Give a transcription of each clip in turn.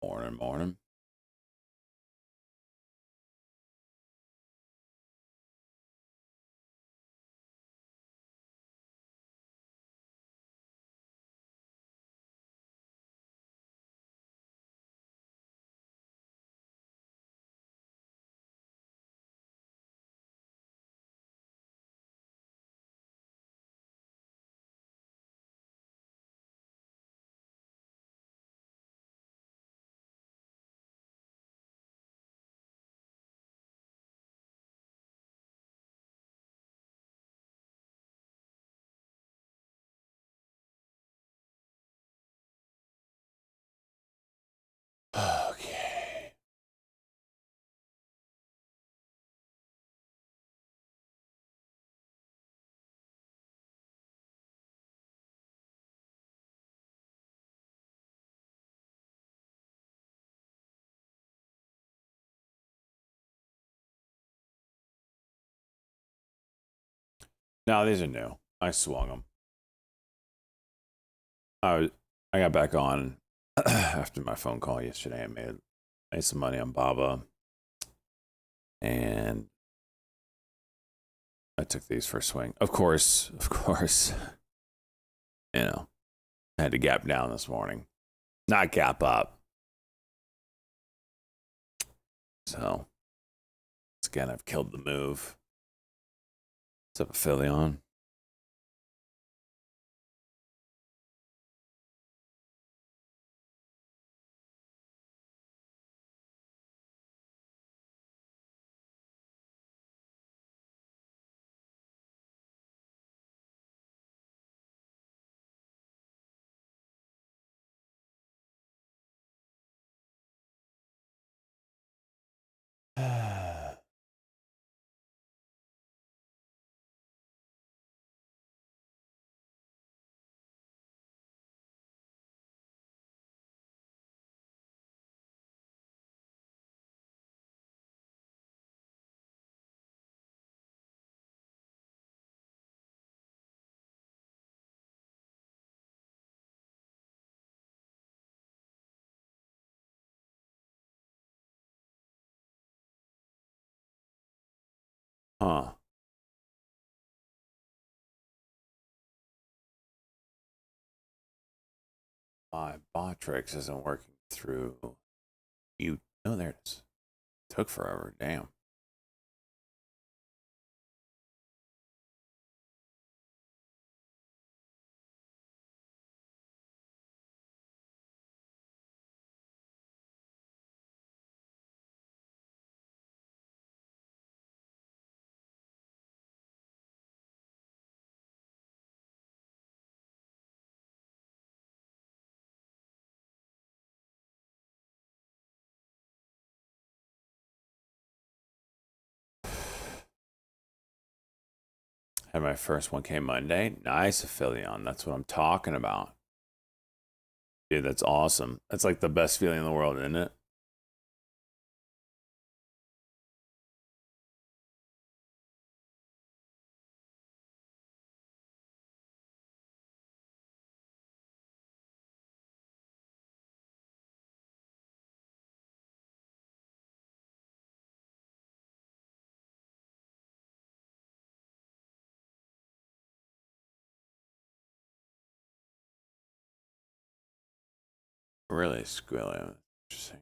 Morning, morning. Okay. No, these are new. I swung them. I got back on after my phone call yesterday. I made some money on Baba, and I took these for a swing. Of course, you know, I had to gap down this morning, not gap up. So, once again, I've killed the move. What's up, Aphelion? Huh. My Botrix isn't working through. You. Oh, there it is. Took forever. Damn. Had my first 1K Monday. Nice, Aphelion. That's what I'm talking about. Dude, that's awesome. That's like the best feeling in the world, isn't it? Really squilly. Interesting.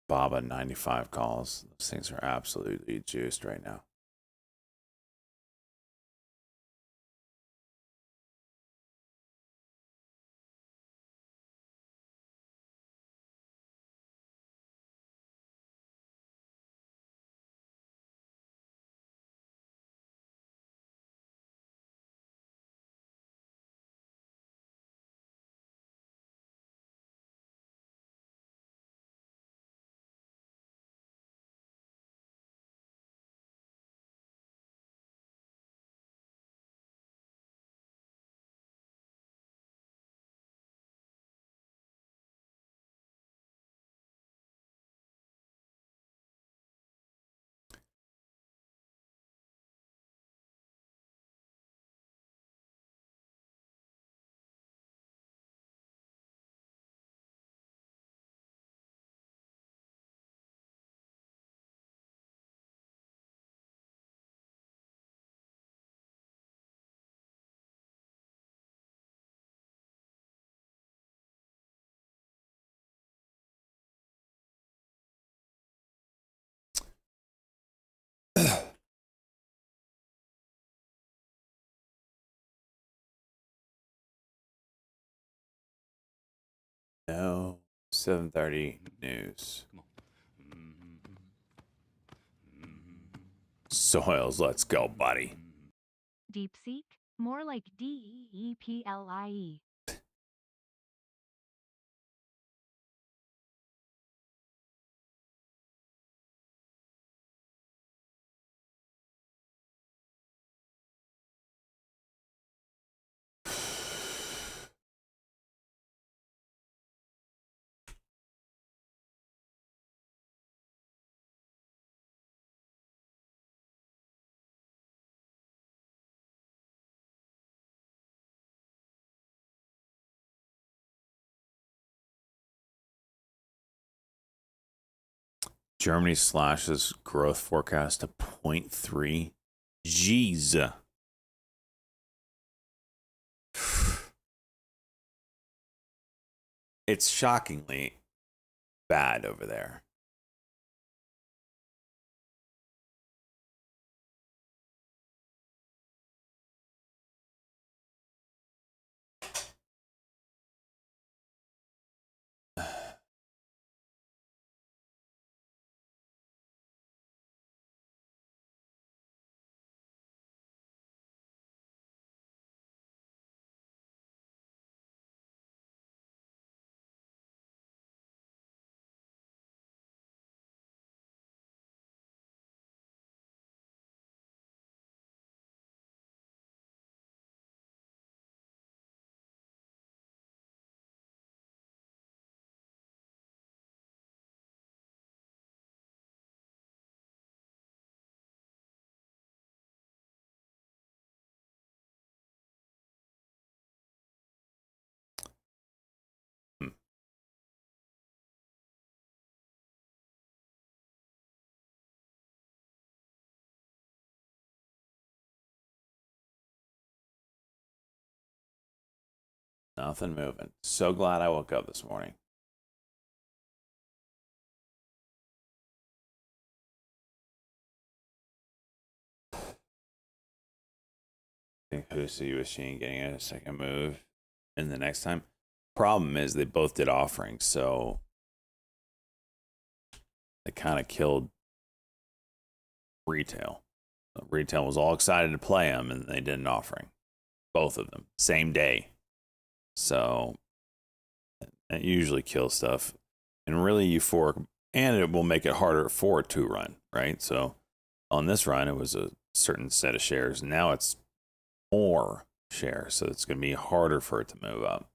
Baba 95 calls. Those things are absolutely juiced right now. No. 7:30 news. Soils, let's go, buddy. DeepSeek? More like DEEPLIE. Germany slashes growth forecast to 0.3. Jeez. It's shockingly bad over there. Hmm. Nothing moving. So glad I woke up this morning. I think Husi was Sheen getting a second move in the next time. Problem is they both did offerings, so they kind of killed retail. Retail was all excited to play them, and they did an offering, both of them, same day. So it usually kills stuff, and really euphoric, and it will make it harder for it to run, right? So on this run, it was a certain set of shares. Now it's more shares, so it's going to be harder for it to move up.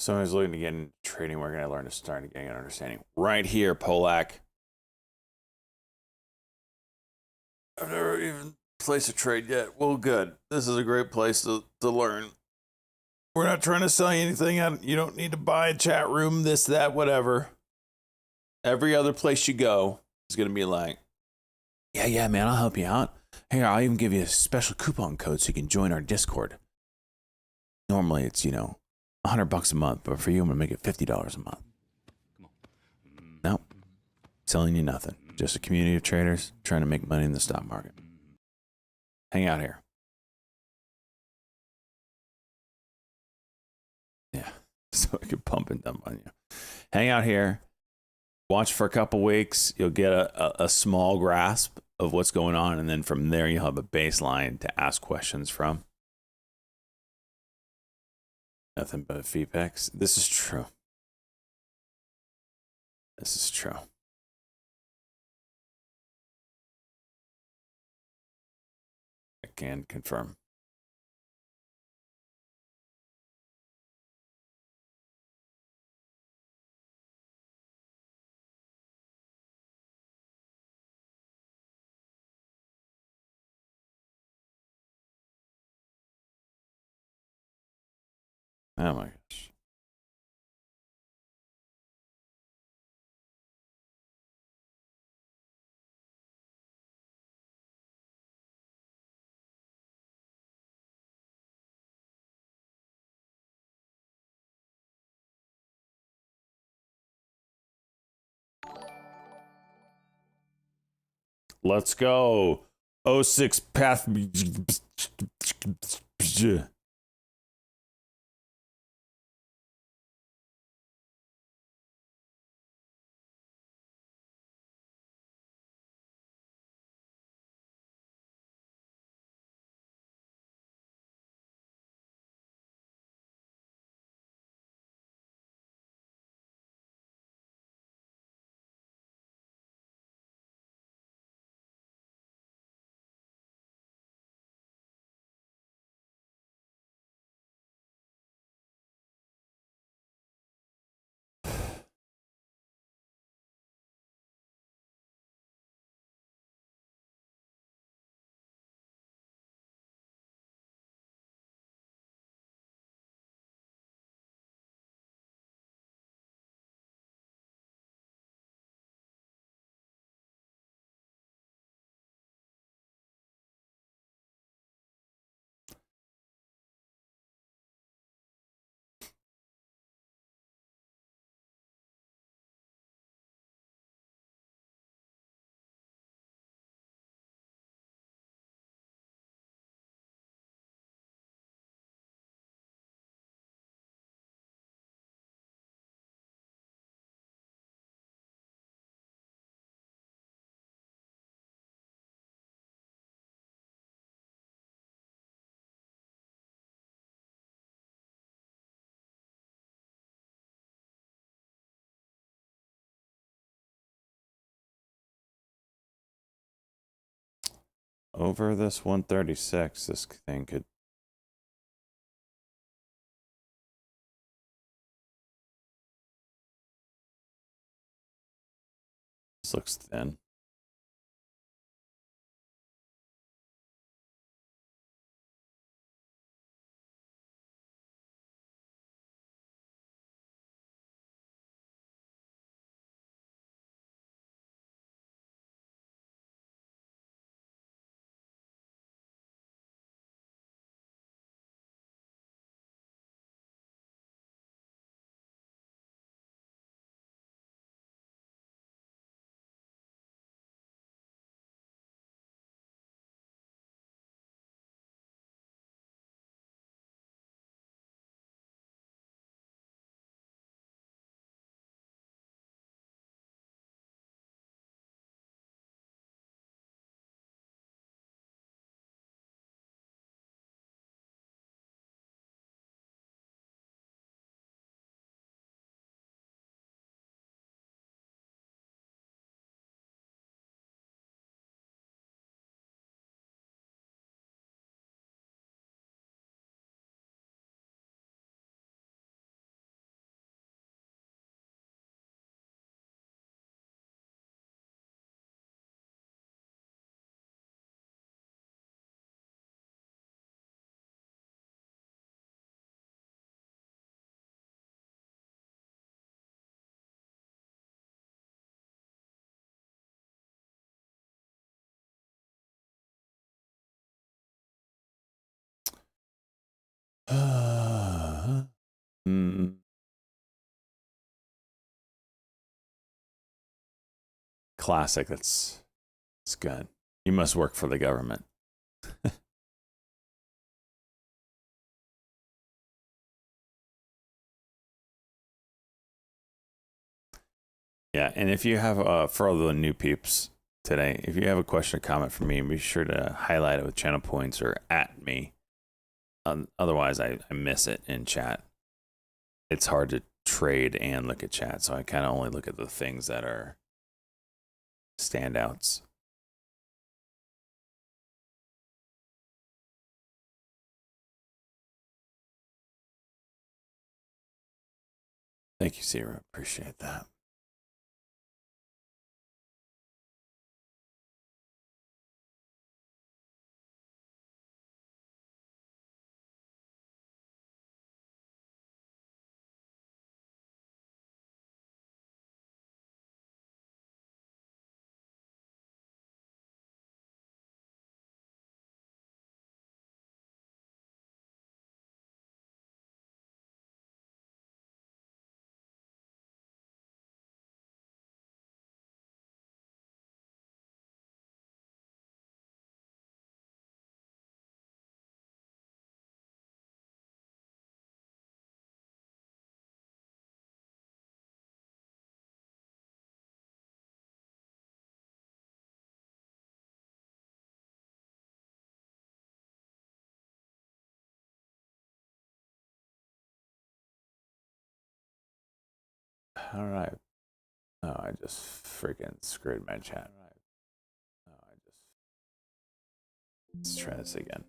Someone's looking to get into trading. We're gonna learn to start getting an understanding right here, Polak. I've never even placed a trade yet. Well, good. This is a great place to learn. We're not trying to sell you anything. You don't need to buy a chat room, this, that, whatever. Every other place you go is going to be like, yeah, man, I'll help you out. Here, I'll even give you a special coupon code so you can join our Discord. Normally, it's, $100 a month, but for you, I'm going to make it $50 a month. No, selling you nothing. Just a community of traders trying to make money in the stock market. Hang out here. Yeah, so I can pump and dump on you. Hang out here. Watch for a couple weeks. You'll get a small grasp of what's going on, and then from there, you'll have a baseline to ask questions from. Nothing but feedbacks. This is true. This is true. I can confirm. Oh my gosh. Let's go. 06 path. Over this 136, this thing could. This looks thin. Mm. Classic. That's good. You must work for the government. Yeah, and if you have for all the new peeps today, if you have a question or comment for me, be sure to highlight it with channel points or at me. Otherwise, I miss it in chat. It's hard to trade and look at chat, so I kind of only look at the things that are standouts. Thank you, Zero. Appreciate that. All right. Oh, I just freaking screwed my chat. Right. Oh, let's try this again.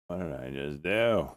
What did I just do?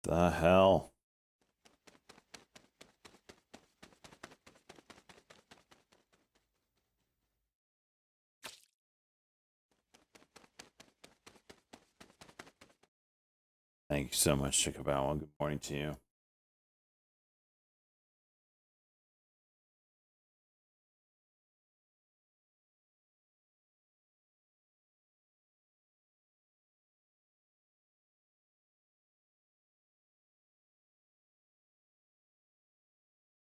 The hell? Thank you so much, Chikabawa. Good morning to you.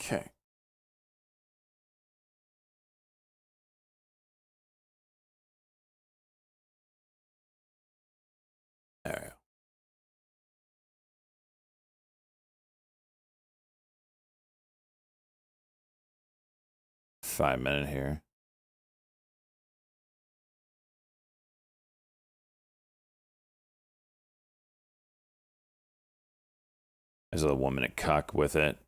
Okay. There we go. 5 minute here. There's a 1 minute cuck with it.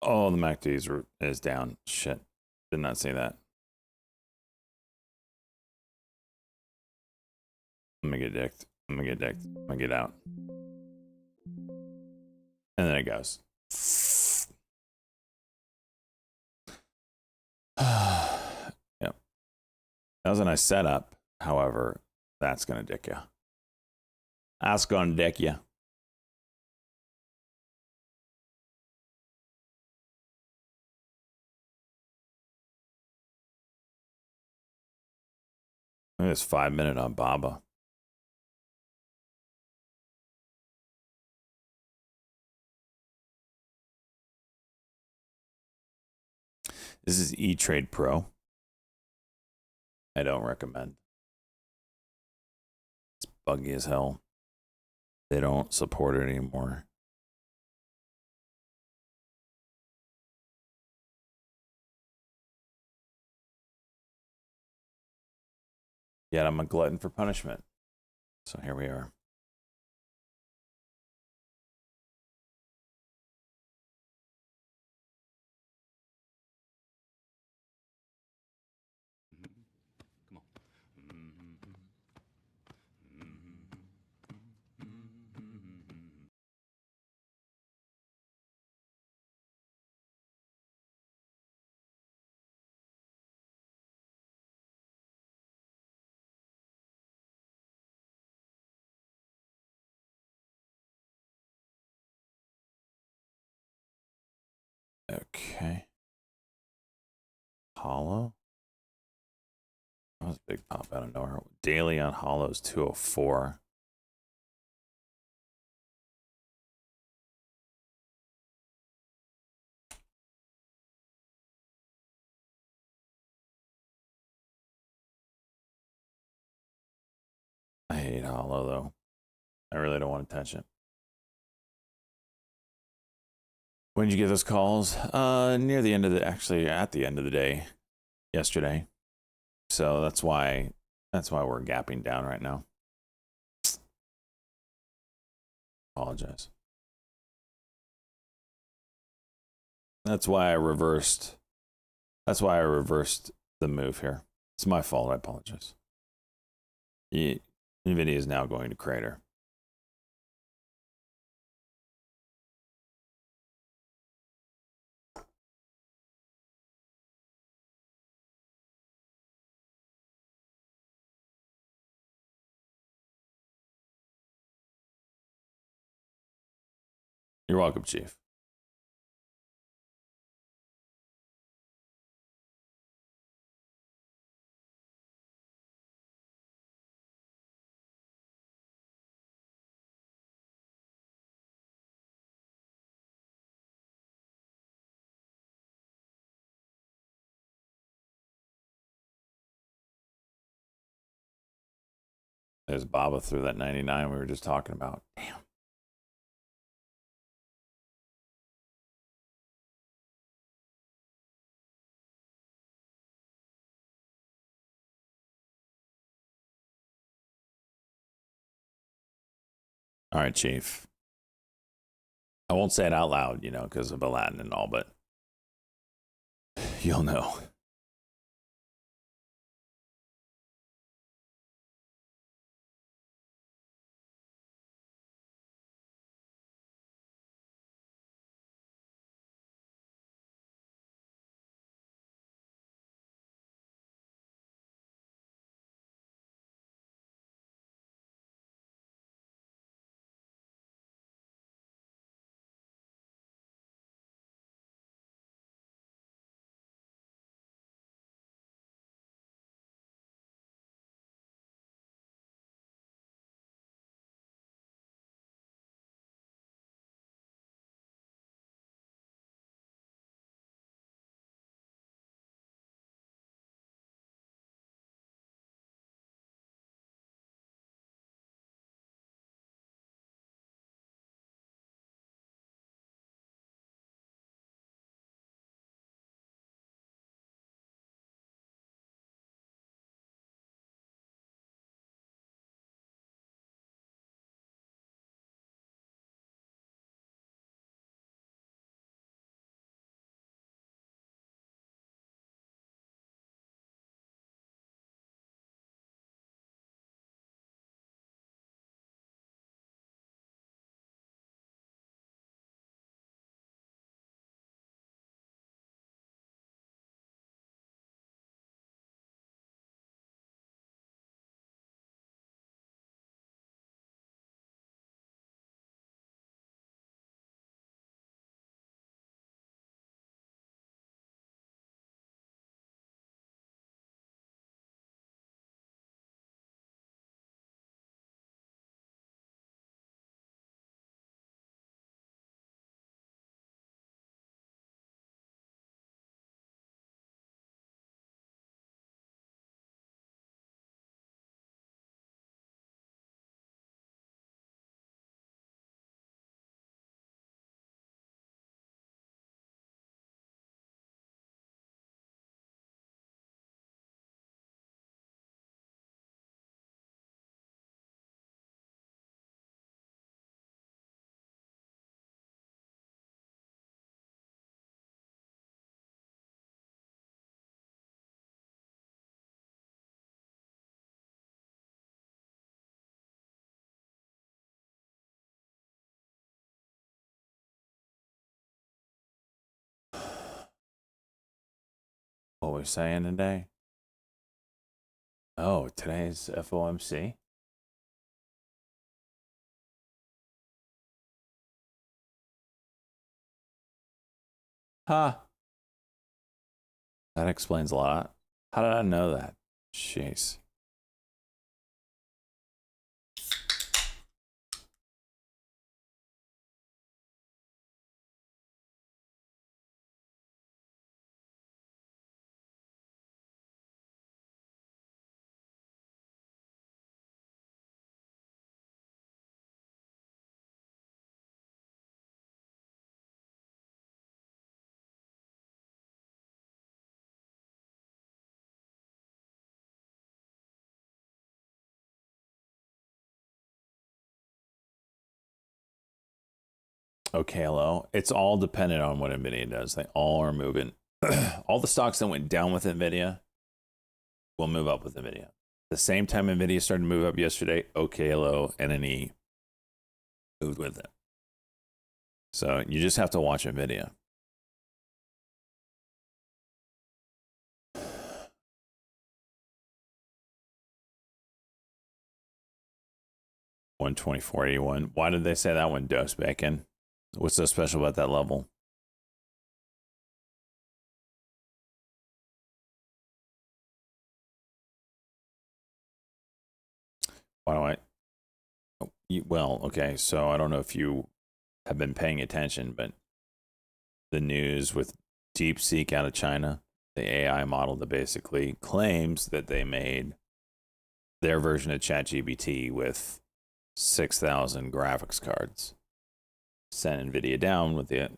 Oh, the MACD is down. Shit. Did not see that. I'm gonna get dicked. I'm gonna get dicked. I'm gonna get out. And then it goes. Yep. That was a nice setup. However, that's gonna dick you. That's gonna dick you. Look at this 5 minute on Baba. This is E-Trade Pro. I don't recommend. It's buggy as hell. They don't support it anymore. Yet I'm a glutton for punishment. So here we are. Come on. Okay. Hollow. That was a big pop out of nowhere. Daily on Hollow's 204. I hate Hollow though. I really don't want to touch it. When did you get those calls? Near the end of actually at the end of the day, yesterday. So that's why we're gapping down right now. Apologize. That's why I reversed. That's why I reversed the move here. It's my fault. I apologize. NVIDIA is now going to crater. You're welcome, Chief. There's Baba through that 99 we were just talking about. Damn. All right, Chief. I won't say it out loud, you know, because of Aladdin and all, but you'll know. we're saying today? Oh, today's FOMC? Huh. That explains a lot. How did I know that? Jeez. Okay, hello. It's all dependent on what NVIDIA does. They all are moving. All the stocks that went down with NVIDIA will move up with NVIDIA. The same time NVIDIA started to move up yesterday, OKLO and NE moved with it. So you just have to watch NVIDIA. $124.81. Why did they say that one, Dose Bacon? What's so special about that level? Why do I? Oh, well, okay. So I don't know if you have been paying attention, but the news with DeepSeek out of China, the AI model that basically claims that they made their version of ChatGPT with 6,000 graphics cards, sent NVIDIA down with the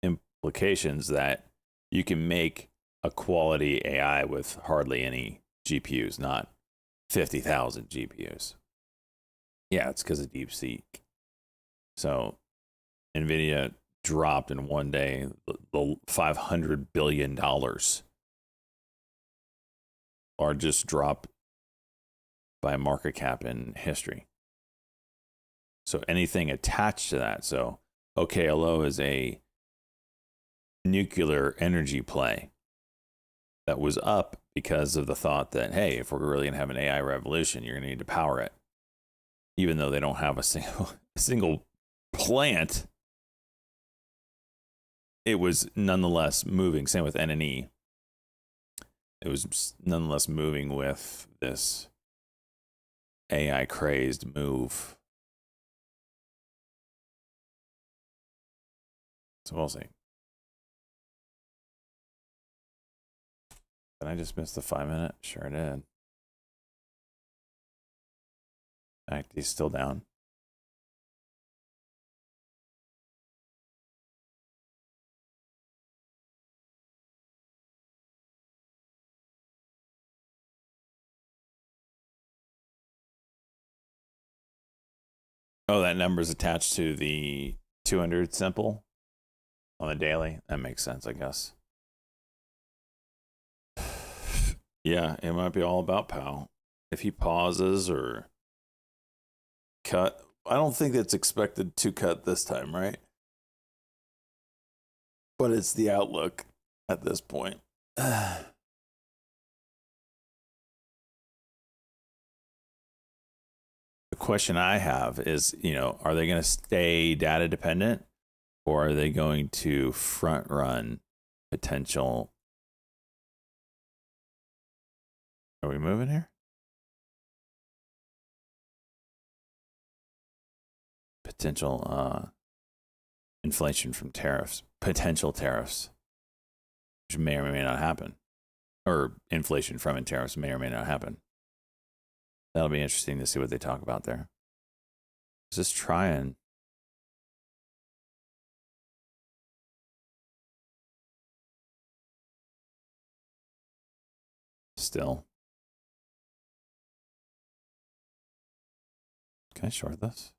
implications that you can make a quality AI with hardly any GPUs, not 50,000 GPUs. Yeah, it's because of DeepSeek. So NVIDIA dropped in one day the $500 billion, largest drop by market cap in history. So anything attached to that. So OKLO is a nuclear energy play that was up because of the thought that, hey, if we're really going to have an AI revolution, you're going to need to power it. Even though they don't have a single plant, it was nonetheless moving. Same with NNE. It was nonetheless moving with this AI crazed move. So we'll see. Did I just miss the 5 minute? Sure I did. In fact, he's still down. Oh, that number's attached to the 200 simple on the daily. That makes sense, I guess. Yeah, it might be all about Powell. If he pauses or cut, I don't think it's expected to cut this time, right? But it's the outlook at this point. The question I have is, are they going to stay data dependent, or are they going to front run potential? Are we moving here? Potential inflation from tariffs, potential tariffs, which may or may not happen, or inflation from tariffs may or may not happen. That'll be interesting to see what they talk about there. Just trying. Still. Can I short this?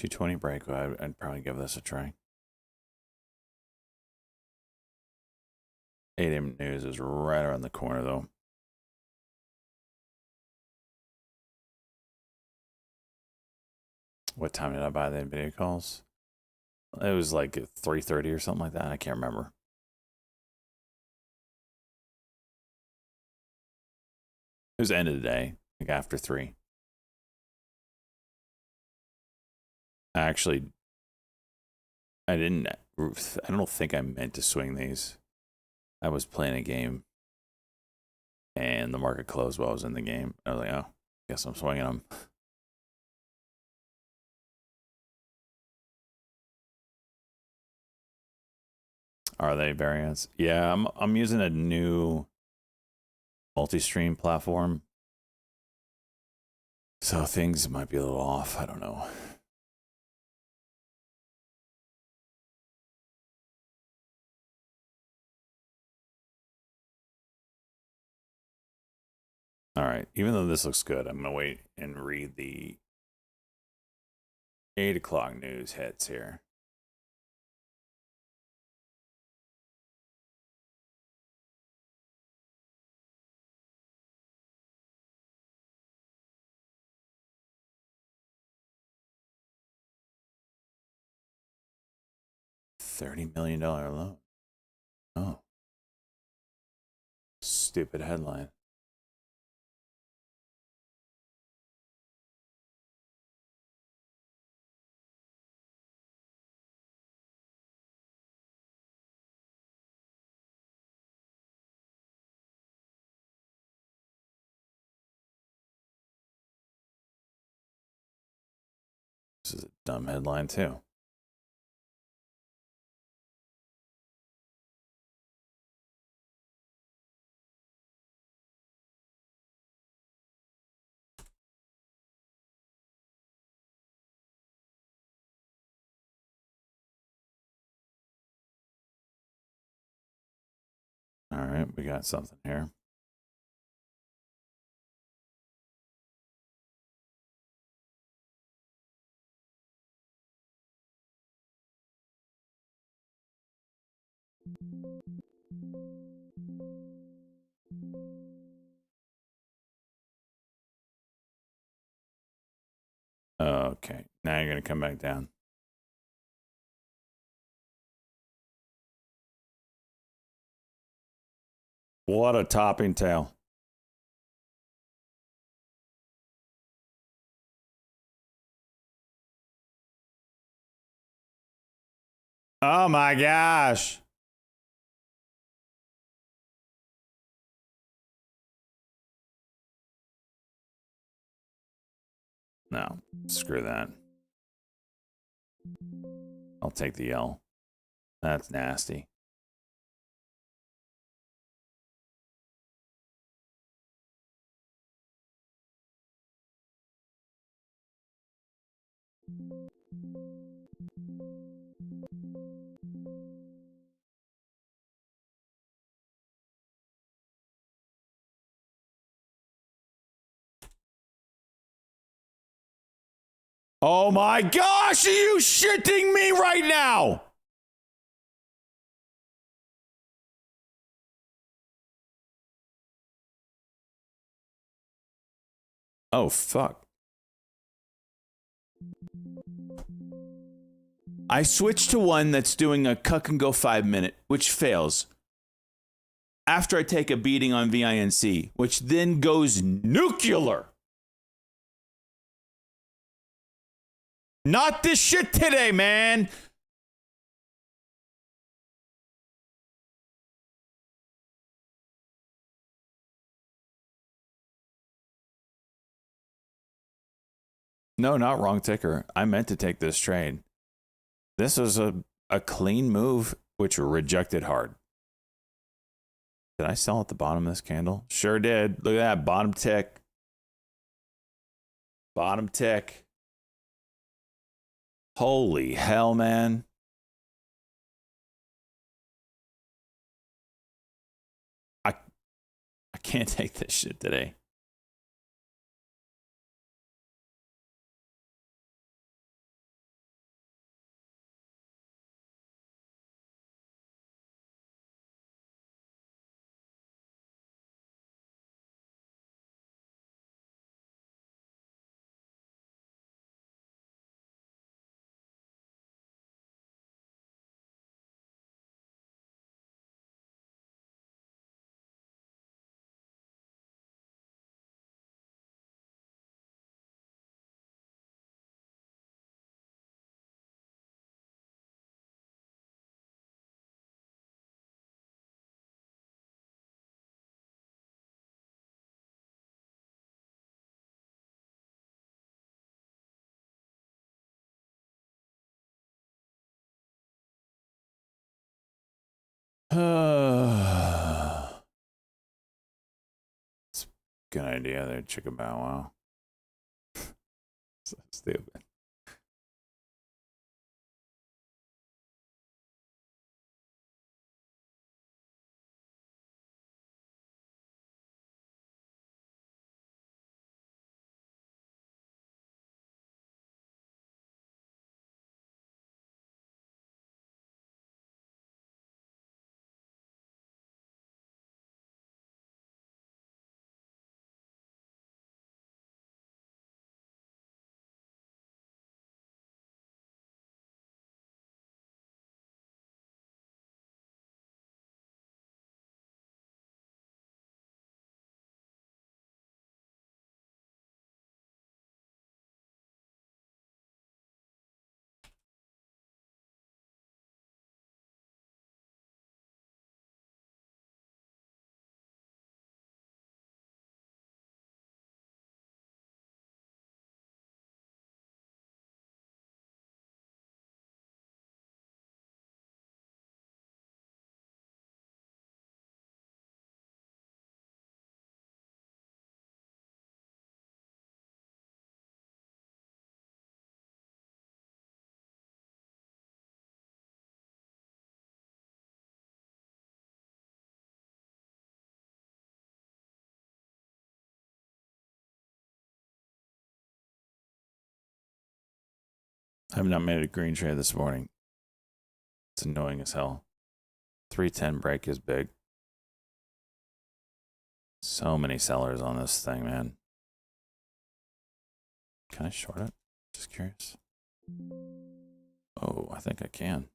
220 break. I'd probably give this a try. 8 a.m. news is right around the corner, though. What time did I buy the NVDA calls? It was like 3:30 or something like that. I can't remember. It was the end of the day, like after 3. I don't think I meant to swing these. I was playing a game and the market closed while I was in the game. I was like, oh, guess I'm swinging them. Are they variants? Yeah, I'm using a new multi-stream platform. So things might be a little off. I don't know. All right. Even though this looks good, I'm going to wait and read the 8 o'clock news hits here. $30 million loan. Oh. Stupid headline. This is a dumb headline, too. All right, we got something here. Okay, now you're going to come back down. What a topping tail. Oh my gosh. No, screw that. I'll take the L. That's nasty. Oh my gosh, are you shitting me right now? Oh, fuck. I switched to one that's doing a cuck and go 5 minute, which fails. After I take a beating on VINC, which then goes nuclear. Not this shit today, man. No, not wrong ticker. I meant to take this trade. This was a clean move, which rejected hard. Did I sell at the bottom of this candle? Sure did. Look at that. Bottom tick. Bottom tick. Holy hell, man. I can't take this shit today. It's a good idea there, Chicka Bow Wow. So stupid. I have not made a green trade this morning. It's annoying as hell. 310 break is big. So many sellers on this thing, man. Can I short it? Just curious. Oh, I think I can.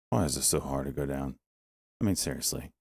Why is this so hard to go down? I mean, seriously.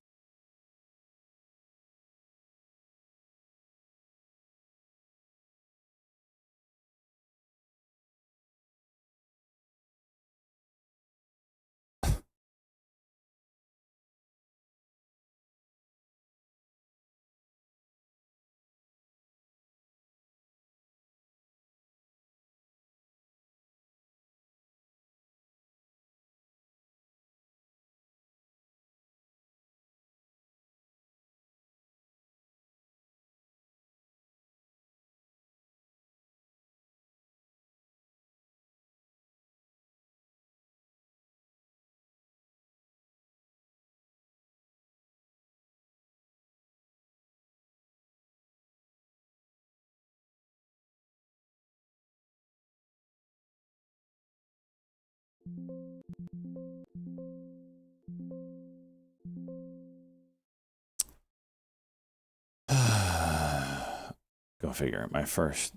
Go figure. My first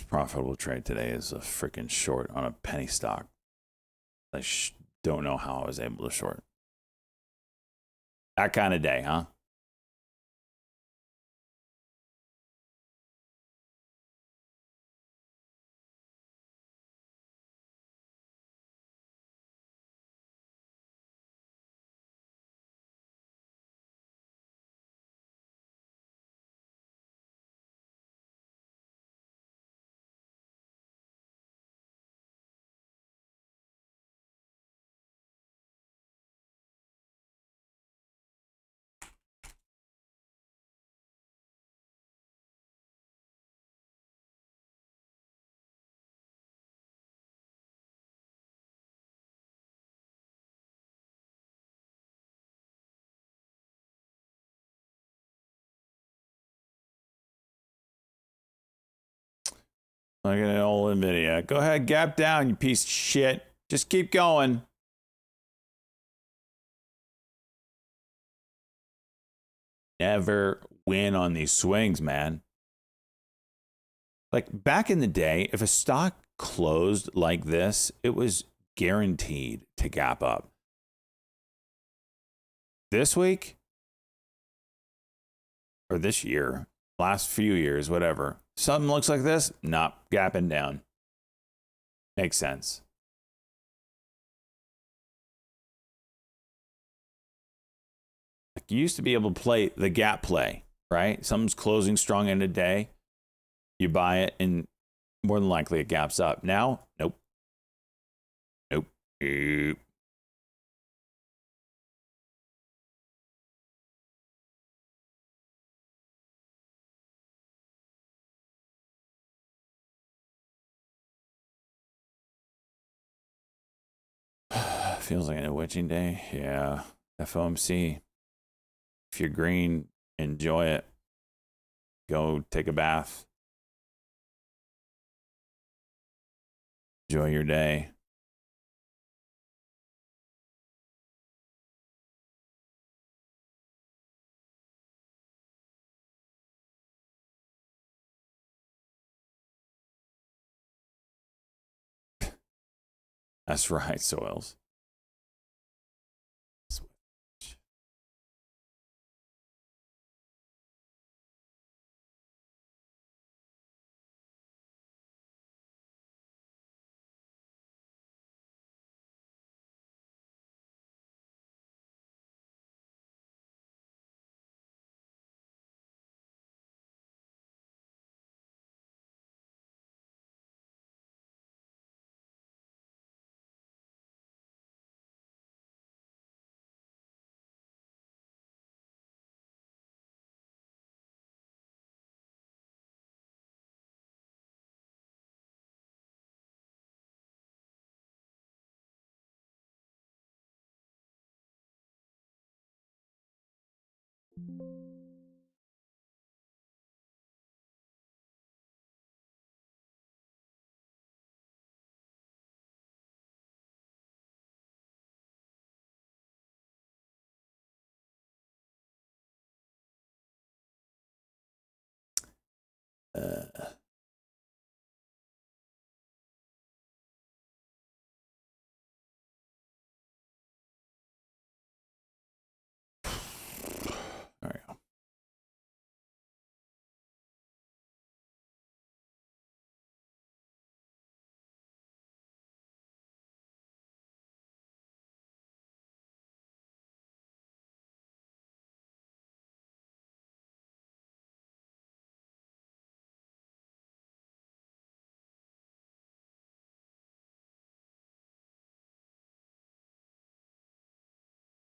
profitable trade today is a freaking short on a penny stock. I don't know how I was able to short. That kind of day, huh? Look at old NVIDIA. Go ahead, gap down, you piece of shit. Just keep going. Never win on these swings, man. Like back in the day, if a stock closed like this, it was guaranteed to gap up. This week, or this year, last few years, whatever, something looks like this, not gapping down. Makes sense. Like you used to be able to play the gap play, right? Something's closing strong end of day. You buy it, and more than likely it gaps up. Now, nope. Nope. Nope. Feels like a witching day. Yeah. FOMC. If you're green, enjoy it. Go take a bath. Enjoy your day. That's right, Soils. There we go.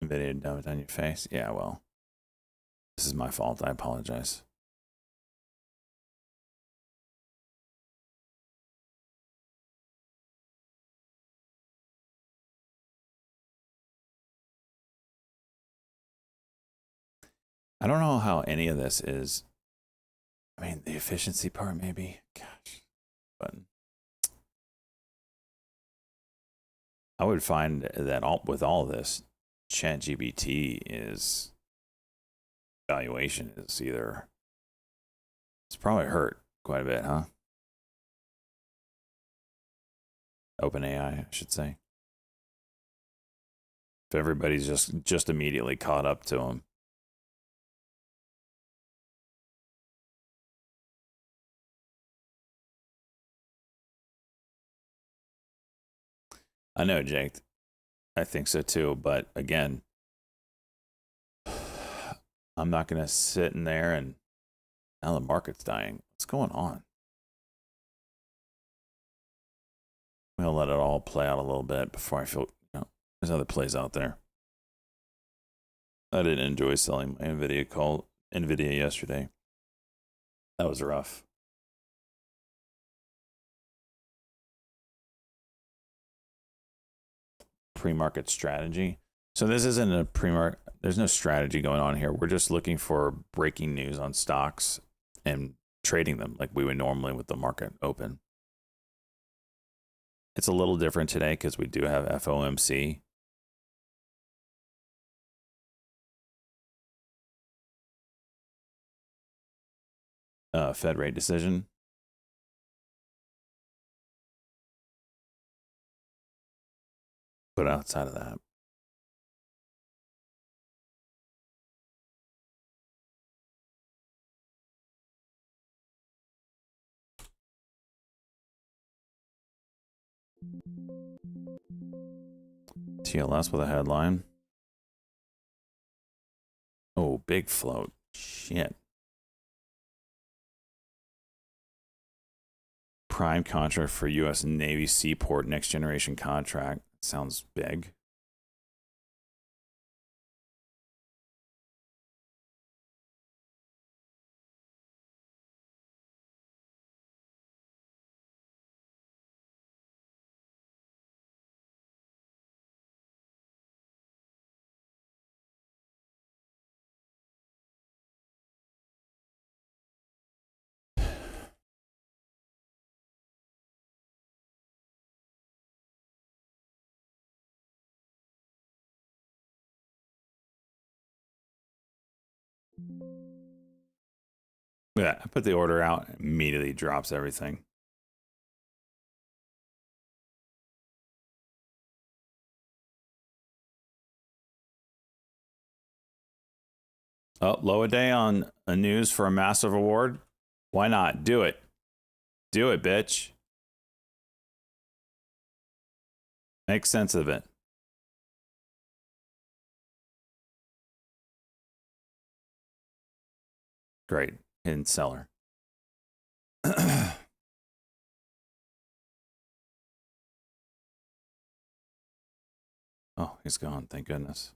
NVIDIA dumped on your face. Yeah, well, this is my fault. I apologize. I don't know how any of this is. I mean, the efficiency part, maybe. Gosh, but I would find that with all this, ChatGPT is valuation is either it's probably hurt quite a bit, huh? OpenAI, I should say. If everybody's just immediately caught up to him. I know, Jake. I think so too. But again, I'm not going to sit in there and now the market's dying. What's going on? We'll let it all play out a little bit before I feel, there's other plays out there. I didn't enjoy selling my NVIDIA yesterday. That was rough. Pre-market strategy. So this isn't a pre-market. There's no strategy going on here. We're just looking for breaking news on stocks and trading them like we would normally with the market open. It's a little different today because we do have FOMC. Fed rate decision. But outside of that, TLS with a headline. Oh, big float. Shit. Prime contract for U.S. Navy Seaport next generation contract. Sounds big. Yeah, I put the order out, immediately drops everything. Oh, low a day on a news for a massive award. Why not? Do it. Do it, bitch. Make sense of it. Great. Hidden seller. Oh, he's gone. Thank goodness.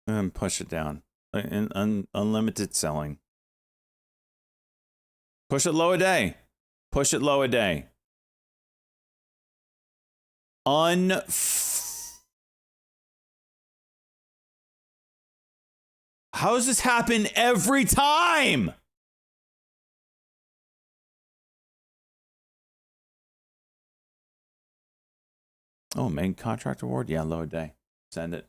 And push it down. Unlimited selling. Push it low a day. Push it low a day. How does this happen every time? Oh, main contract award? Yeah, low a day. Send it.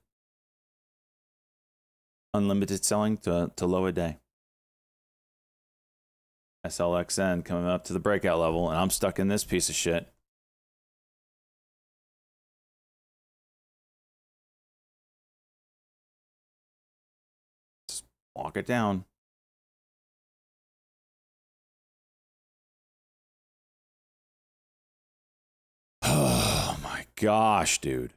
Unlimited selling to low a day. SLXN coming up to the breakout level, and I'm stuck in this piece of shit. Just walk it down. Oh my gosh, dude.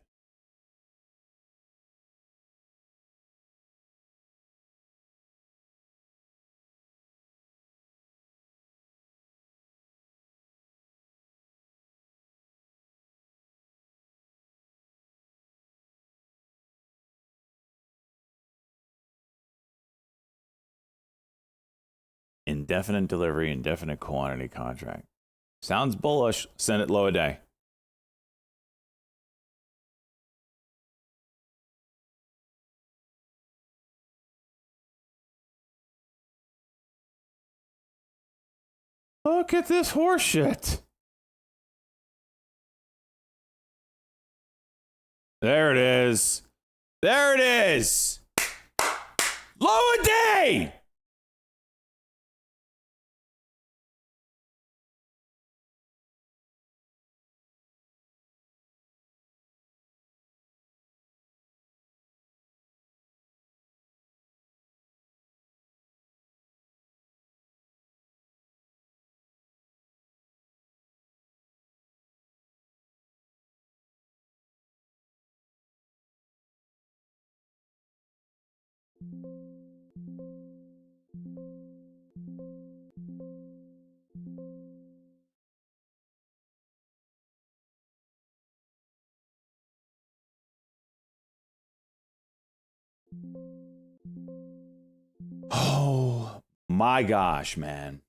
Indefinite delivery, indefinite quantity contract. Sounds bullish. Send it low a day. Look at this horseshit. There it is. There it is. Low a day. Oh my gosh, man.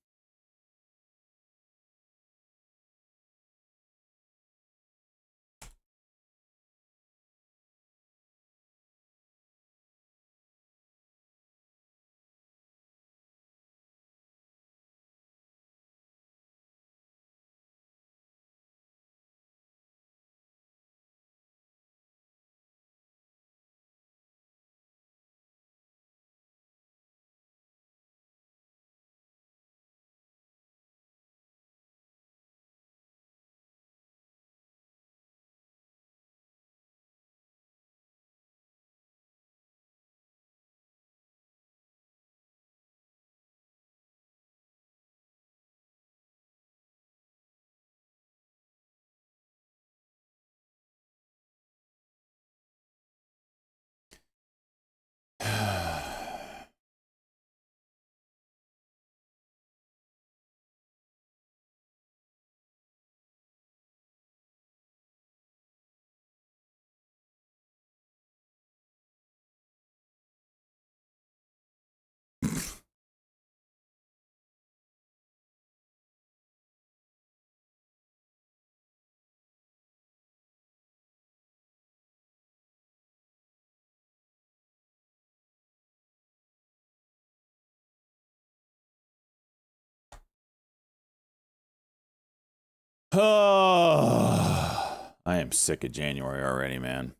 Oh, I am sick of January already, man.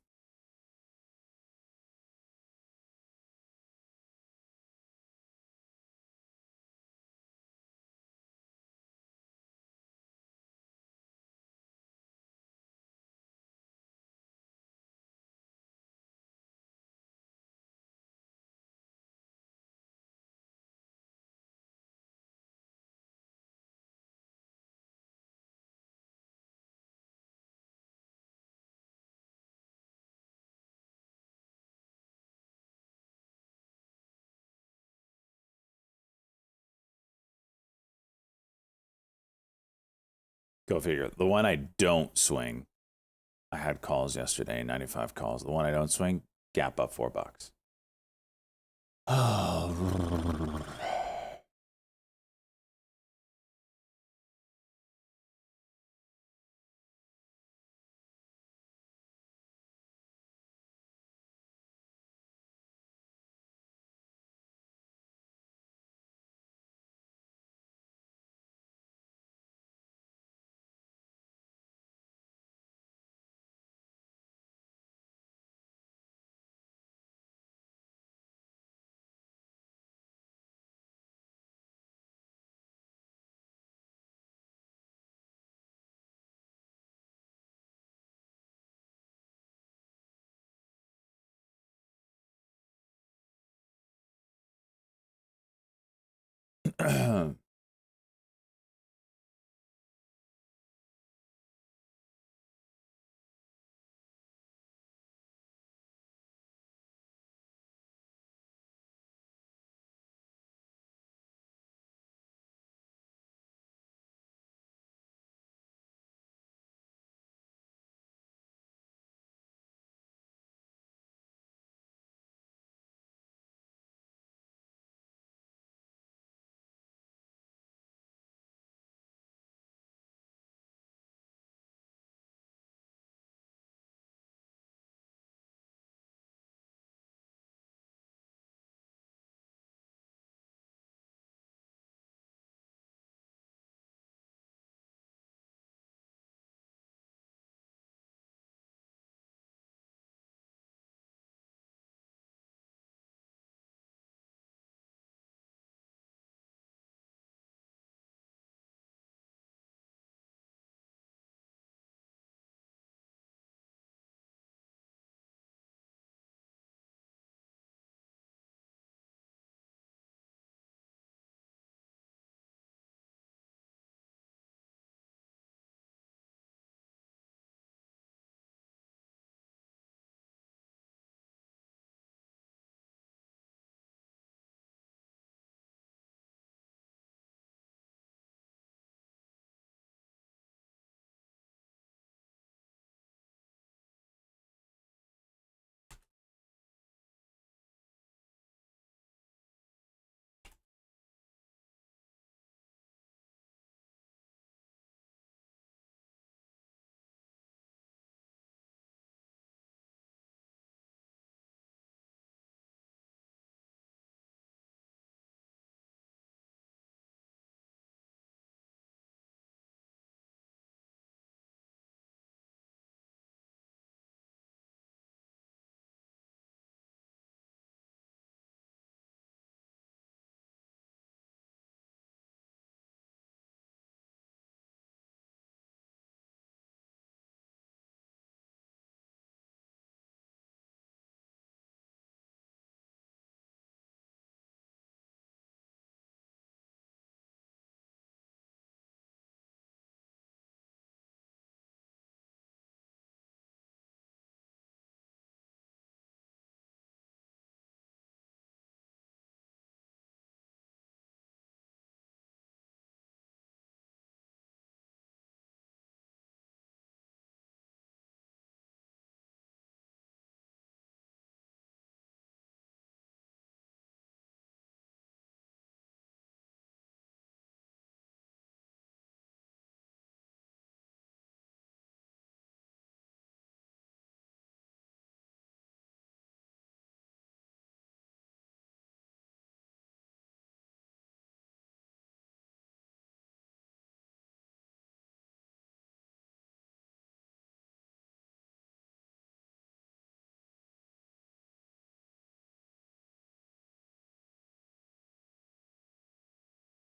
Go figure. The one I don't swing, I had calls yesterday, 95 calls. The one I don't swing, gap up $4. Oh.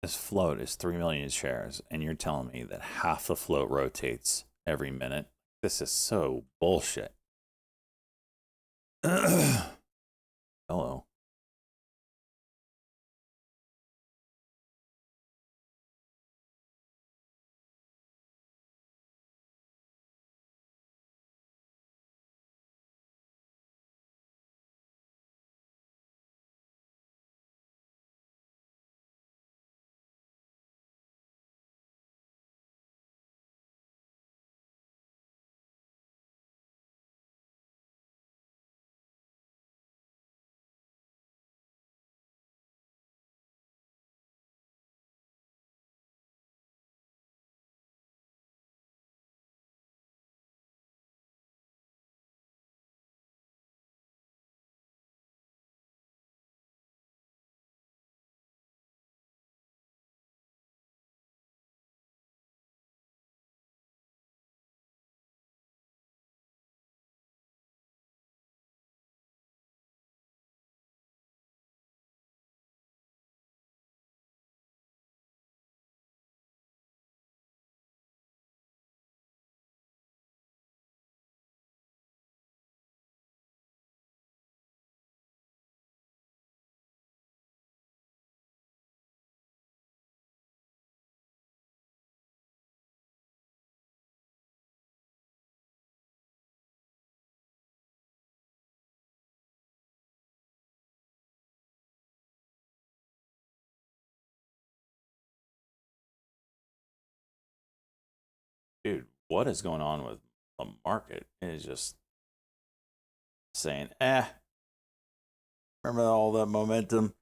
This float is 3 million shares, and you're telling me that half the float rotates every minute. This is so bullshit. Hello. Dude, what is going on with the market? It is just saying, remember all that momentum?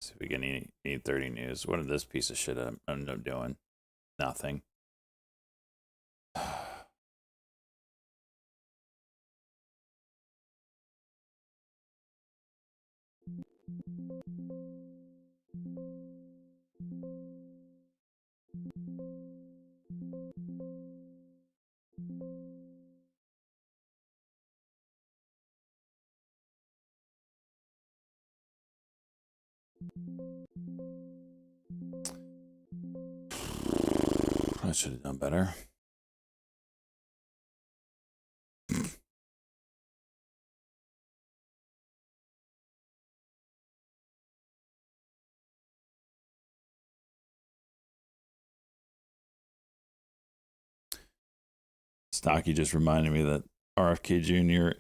So we get any 30 news. What did this piece of shit end up doing? Nothing. I should have done better. Stocky just reminded me that RFK Jr.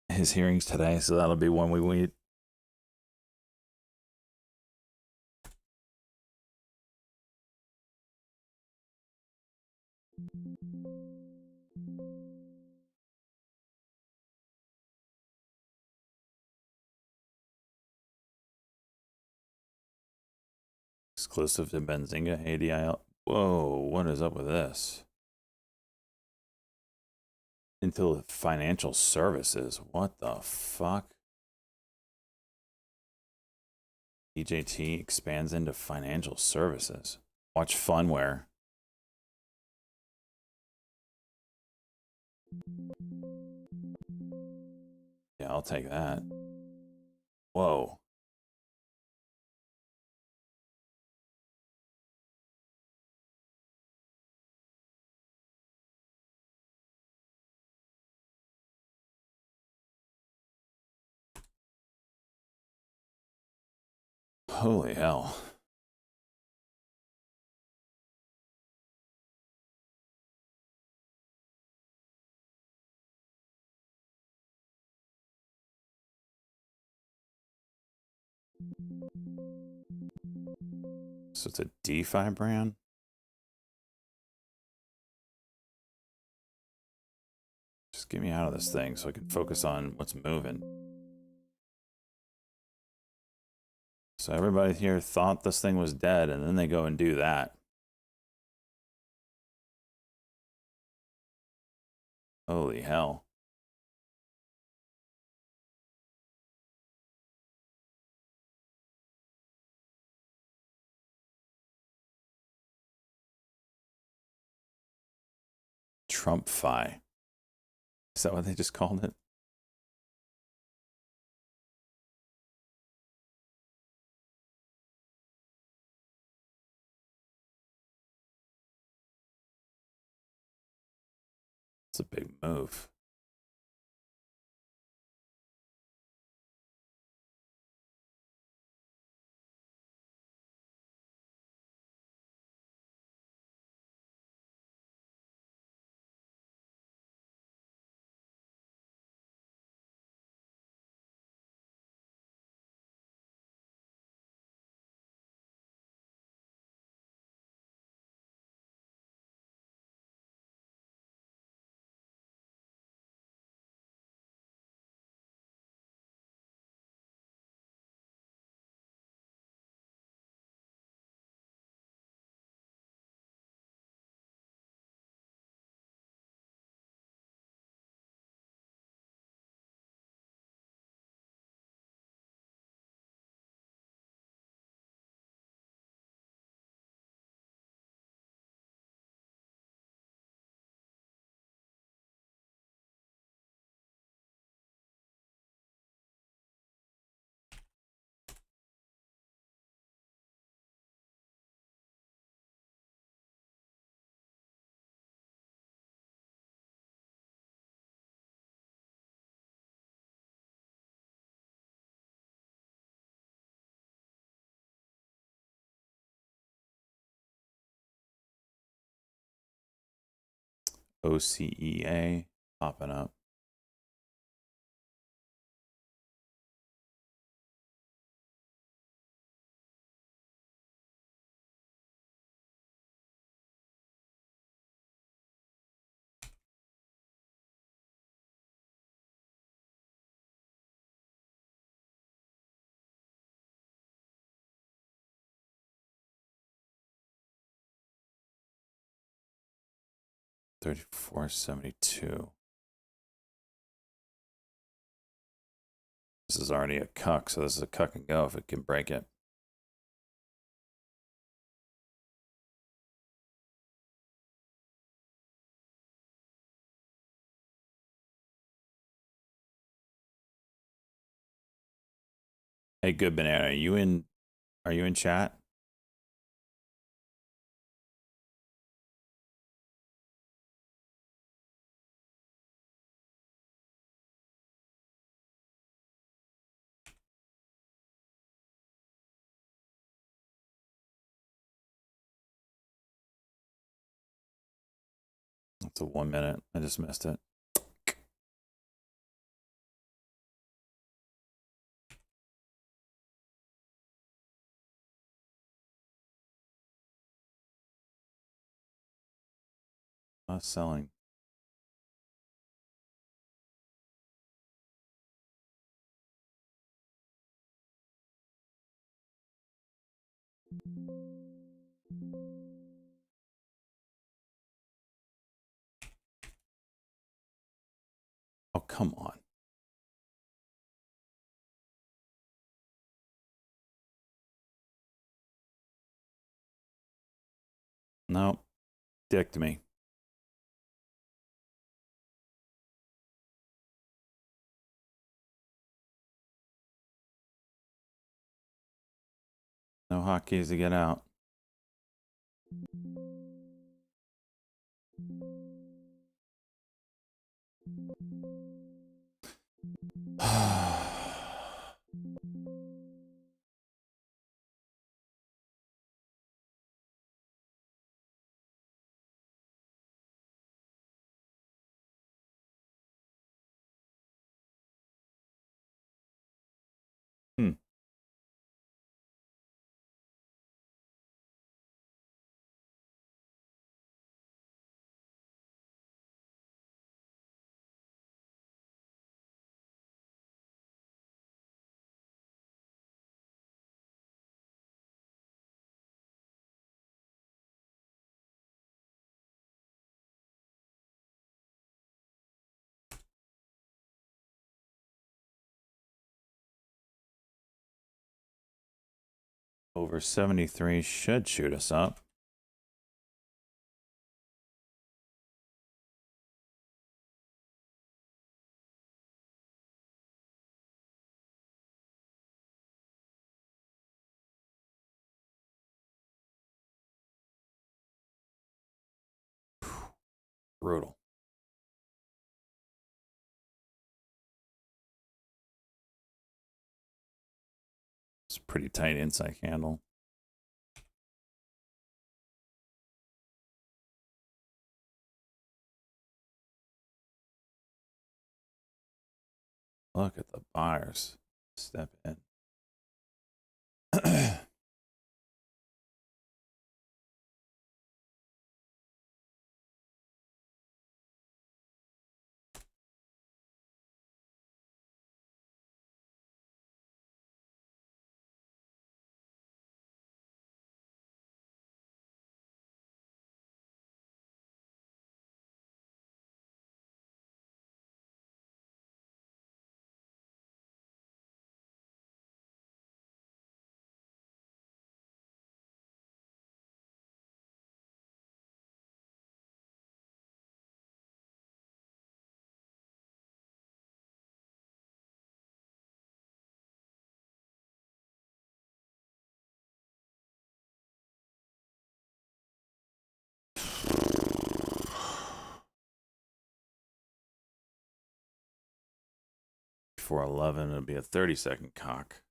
his hearings today, so that'll be one we wait. Exclusive to Benzinga ADIL. Whoa, what is up with this? Into financial services. What the fuck? EJT expands into financial services. Watch Funware. Yeah, I'll take that. Whoa. Holy hell. So it's a DeFi brand? Just get me out of this thing so I can focus on what's moving. So everybody here thought this thing was dead, and then they go and do that. Holy hell. Trump-fi. Is that what they just called it? It's a big move. OCEA popping up. $34.72. This is already a cuck, so this is a cuck and go if it can break it. Hey, Good Banana, are you in chat? That's a 1 minute. I just missed it. Not selling. Oh, come on. No. Dicked me. No hotkeys to get out. Hmm. Over 73 should shoot us up. Brutal. It's a pretty tight inside candle. Look at the buyers step in. For 11, it'll be a 30-second cock.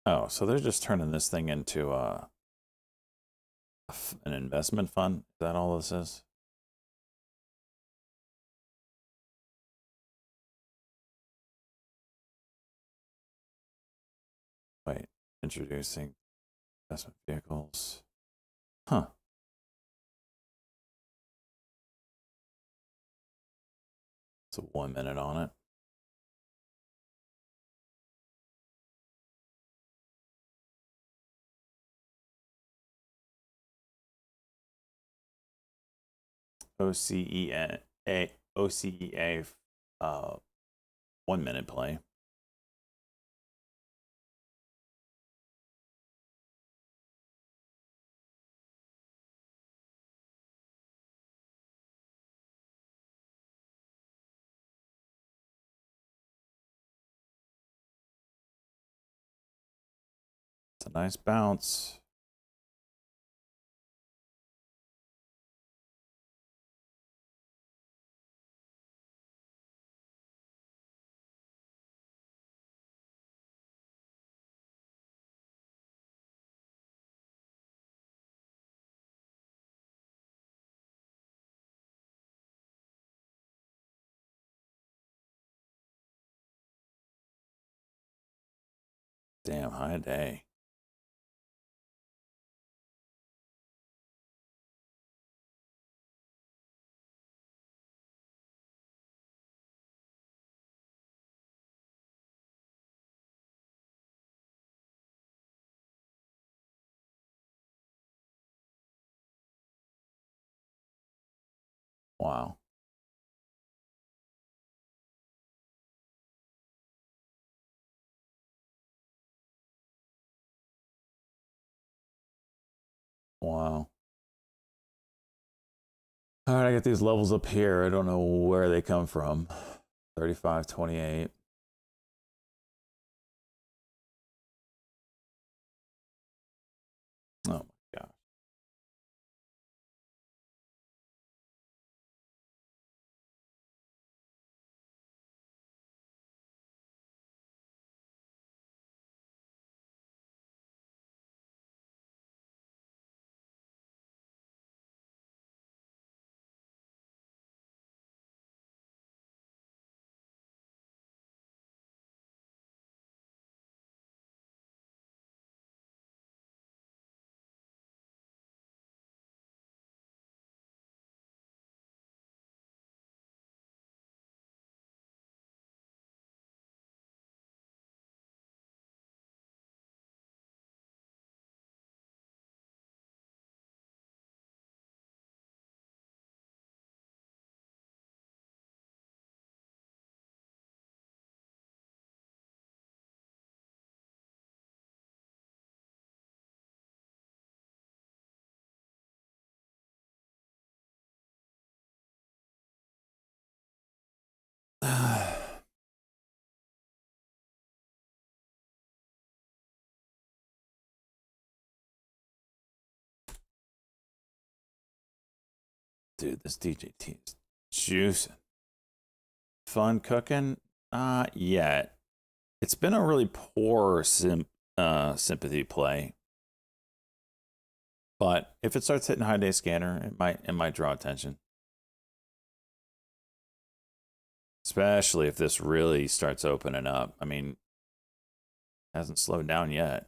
Oh, so they're just turning this thing into an investment fund? Is that all this is? Wait, introducing investment vehicles. Huh. It's a 1 minute on it. OCEA 1 minute play. It's a nice bounce. Damn, high day. Wow. Wow. All right, I got these levels up here. I don't know where they come from. 35, 28. dude, this DJT is juicing. Fun cooking? Not yet. It's been a really poor sympathy play. But if it starts hitting high day scanner, it might draw attention. Especially if this really starts opening up. I mean, hasn't slowed down yet.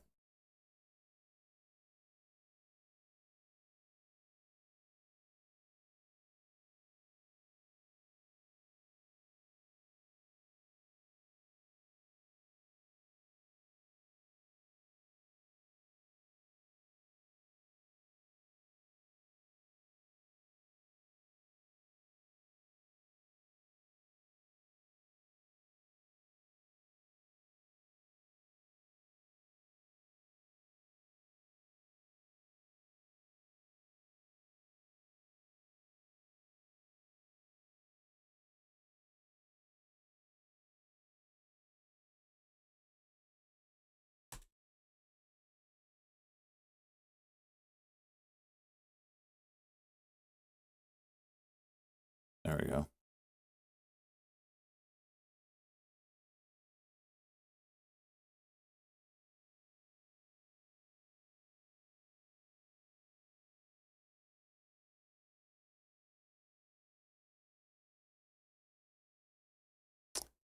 There we go.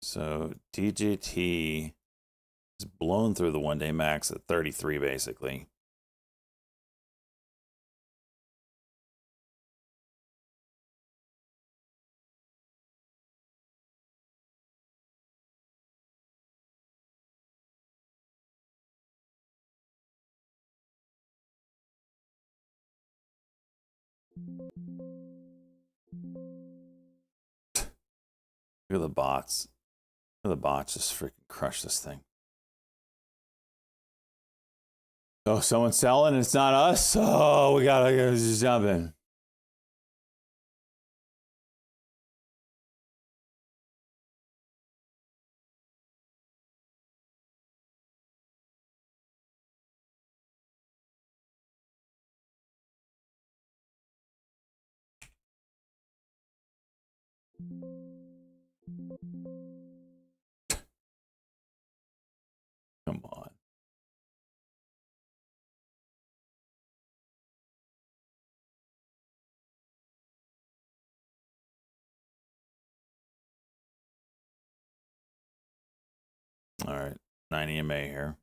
So DJT is blown through the 1-day max at 33, basically. Look at the bots. Look at the bots just freaking crush this thing. Oh, someone's selling and it's not us? Oh, we gotta just jump in. Come on. All right, 9 EMA here.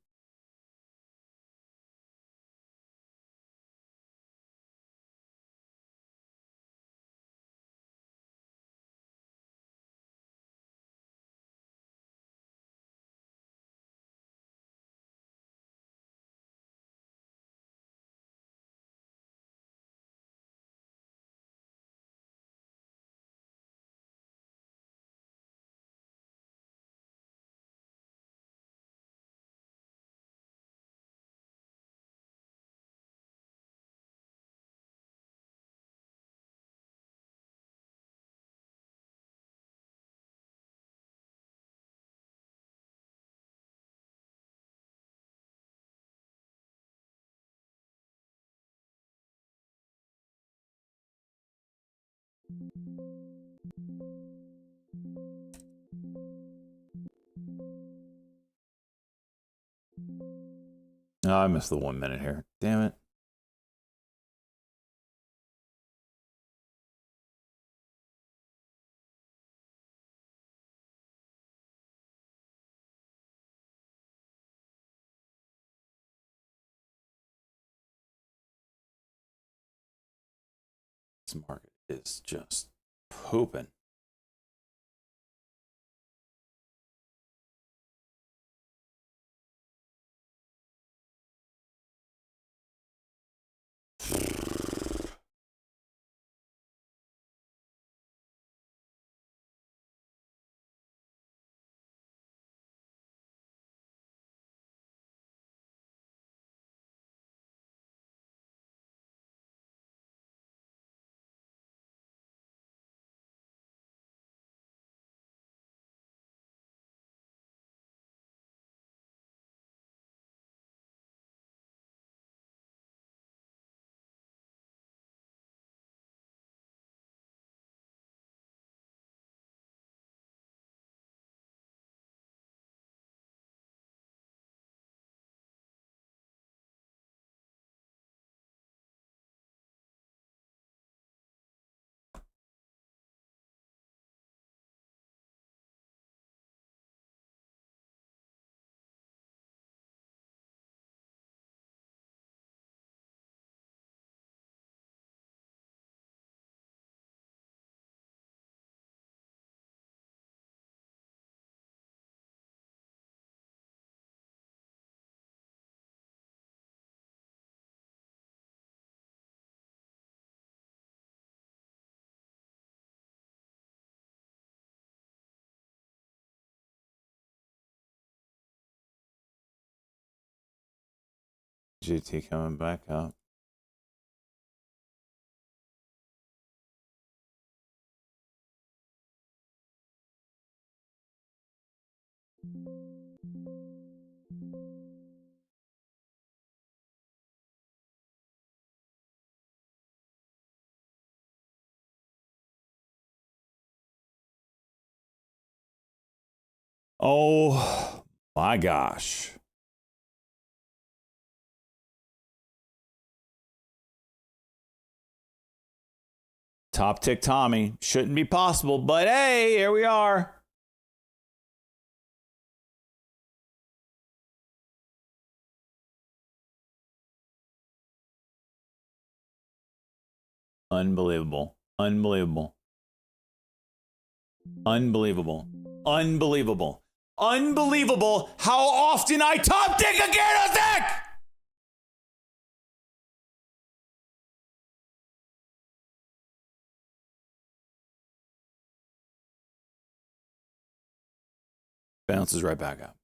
Oh, I missed the 1 minute here. Damn it. This market is just pooping. GT coming back up. Oh my gosh. Top tick Tommy. Shouldn't be possible, but hey, here we are. Unbelievable. Unbelievable. Unbelievable. Unbelievable. Unbelievable how often I top tick again, Zach! Bounces right back up.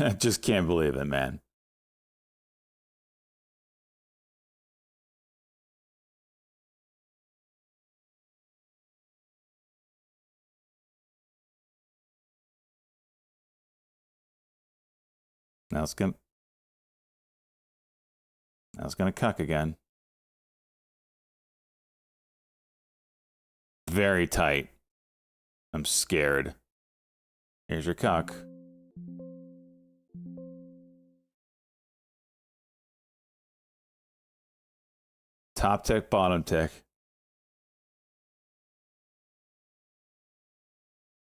I just can't believe it, man. Now it's gonna cuck again. Very tight. I'm scared. Here's your cuck. Top tick, bottom tick.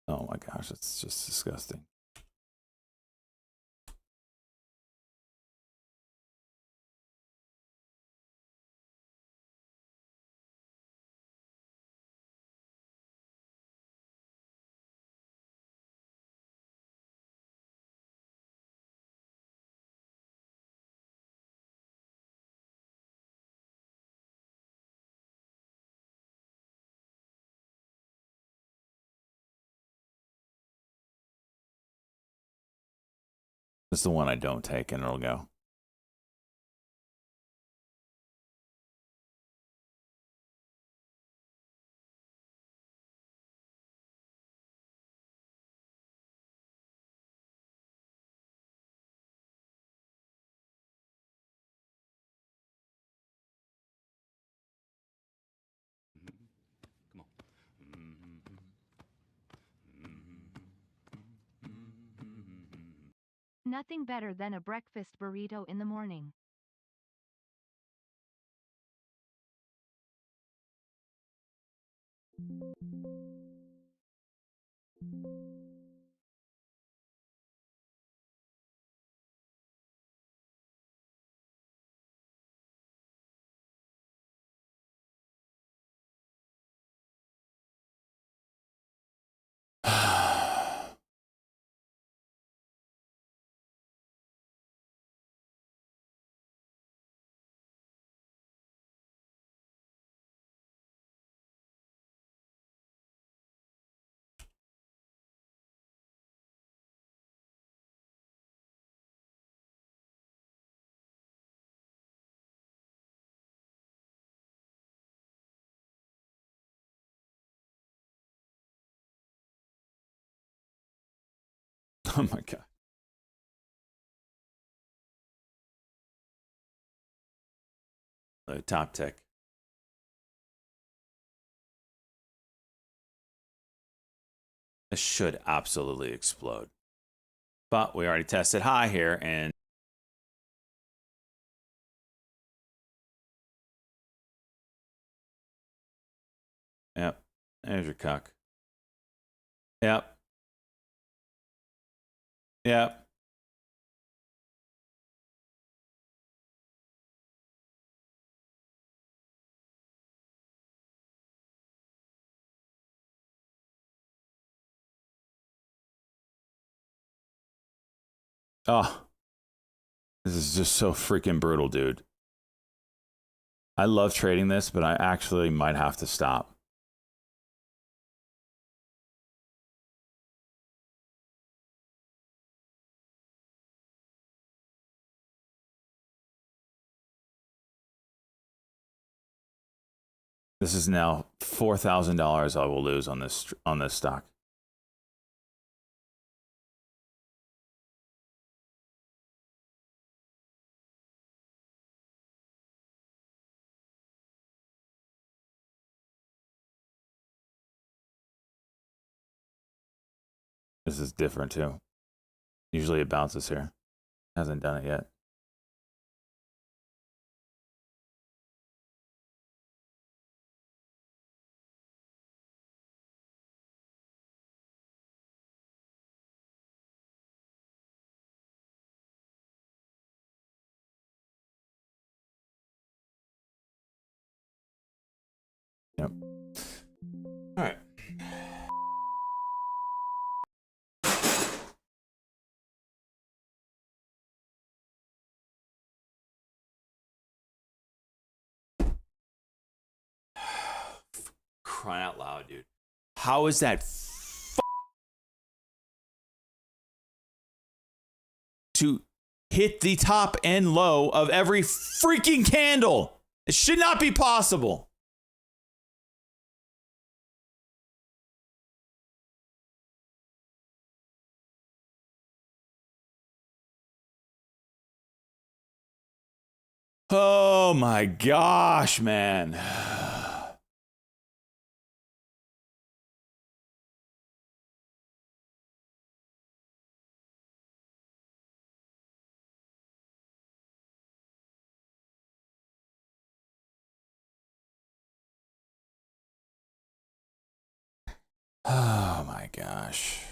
Oh my gosh, it's just disgusting. This is the one I don't take, and it'll go. Come on. Nothing better than a breakfast burrito in the morning. Oh my god. Top tick. This should absolutely explode. But we already tested high here, and yep, there's your cuck. Yep. Yep. Oh, this is just so freaking brutal, dude. I love trading this, but I actually might have to stop. This is now $4,000 I will lose on this stock. This is different too. Usually it bounces here. Hasn't done it yet. Yep. All right. Crying out loud, dude. How is that to hit the top and low of every freaking candle? It should not be possible. Oh my gosh, man. Oh my gosh.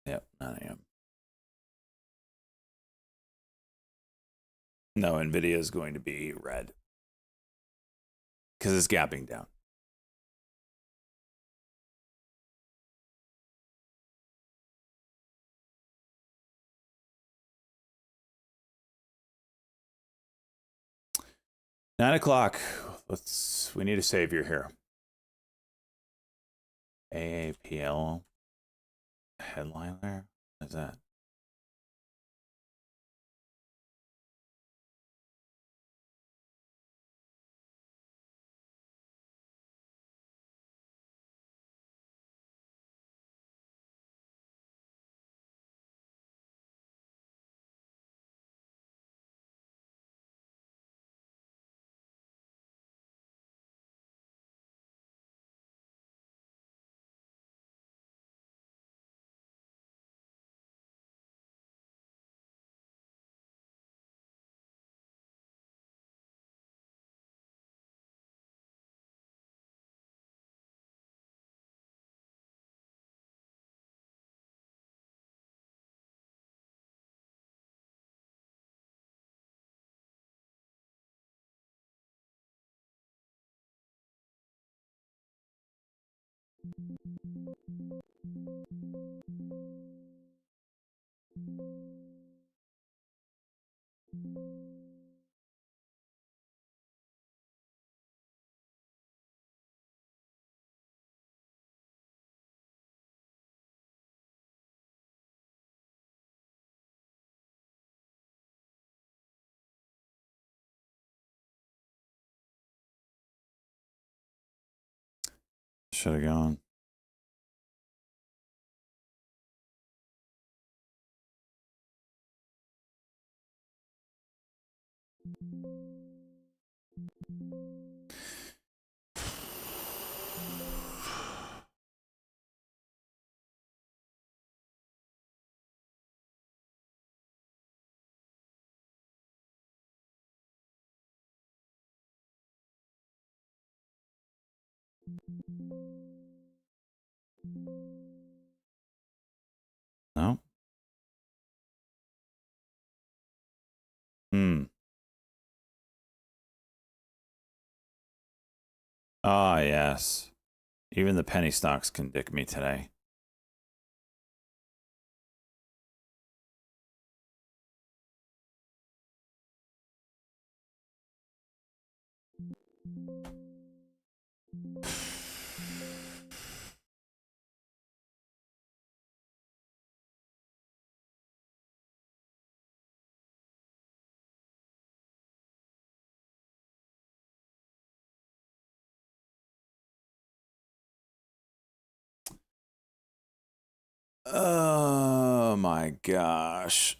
Yep, 9 a.m. No, NVIDIA is going to be red because it's gapping down. 9 o'clock. We need a savior here. AAPL headliner? What is that? Should have gone. No? Ah, yes. Even the penny stocks can dick me today. Oh my gosh.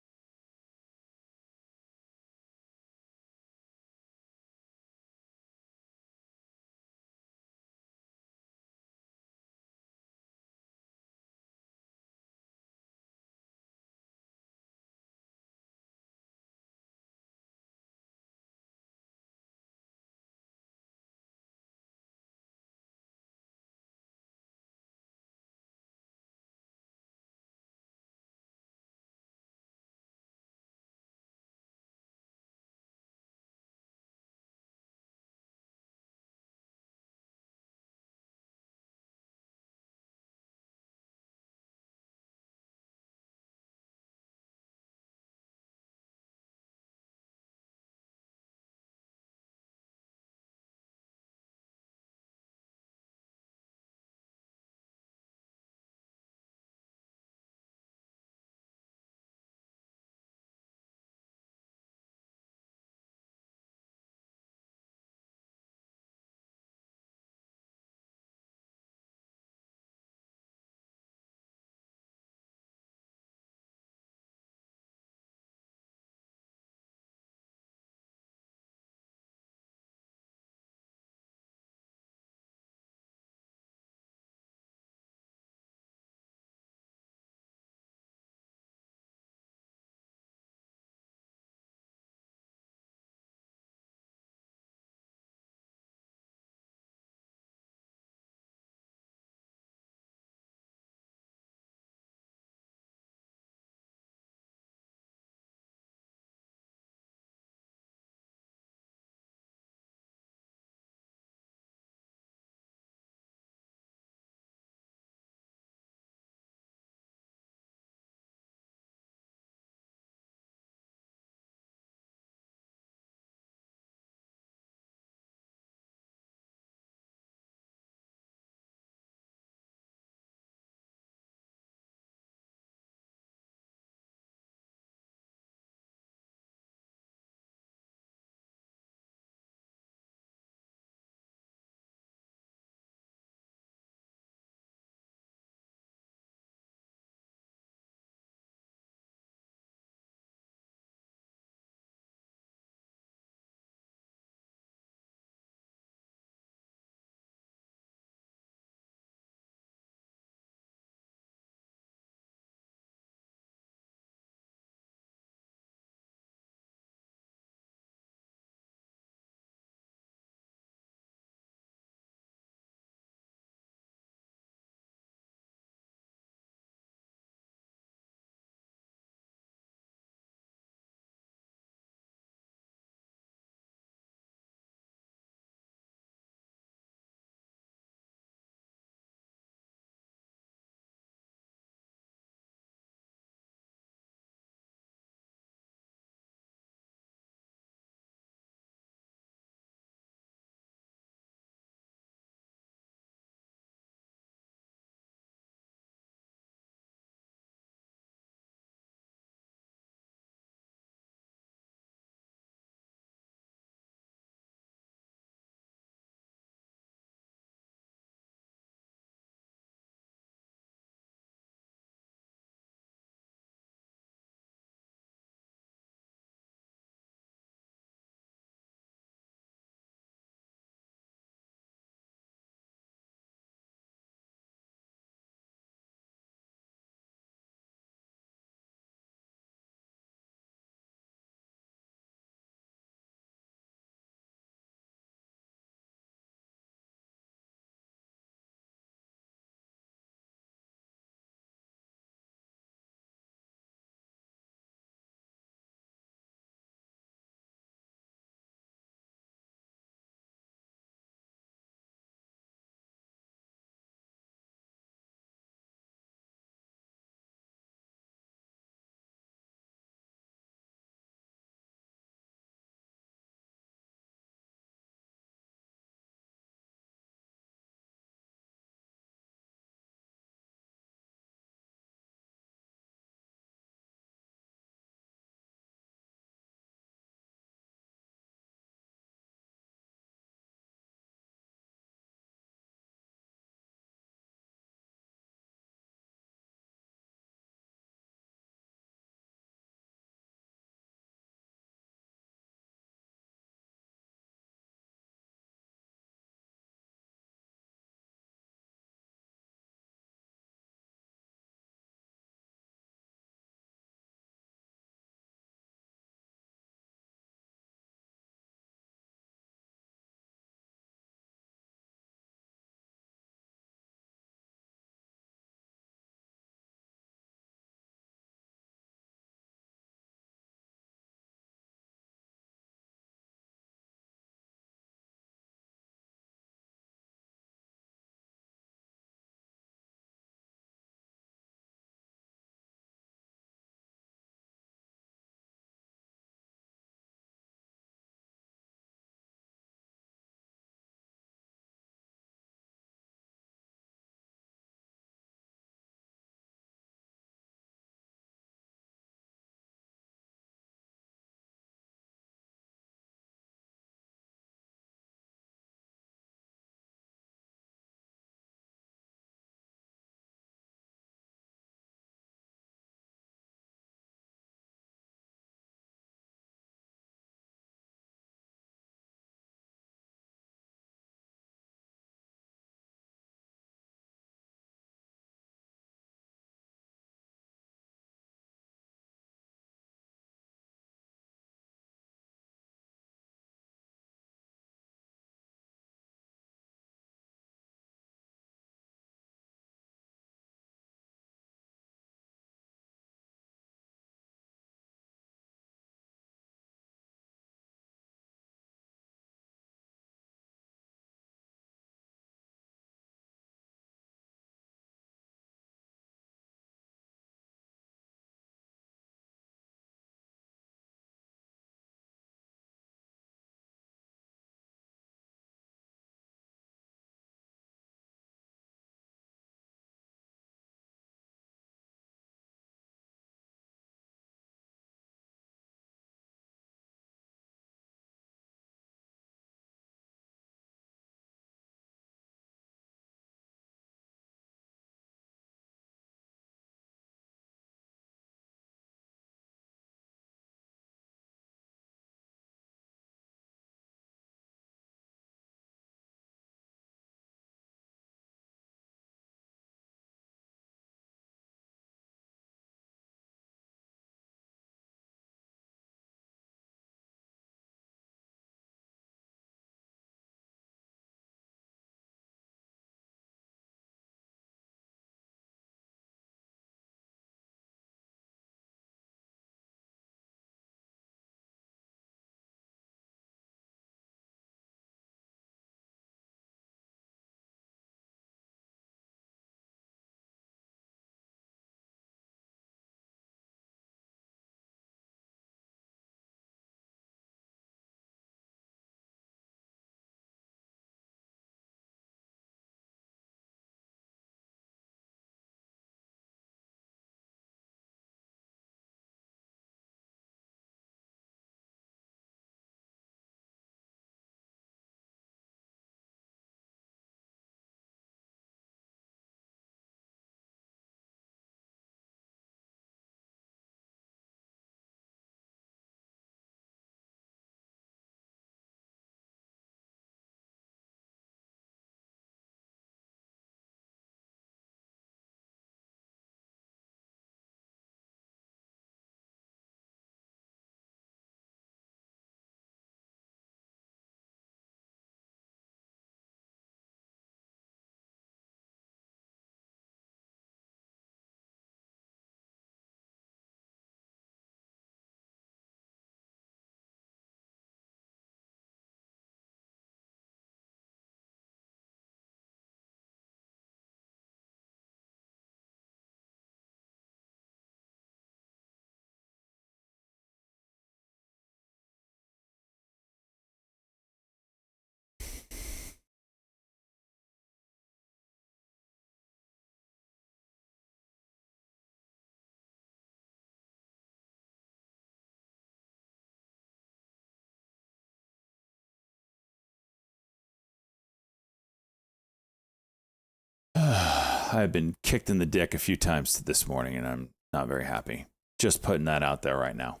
I've been kicked in the dick a few times this morning, and I'm not very happy. Just putting that out there right now.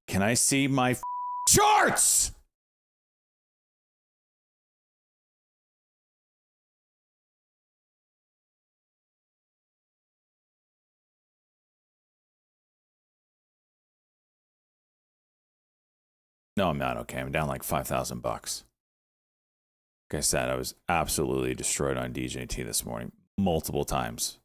Can I see my charts? No, I'm not okay. I'm down like $5,000. Like I said, I was absolutely destroyed on DJT this morning multiple times.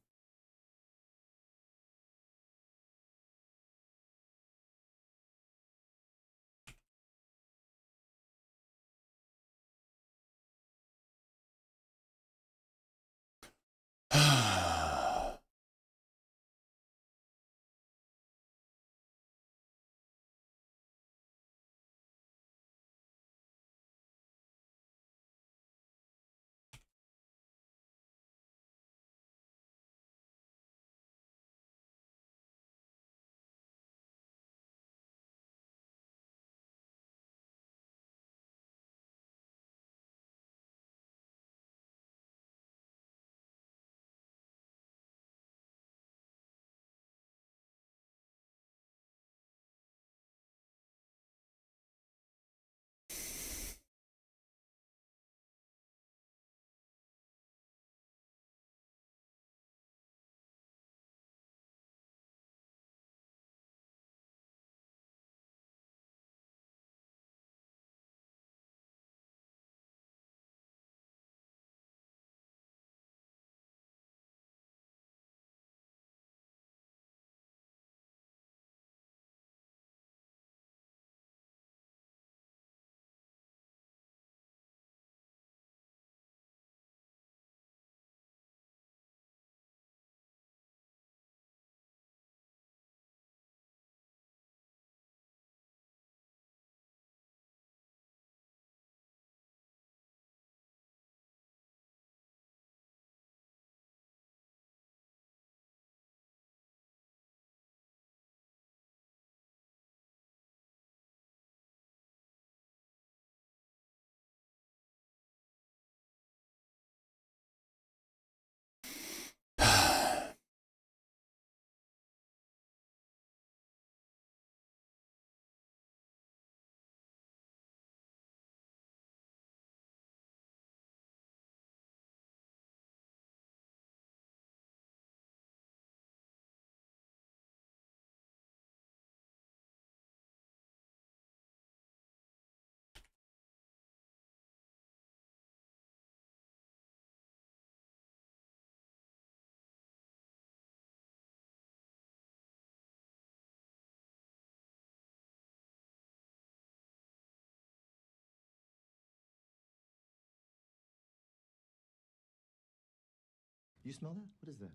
You smell that? What is that?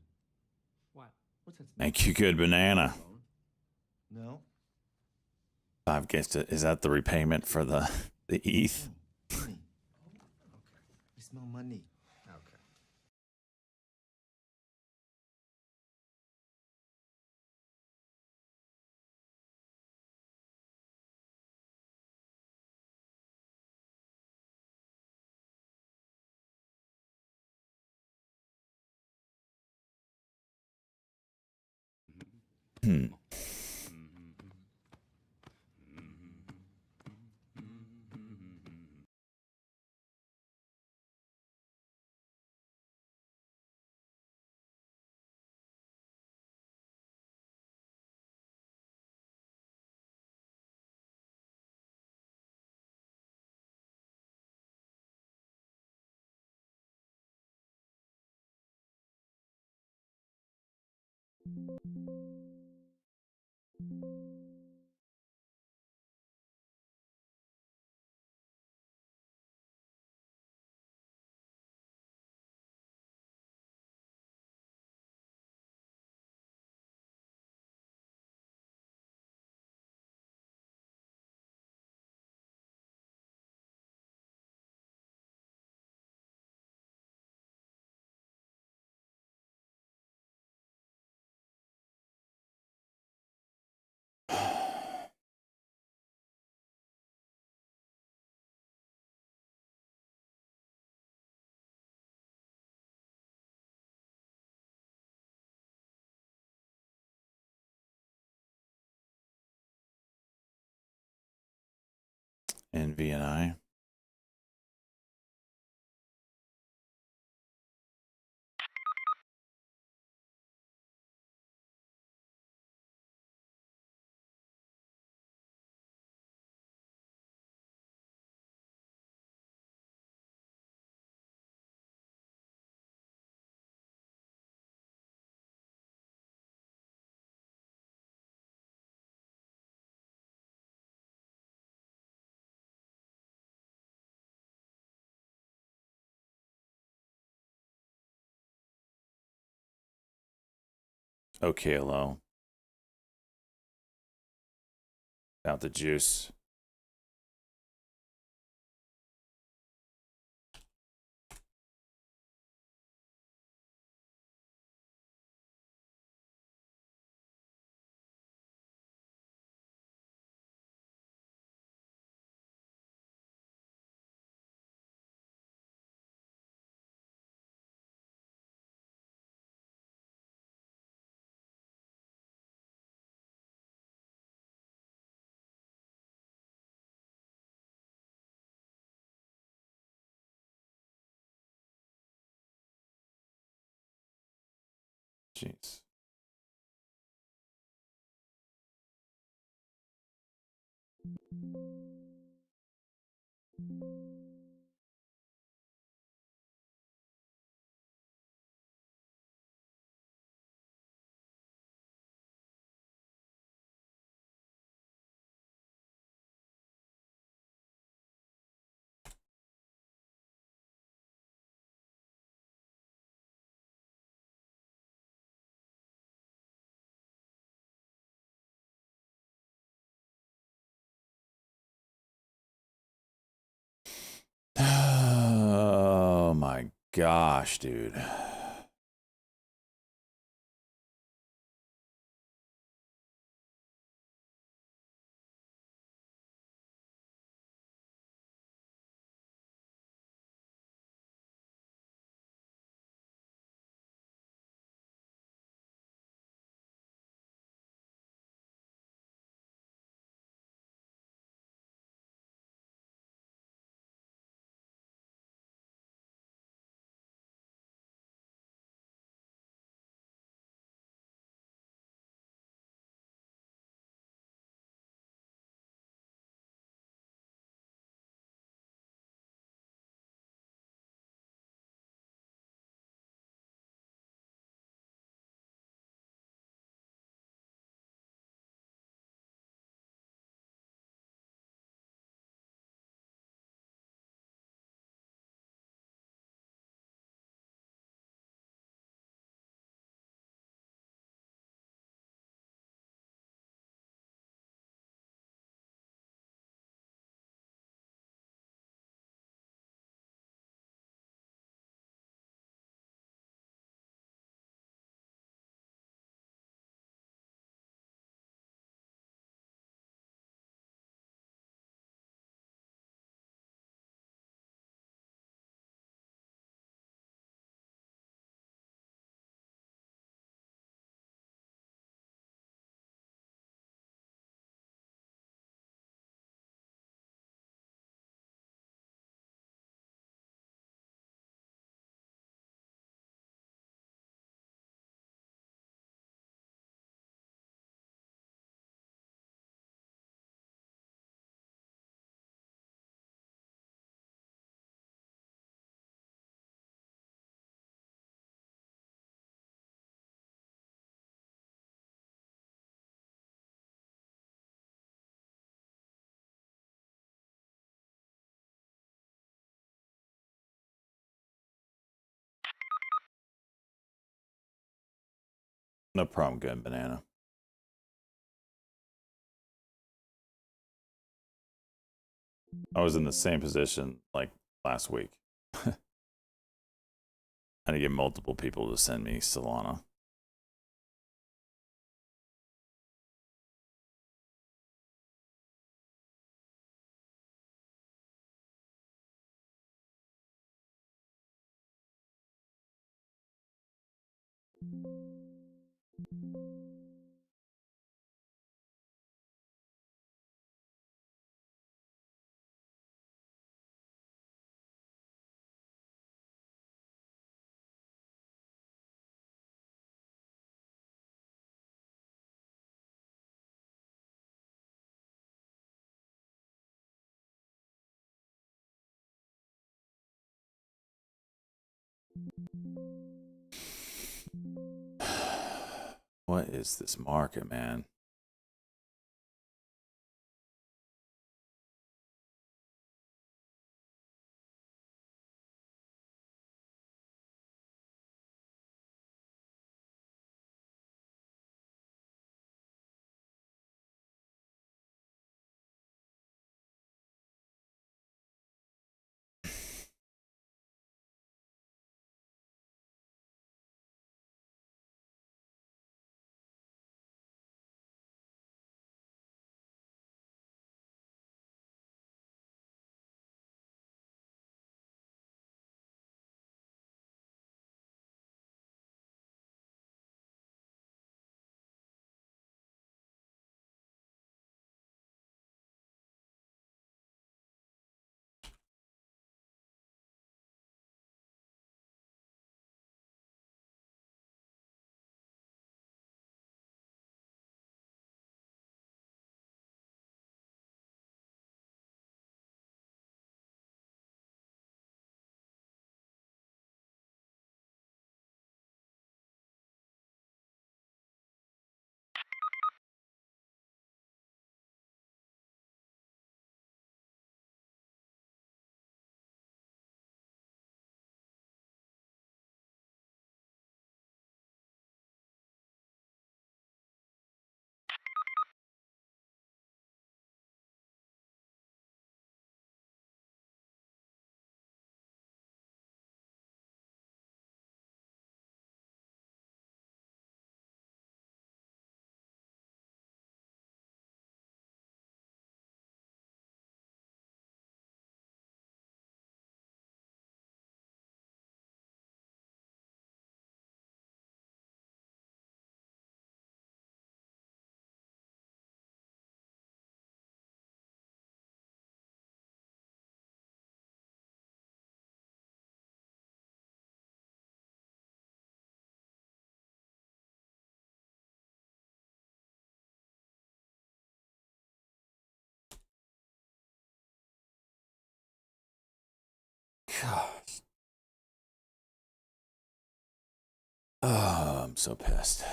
What? What's that smell? Thank you, good banana. No. 5 gets to, is that the repayment for the ETH? Money. Okay. I smell money. Okay. Hmm. NVDA. Okay, hello. Out the juice. Jeez. Oh my gosh, dude. No problem, good banana. I was in the same position like last week. I had to get multiple people to send me Solana. What is this market, man? Gosh. Oh, I'm so pissed.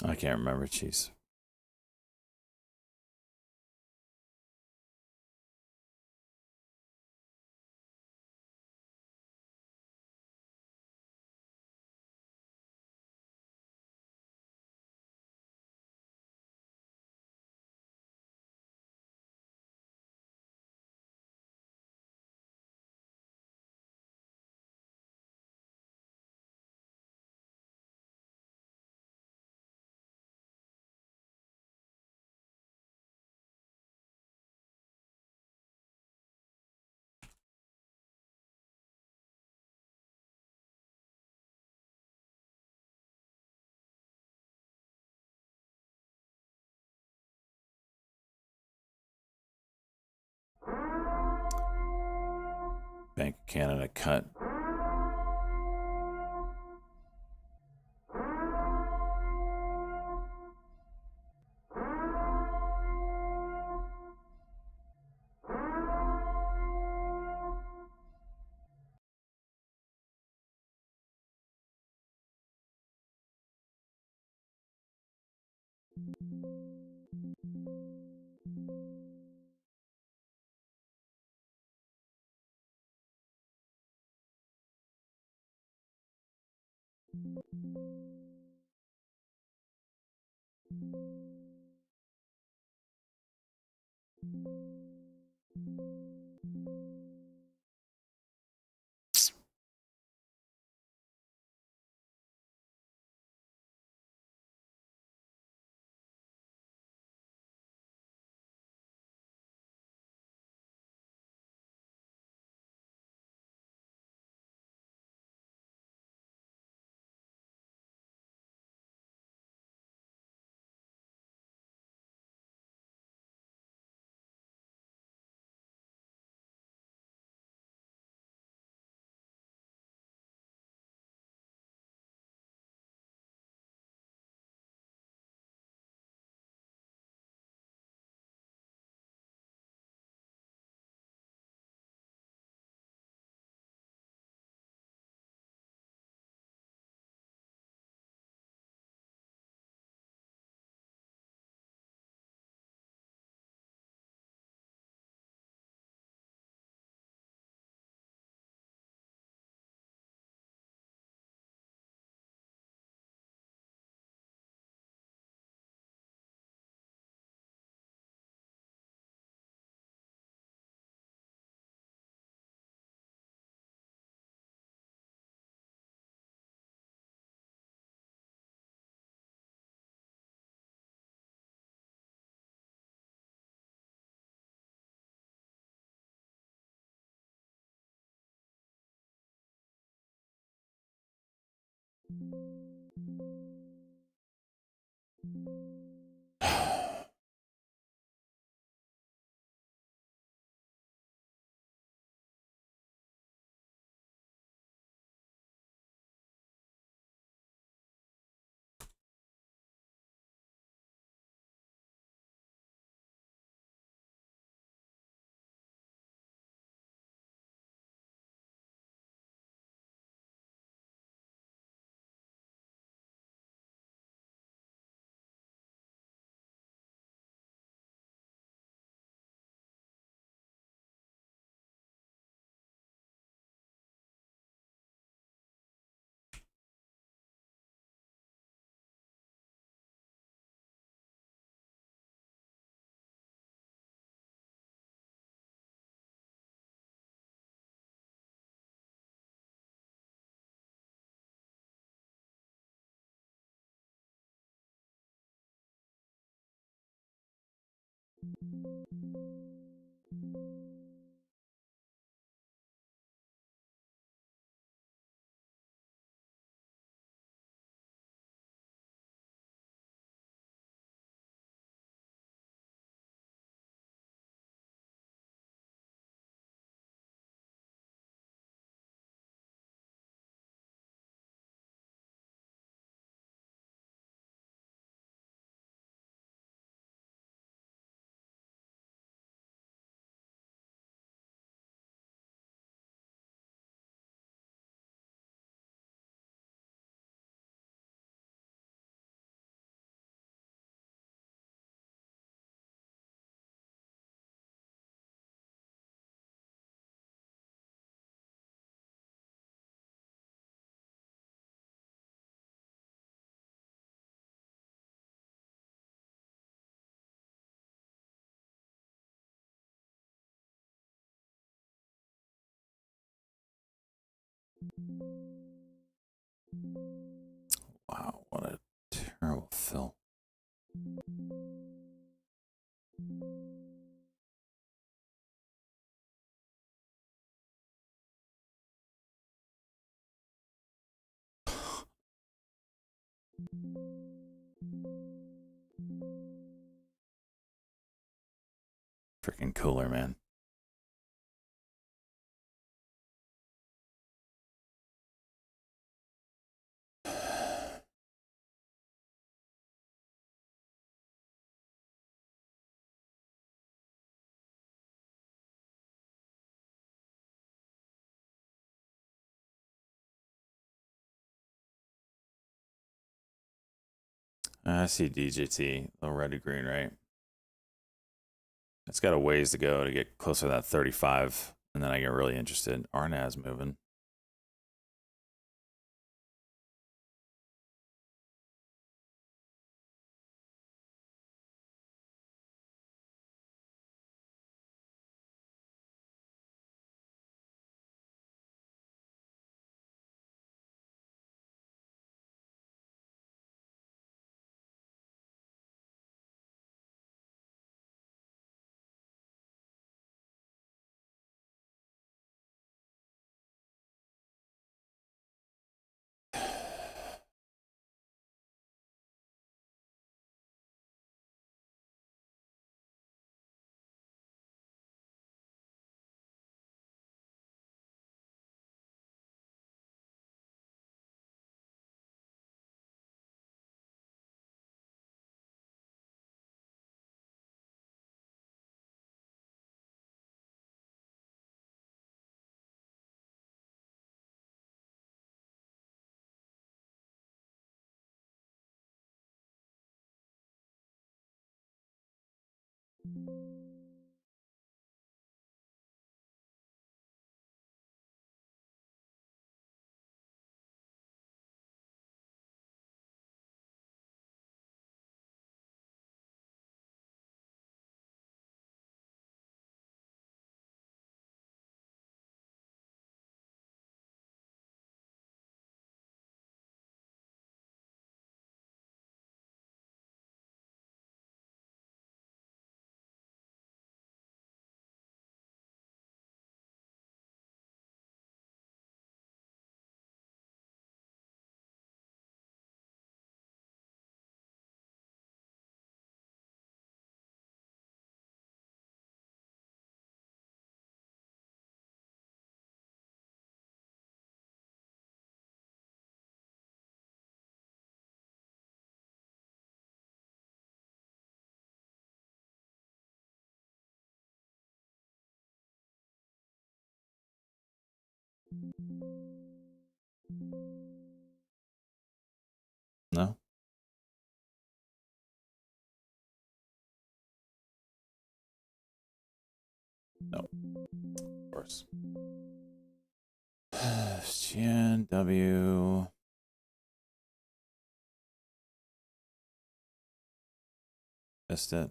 I can't remember. Jeez. Bank of Canada cut. Wow, what a terrible fill. Freaking cooler, man. I see DJT, little red to green, right? It's got a ways to go to get closer to that 35, and then I get really interested. RNA's moving. No? No. Of course. GNW. Missed it.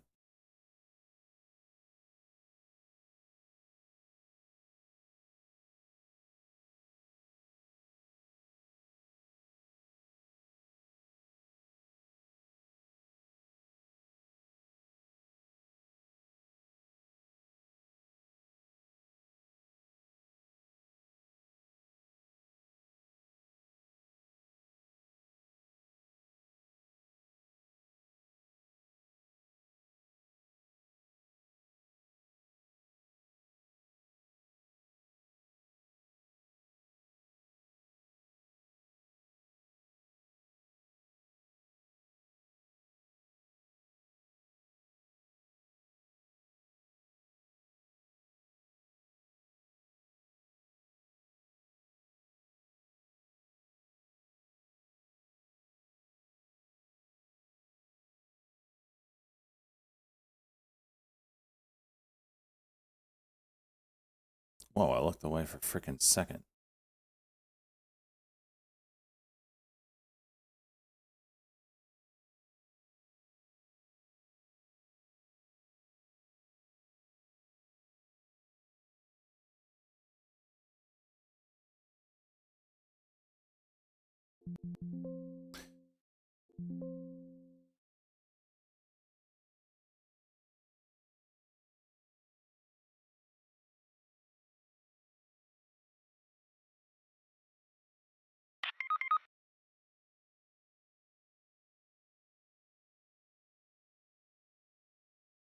Whoa, I looked away for a freaking second.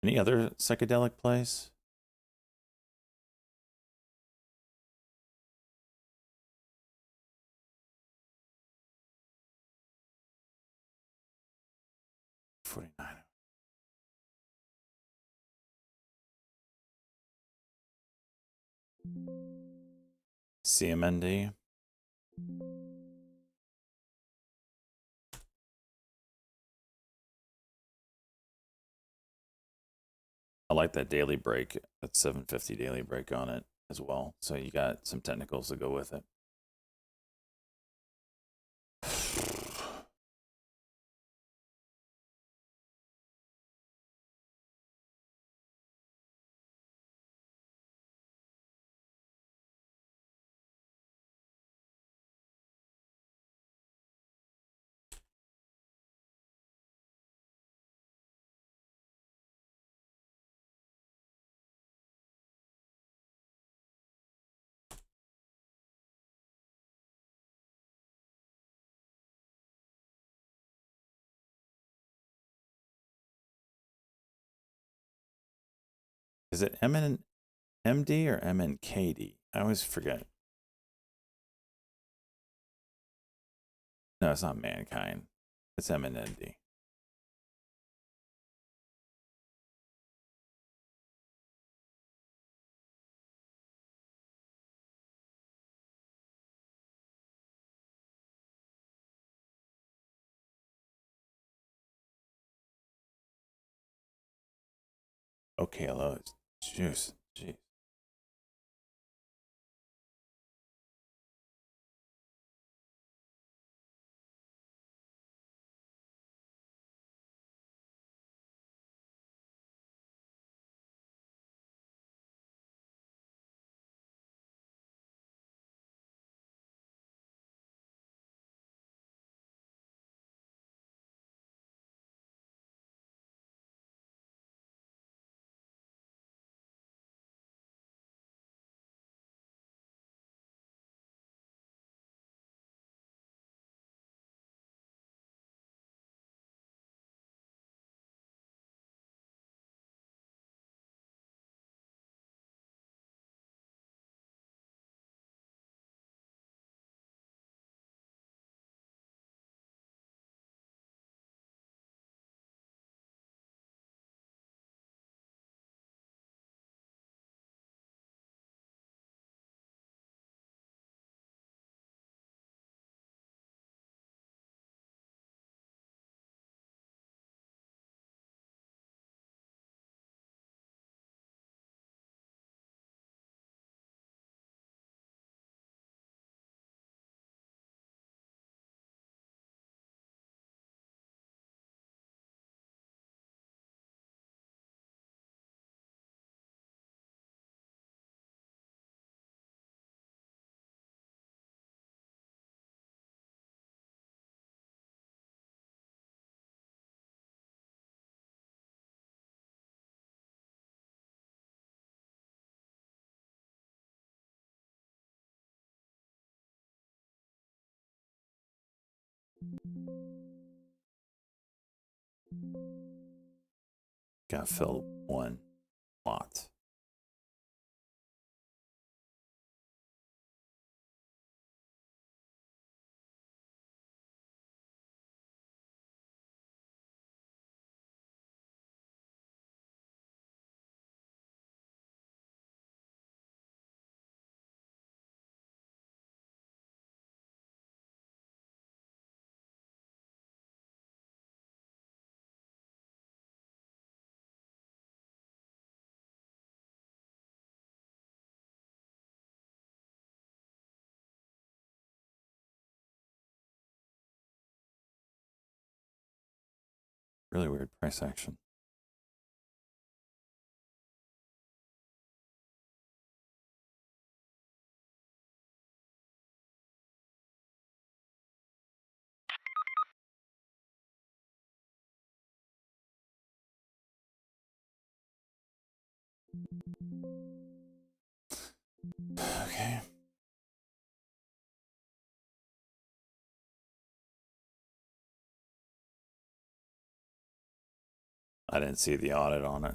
Any other psychedelic plays? $49. CMND. I like that daily break, that 750 daily break on it as well. So you got some technicals to go with it. Is it MD or MNKD? I always forget. No, it's not Mankind. It's MND. Okay, hello. Juice. Jeez. Gotta fill one lot. Really weird price action. Okay. I didn't see the audit on it.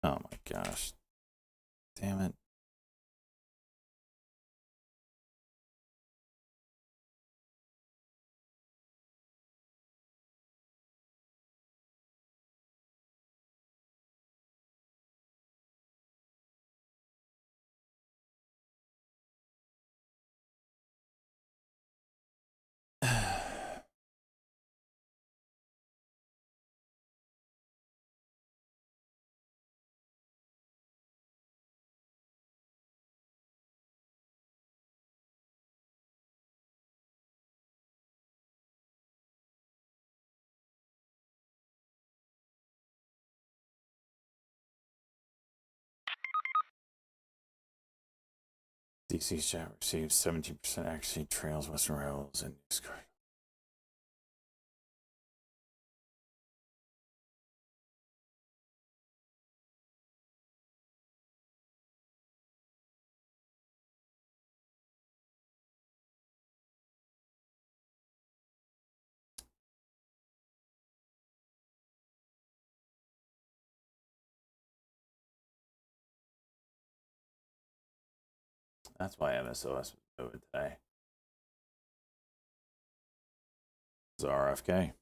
Oh my gosh. Damn it. DC chat receives 17% accuracy, trails Western Rails, and that's why MSOS was moving today. It's RFK.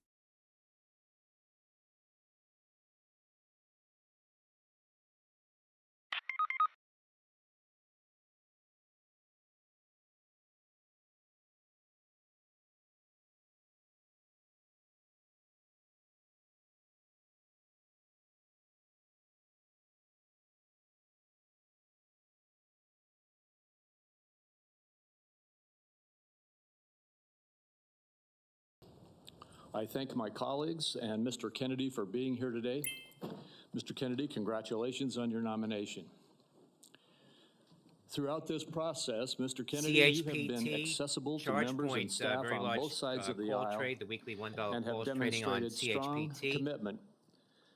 I thank my colleagues and Mr. Kennedy for being here today. Mr. Kennedy, congratulations on your nomination. Throughout this process, Mr. Kennedy, you have been accessible to members and staff on both sides of the aisle trade, the weekly $1 and have calls trading on demonstrated strong CHPT. commitment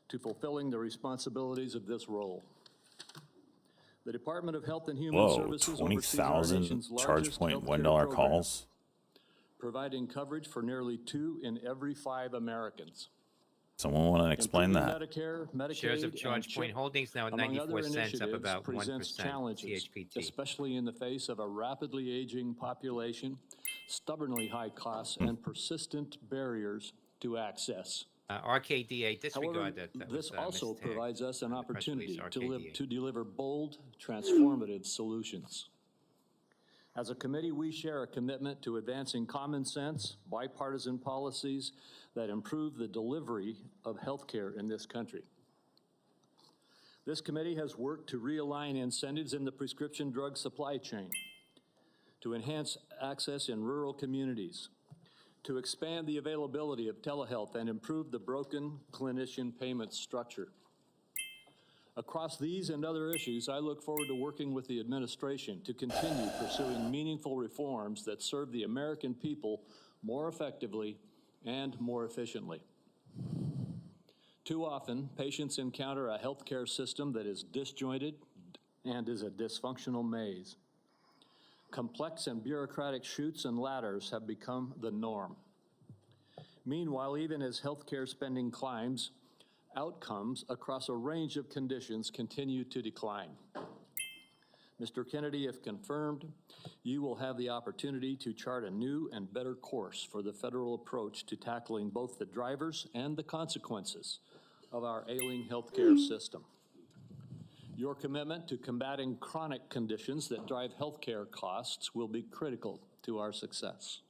to fulfilling the responsibilities of this role. The Department of Health and Human Services oversees our 20,000 nation's charge largest point healthcare $1 program, calls. providing coverage for nearly 2 in every 5 Americans. Someone want to explain that? Medicare, Medicaid, Shares of and ChargePoint CHIP, Holdings now at among 94 other cents, up initiatives, about presents 1%. challenges, CHPT. especially in the face of a rapidly aging population, stubbornly high costs, and persistent barriers to access. RKDA, disregard However, that. this was, also mistagged provides us an on the press release, opportunity RKDA. to deliver bold, transformative solutions. As a committee, we share a commitment to advancing common sense, bipartisan policies that improve the delivery of healthcare in this country. This committee has worked to realign incentives in the prescription drug supply chain, to enhance access in rural communities, to expand the availability of telehealth and improve the broken clinician payment structure. Across these and other issues, I look forward to working with the administration to continue pursuing meaningful reforms that serve the American people more effectively, and more efficiently. Too often, patients encounter a healthcare system that is disjointed and is a dysfunctional maze. Complex and bureaucratic chutes and ladders have become the norm. Meanwhile, even as healthcare spending climbs, outcomes across a range of conditions continue to decline. Mr. Kennedy, if confirmed, you will have the opportunity to chart a new and better course for the federal approach to tackling both the drivers and the consequences of our ailing healthcare system. Your commitment to combating chronic conditions that drive healthcare costs will be critical to our success.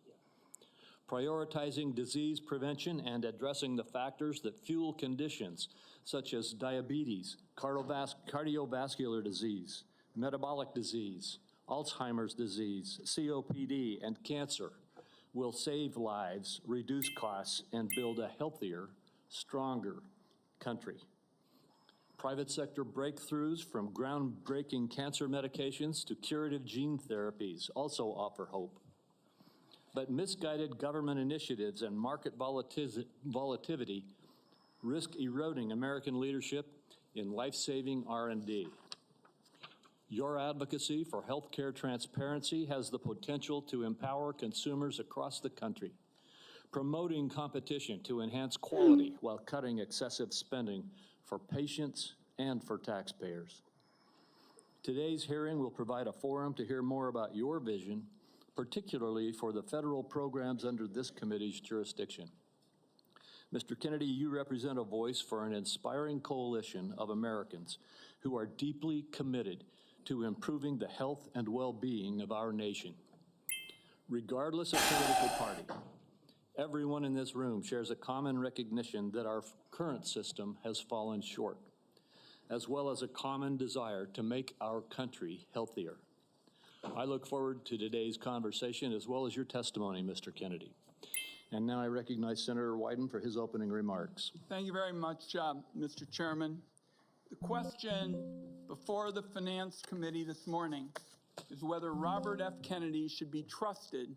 Prioritizing disease prevention and addressing the factors that fuel conditions such as diabetes, cardiovascular disease, metabolic disease, Alzheimer's disease, COPD, and cancer will save lives, reduce costs, and build a healthier, stronger country. Private sector breakthroughs from groundbreaking cancer medications to curative gene therapies also offer hope. But misguided government initiatives and market volatility risk eroding American leadership in life-saving R&D. Your advocacy for healthcare transparency has the potential to empower consumers across the country, promoting competition to enhance quality while cutting excessive spending for patients and for taxpayers. Today's hearing will provide a forum to hear more about your vision, particularly for the federal programs under this committee's jurisdiction. Mr. Kennedy, you represent a voice for an inspiring coalition of Americans who are deeply committed to improving the health and well-being of our nation. Regardless of political party, everyone in this room shares a common recognition that our current system has fallen short, as well as a common desire to make our country healthier. I look forward to today's conversation as well as your testimony, Mr. Kennedy. And now I recognize Senator Wyden for his opening remarks. Thank you very much, Mr. Chairman. The question before the Finance Committee this morning is whether Robert F. Kennedy should be trusted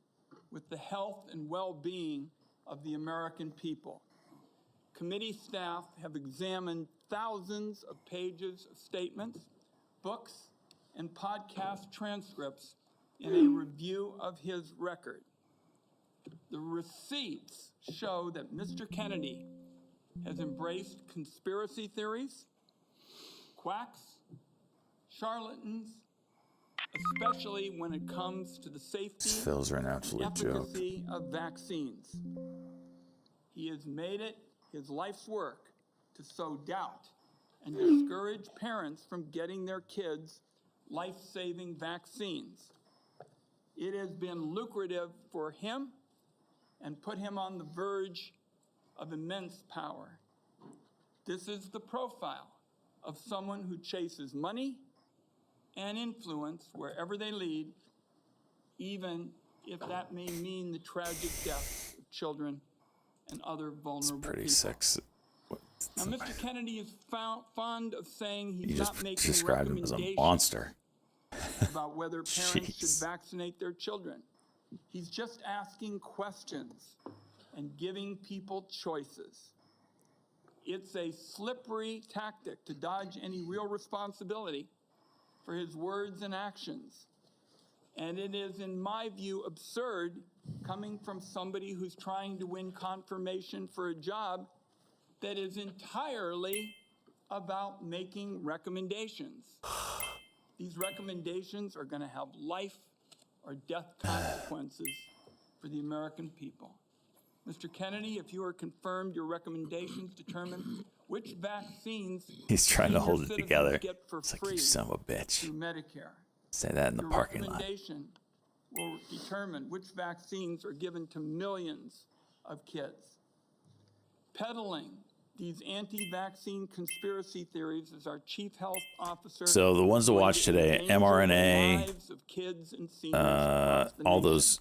with the health and well-being of the American people. Committee staff have examined thousands of pages of statements, books, and podcast transcripts in a review of his record. The receipts show that Mr. Kennedy has embraced conspiracy theories, quacks, charlatans, especially when it comes to the safety Phil's an and absolute joke. efficacy of vaccines. He has made it his life's work to sow doubt and discourage parents from getting their kids life-saving vaccines. It has been lucrative for him and put him on the verge of immense power. This is the profile of someone who chases money and influence wherever they lead, even if that may mean the tragic deaths of children and other vulnerable Pretty people. sexy. Now, Mr. Kennedy is fond of saying You he's just not making described him as a recommendations monster. about whether parents should Jeez. vaccinate their children. He's just asking questions and giving people choices. It's a slippery tactic to dodge any real responsibility for his words and actions. And it is, in my view, absurd coming from somebody who's trying to win confirmation for a job that is entirely about making recommendations. These recommendations are going to have life or death consequences for the American people. Mr. Kennedy, if you are confirmed, your recommendations determine which vaccines He's trying to senior hold it citizens together. get for It's like, free you son of a bitch. through Medicare. Say that in the Your parking lot. recommendation will determine which vaccines are given to millions of kids. Peddling these anti-vaccine conspiracy theories as our chief health officer. So the ones to going watch today, endanger the mRNA, lives of kids and seniors across the all nation. those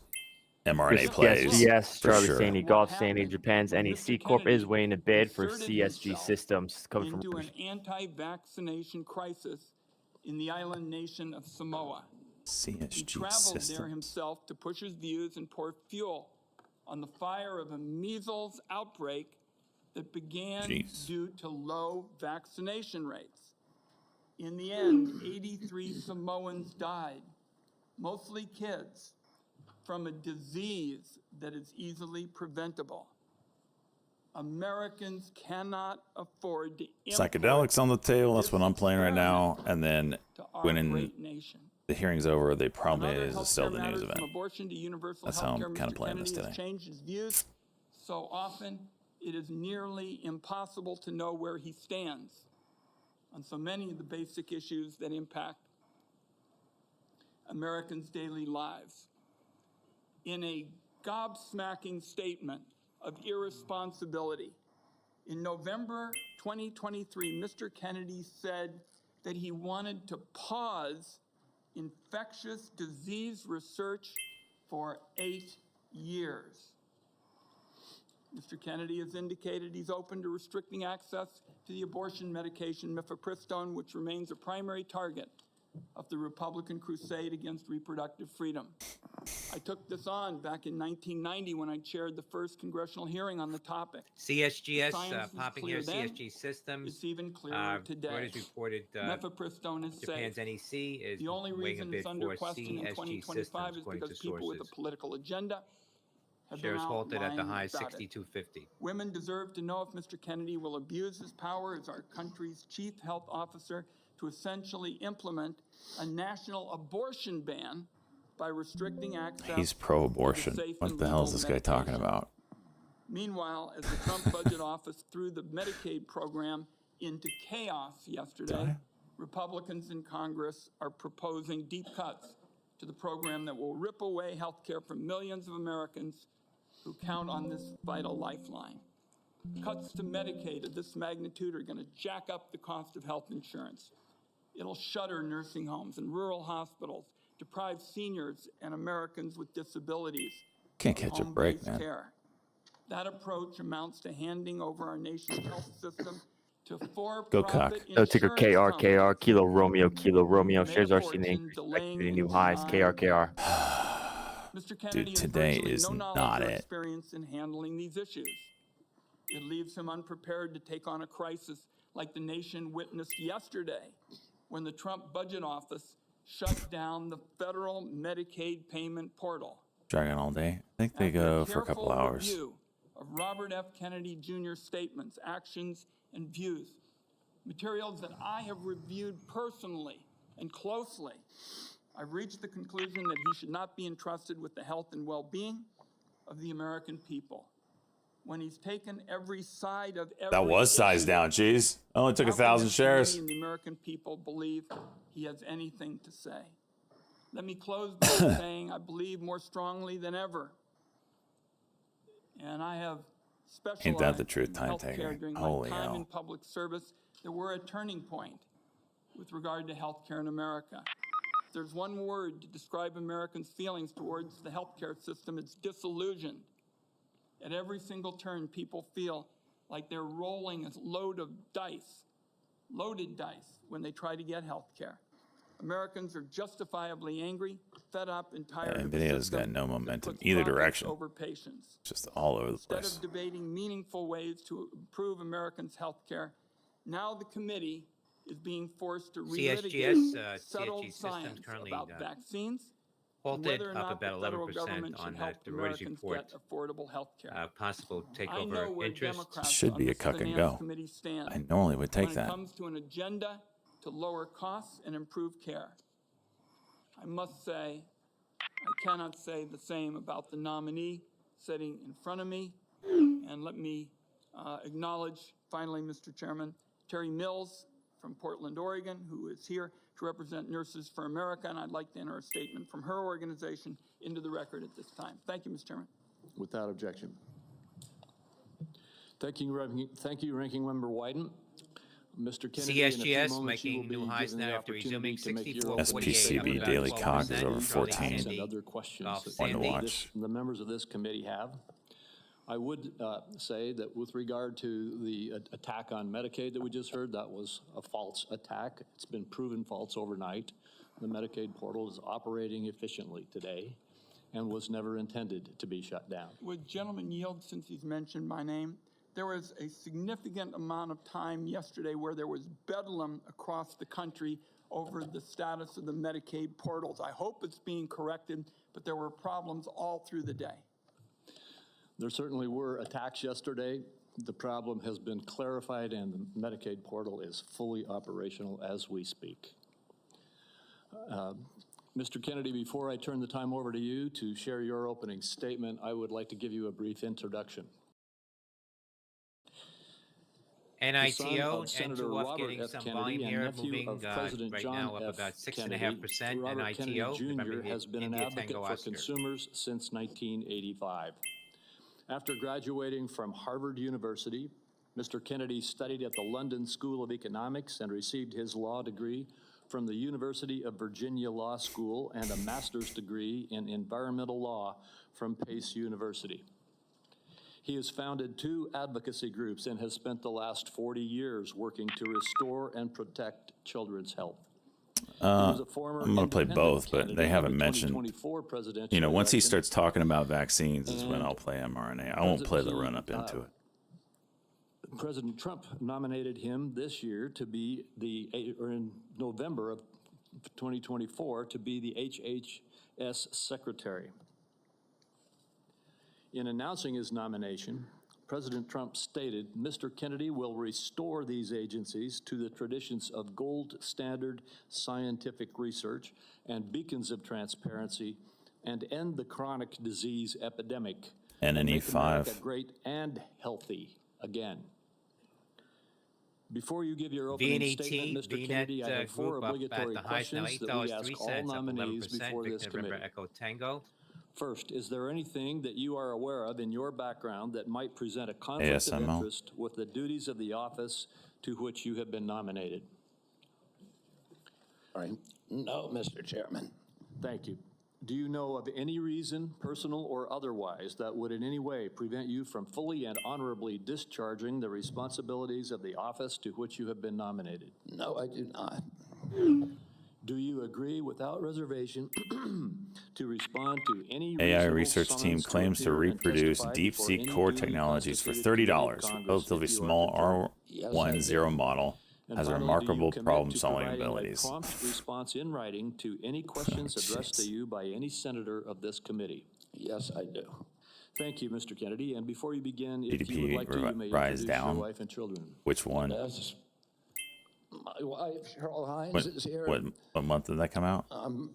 mRNA Yes, plays. yes, for Charlie sure. Sandy, What Golf Sandy, happened Japan's when NEC Mr. Corp is Kennedy weighing a bid for inserted CSG himself systems coming from into an anti-vaccination crisis in the island nation of Samoa. He CSG traveled there system. himself to push his views and pour fuel on the fire of a measles outbreak that began Jeez. due to low vaccination rates. In the end, 83 Samoans died, mostly kids, from a disease that is easily preventable. Americans cannot afford to import Psychedelics on the table. That's what I'm playing right now. And then to our when great nation. the hearing's over, they probably On other is still healthcare the news matters, event. from abortion to universal That's how I'm healthcare, kinda Mr. playing this Kennedy has today. changed his views so often it is nearly impossible to know where he stands on so many of the basic issues that impact Americans' daily lives. In a gobsmacking statement of irresponsibility, in November 2023, Mr. Kennedy said that he wanted to pause infectious disease research for 8 years. Mr. Kennedy has indicated he's open to restricting access to the abortion medication mifepristone, which remains a primary target of the Republican crusade against reproductive freedom. I took this on back in 1990 when I chaired the first congressional hearing on the topic. CSGS Science was popping clear here. then. CSG Systems. It's even clearer today. Reuters reported Mifepristone is Japan's safe. NEC is The only weighing a reason bid it's under for question in CSG 2025 Systems, is according because to people with a sources. political agenda have been Shares out halted at the lying high about it. 62.50. Women deserve to know if Mr. Kennedy will abuse his power as our country's chief health officer to essentially implement a national abortion ban by restricting access. He's pro-abortion. to safe What and the hell is legal this guy talking medication. about? Meanwhile, as the Trump budget office threw the Medicaid program into chaos yesterday, Republicans in Congress are proposing deep cuts to the program that will rip away health care from millions of Americans who count on this vital lifeline. Cuts to Medicaid of this magnitude are going to jack up the cost of health insurance. It'll shutter nursing homes and rural hospitals, deprive seniors and Americans with disabilities Can't catch a break, home-based man. care. That approach amounts to handing over our nation's health system to for-profit cock. No ticker insurance KR companies. Kilo Romeo Made a shares are seen fortune increase delaying activity new and highs denying KR. Mr. Kennedy has today virtually is no knowledge not or it. experience in handling these issues. It leaves him unprepared to take on a crisis like the nation witnessed yesterday when the Trump budget office shut down the federal Medicaid payment portal. Dragging all day. I think they After go for a couple careful hours. review of Robert F. Kennedy Jr.'s statements, actions, and views, materials that I have reviewed personally and closely, I've reached the conclusion that he should not be entrusted with the health and well-being of the American people. When he's taken every side of every That was sized issue, down, cheese. Only took how can 1,000 Mr. shares. Kennedy and the American people believe he has anything to say? Let me close by saying I believe more strongly than ever, and I have specialized Ain't that the truth, in time healthcare taker? during Holy my time hell. in public service, that we're a turning point with regard to healthcare in America. If there's one word to describe Americans' feelings towards the healthcare system, it's disillusioned. At every single turn, people feel like they're rolling a load of dice, loaded dice, when they try to get health care. Americans are justifiably angry, fed up, and tired of a NVDA's system got no that momentum puts either profits direction. over patients. Just all over the Instead place. of debating meaningful ways to improve Americans' health care, now the committee is being forced to relitigate CSGS, settled CSG Systems science currently about vaccines, halted whether or up not about the federal 11% government on should help the Reuters Americans report. get affordable health care. Possible I know takeover where interest. Democrats Should on be a this cuck and Finance go. Committee stand I normally would take when that. it comes to an agenda to lower costs and improve care. I must say, I cannot say the same about the nominee sitting in front of me. And let me acknowledge, finally, Mr. Chairman, Terry Mills from Portland, Oregon, who is here to represent Nurses for America, and I'd like to enter a statement from her organization into the record at this time. Thank you, Mr. Chairman. Without objection. Thank you, Ranking Member Wyden. Mr. Kennedy, in a few CSGS moments, you will making be new highs given the now after opportunity resuming to make your 64.48, opening SPCB statement about daily 12%. cog is over and 14. comments Sandy, and other questions off that One to Sandy. watch. the members of this committee have. I would say that with regard to the attack on Medicaid that we just heard, that was a false attack. It's been proven false overnight. The Medicaid portal is operating efficiently today. and was never intended to be shut down. Would gentleman yield since he's mentioned my name? There was a significant amount of time yesterday where there was bedlam across the country over the status of the Medicaid portals. I hope it's being corrected, but there were problems all through the day. There certainly were attacks yesterday. The problem has been clarified and the Medicaid portal is fully operational as we speak. Mr. Kennedy, before I turn the time over to you to share your opening statement, I would like to give you a brief introduction. The son NITO of and Senator two off Robert getting F. some Kennedy volume and here, nephew moving of President right John now up F. about Kennedy, 6.5%. Robert Kennedy NITO, Jr. remember the has been an India advocate Tango for Oscar. consumers since 1985. After graduating from Harvard University, Mr. Kennedy studied at the London School of Economics and received his law degree from the University of Virginia Law School and a master's degree in environmental law from Pace University. He has founded 2 advocacy groups and has spent the last 40 years working to restore and protect children's health. I'm going to play both, but they haven't mentioned, you know, once he starts talking about vaccines is when I'll play mRNA. I won't play the run-up into it. President Trump nominated him this year to be or in November of 2024, to be the HHS Secretary. In announcing his nomination, President Trump stated, Mr. Kennedy will restore these agencies to the traditions of gold standard scientific research and beacons of transparency and end the chronic disease epidemic. And an make E5. America great and healthy again. Before you give your opening statement, Mr. Kennedy, I have 4 group up at obligatory the highest now, questions that we ask all $8.03, up nominees 11%. before this Victor November committee. Echo Tango. First, is there anything that you are aware of in your background that might present a conflict of ASML. interest with the duties of the office to which you have been nominated? All right. No, Mr. Chairman. Thank you. Do you know of any reason, personal or otherwise, that would in any way prevent you from fully and honorably discharging the responsibilities of the office to which you have been nominated? No, I do not. Do you agree without reservation to respond to any AI reasonable research team summons claims to appear and reproduce testify deep before sea any core duly technologies for constituted committee of $30. Congress Relatively if you are small confirmed? Yes, I do. R10 model And has finally, do you remarkable commit to problem-solving providing abilities. a prompt response in writing to any questions addressed to jeez. you by any senator of this committee? Yes, I do. Thank you, Mr. Kennedy. And before you begin, if you would GDP like to, you may rise introduce down. your wife and children. Which one? Yes. My wife, Cheryl Hines, What, is here. what month did that come out?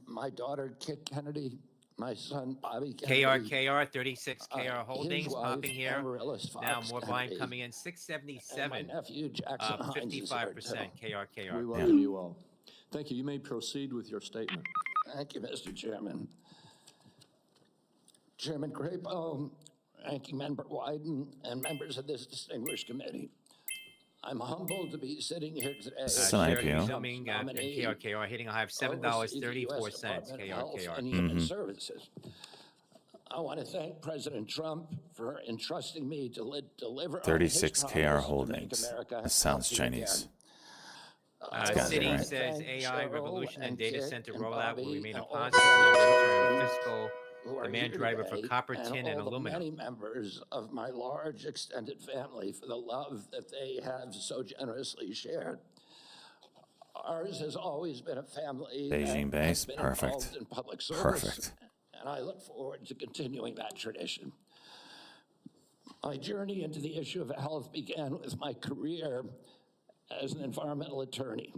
My daughter, Kit Kennedy. My son, Bobby Kennedy. KR, 36 KR his Holdings wife, popping here. Amaryllis Now Fox more volume Kennedy, coming in, and my 677, nephew, Jackson up Hines, is here, 55% too. We KR. welcome you all. Thank you. You may proceed with your statement. Thank you, Mr. Chairman. Chairman Crapo, Ranking Member Wyden, and members of this distinguished committee. I'm humbled to be sitting here today. This is as an Chair IPO. Trump's Resuming nominee KR, hitting a high of to oversee the US $7.34 Department of Health KR. and Human Services. I want to thank President Trump for entrusting me to deliver on his 36 KR promise to make Holdings. America This sounds healthy Chinese. again. I got City it, right? says thank AI Cheryl revolution and data Kit center and rollout will Bobby remain a and all positive the longer-term children fiscal who are demand here driver for today, copper, tin, and all the aluminum. many members of my large extended family for the love that they have so generously shared. Ours has always been a family Beijing that has base, been perfect. involved in public service, Perfect. and I look forward to continuing that tradition. My journey into the issue of health began with my career as an environmental attorney,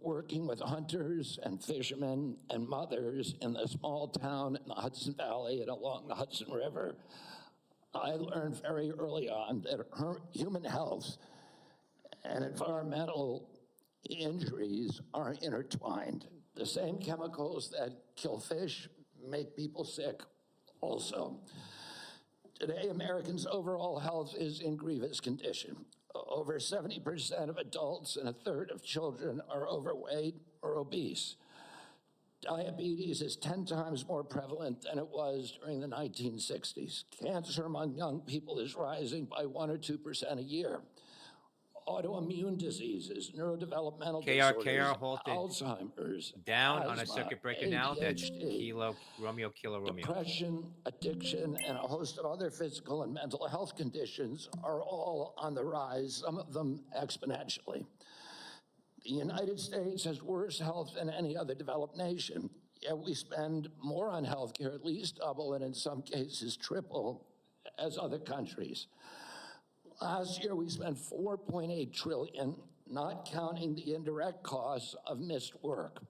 working with hunters and fishermen and mothers in the small town in the Hudson Valley and along the Hudson River. I learned very early on that human health and environmental injuries are intertwined. The same chemicals that kill fish make people sick also. Today, Americans' overall health is in grievous condition. Over 70% of adults and a third of children are overweight or obese. Diabetes is 10 times more prevalent than it was during the 1960s. Cancer among young people is rising by 1 or 2% a year. autoimmune diseases, neurodevelopmental KR disorders, halted Alzheimer's, down on a asthma, circuit breaker now. That's ADHD, Kilo Romeo. depression, addiction, and a host of other physical and mental health conditions are all on the rise, some of them exponentially. The United States has worse health than any other developed nation, yet we spend more on healthcare, at least double, and in some cases triple, as other countries. Last year, we spent $4.8 trillion, not counting the indirect costs of missed work.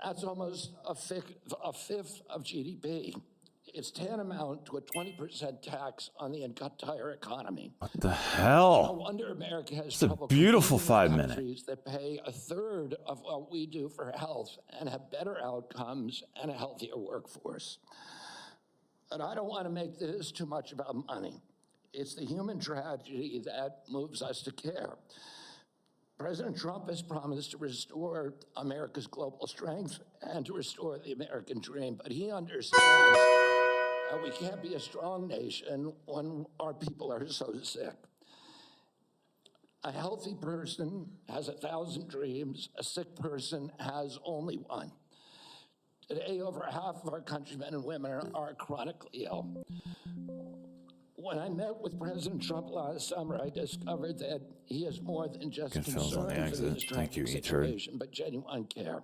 That's almost a fifth of GDP. It's tantamount to a 20% tax on the entire economy. What the No hell? wonder America has It's a trouble beautiful competing with 5 minute. countries that pay a third of what we do for health and have better outcomes and a healthier workforce. But I don't want to make this too much about money. It's the human tragedy that moves us to care. President Trump has promised to restore America's global strength and to restore the American dream, but he understands that we can't be a strong nation when our people are so sick. A healthy person has 1,000 dreams. A sick person has only one. Today, over half of our countrymen and women are chronically ill. When I met with President Trump last summer, I discovered that he is more than just Good fills on the concerned for this exit. Thank you, tragic E-Turd. situation, but genuine care.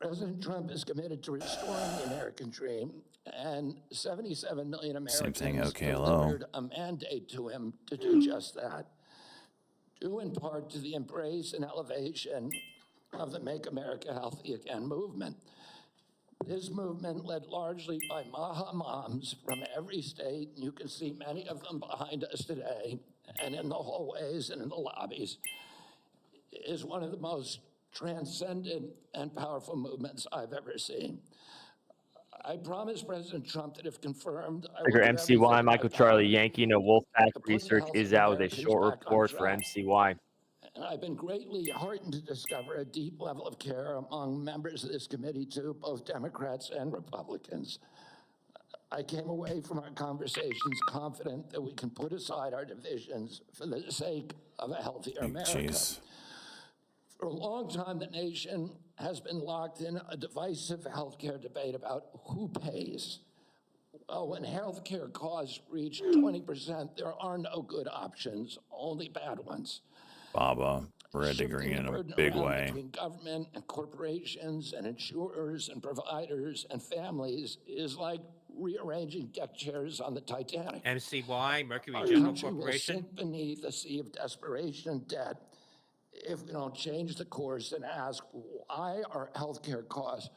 President Trump is committed to restoring the American dream, and 77 million Americans thing, OKLO. delivered a mandate to him to do just that, due in part to the embrace and elevation of the Make America Healthy Again movement. This movement, led largely by Maha moms from every state, and you can see many of them behind us today, and in the hallways and in the lobbies, is one of the most transcendent and powerful movements I've ever seen. I promised President Trump that if confirmed, I will Trigger do everything MCY, in Michael my Charlie power Yankee, no Wolfpack to put the Research health is of out with a Americans short back on report for track. MCY. And I've been greatly heartened to discover a deep level of care among members of this committee, too, both Democrats and Republicans. I came away from our conversations confident that we can put aside our divisions for the sake of a healthier America. Jeez. For a long time, the nation has been locked in a divisive healthcare debate about who pays. Well, when healthcare costs reach 20%, there are no good options, only bad ones. Baba, red Shifting degree the in a burden big around way. between government and corporations and insurers and providers and families is like rearranging deck chairs on the Titanic. MCY, Mercury Our General country will Corporation. sink beneath a sea of desperation and debt if we don't change the course and ask why are healthcare costs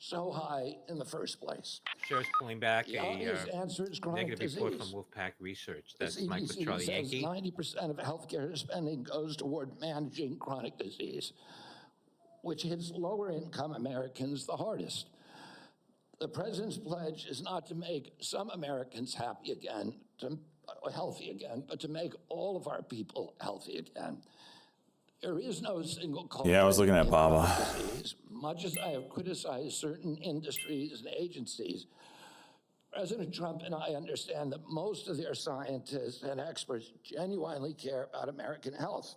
so high in the first place. Sure is pulling back The a obvious answer is chronic negative report disease. from Wolfpack Research. The That's Michael CDC Charlie says Yankee. 90% of healthcare spending goes toward managing chronic disease, which hits lower income Americans the hardest. The president's pledge is not to make some Americans healthy again, but to make all of our people healthy again. There is no single culprit. Yeah, I was looking at in Baba. chronic disease. Much as I have criticized certain industries and agencies, President Trump and I understand that most of their scientists and experts genuinely care about American health.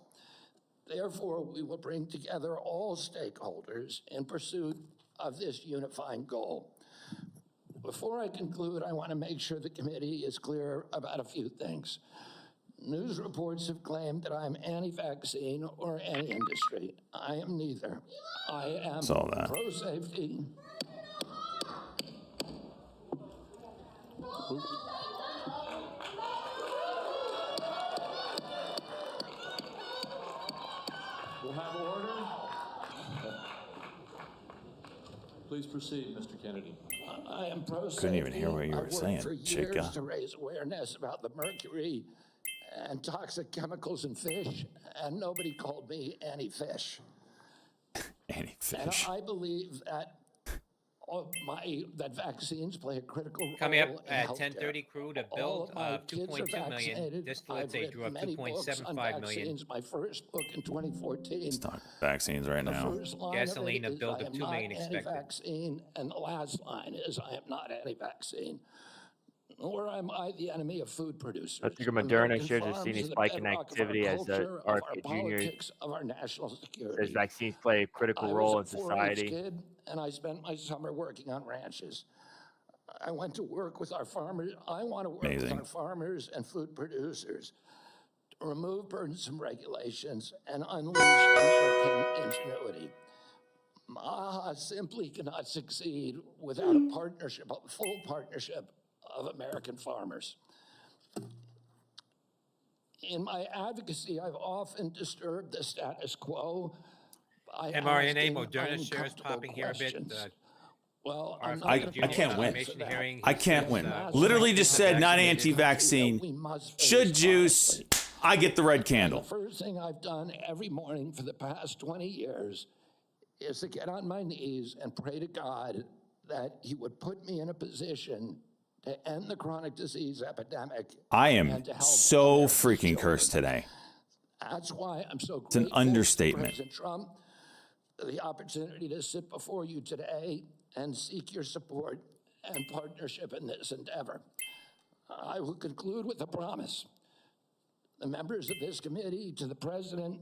Therefore, we will bring together all stakeholders in pursuit of this unifying goal. Before I conclude, I want to make sure the committee is clear about a few things. News reports have claimed that I'm anti-vaccine or anti-industry. I am neither. I am Saw that. pro-safety. We'll have order. Please proceed, Mr. Kennedy. I am pro-safety. Couldn't even hear what you were I've worked saying, for years chica. to raise awareness about the mercury and toxic chemicals in fish, and nobody called me anti-fish. Any And fish. I believe that that vaccines play a critical role Coming up in at healthcare. 10:30, crew to All build of my kids are 2.2 million vaccinated. distillates. I've They written drew up many books on 2.75 million. vaccines. My first book in 2014. Let's talk vaccines right The now. first line of Gasoline, it a is, build I of am 2 not million expected. anti-vaccine, and the last line is, I am not anti-vaccine. Nor am I the enemy of food producers. Dr. Moderna American shares a farms seen a are the spike in bedrock of our activity as the culture, of our RFK Jr. politics, of our national says security. vaccines play a critical I was role a in 4-H society. kid, and I spent my summer working on ranches. I went to work with our farmers. I want to work with Amazing. our farmers and food producers to remove burdensome regulations and unleash American ingenuity. MAHA simply cannot succeed without a partnership, a full partnership of American farmers. In my advocacy, I've often disturbed the status quo by mRNA, asking Moderna shares uncomfortable popping here a bit. questions. Well, RFK I'm not I going to Jr. can't win. confirmation hearing. I can't He's, win. was Literally just said not vaccinated. anti-vaccine. We must Should face juice. honestly. I get the red And the candle. first thing I've done every morning for the past 20 years is to get on my knees and pray to God that he would put me in a position to end the chronic disease epidemic. I and am to help so America's freaking children. cursed today. That's why I'm so an grateful understatement. to President Trump for the opportunity to sit before you today and seek your support and partnership in this endeavor. I will conclude with a promise. The members of this committee, to the president,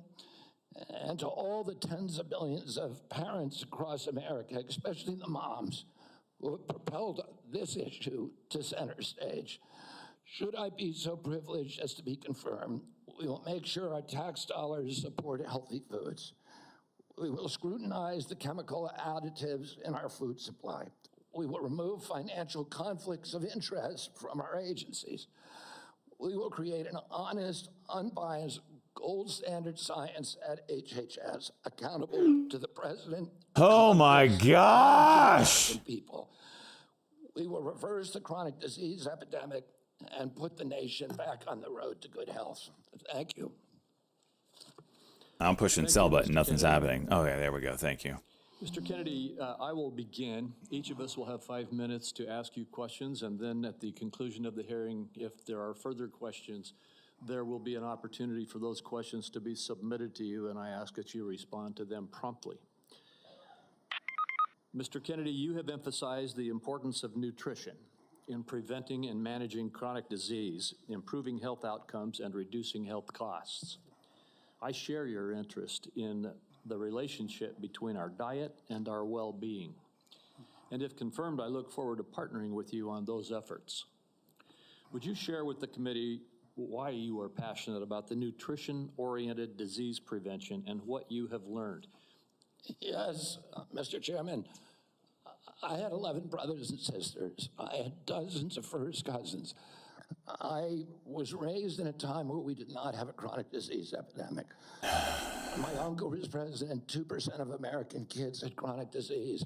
and to all the tens of millions of parents across America, especially the moms, who have propelled this issue to center stage. Should I be so privileged as to be confirmed, we will make sure our tax dollars support healthy foods. We will scrutinize the chemical additives in our food supply. We will remove financial conflicts of interest from our agencies. We will create an honest, unbiased, gold standard science at HHS, accountable to the president. Oh my Congress, and to the gosh. American people. We will reverse the chronic disease epidemic and put the nation back on the road to good health. Thank you. I'm pushing sell button. Nothing's happening. Okay, there we go. Thank you. Mr. Kennedy, I will begin. Each of us will have 5 minutes to ask you questions, and then at the conclusion of the hearing, if there are further questions, there will be an opportunity for those questions to be submitted to you, and I ask that you respond to them promptly. Mr. Kennedy, you have emphasized the importance of nutrition in preventing and managing chronic disease, improving health outcomes, and reducing health costs. I share your interest in the relationship between our diet and our well-being. And if confirmed, I look forward to partnering with you on those efforts. Would you share with the committee why you are passionate about the nutrition-oriented disease prevention and what you have learned? Yes, Mr. Chairman. I had 11 brothers and sisters. I had dozens of first cousins. I was raised in a time where we did not have a chronic disease epidemic. My uncle was president, 2% of American kids had chronic disease.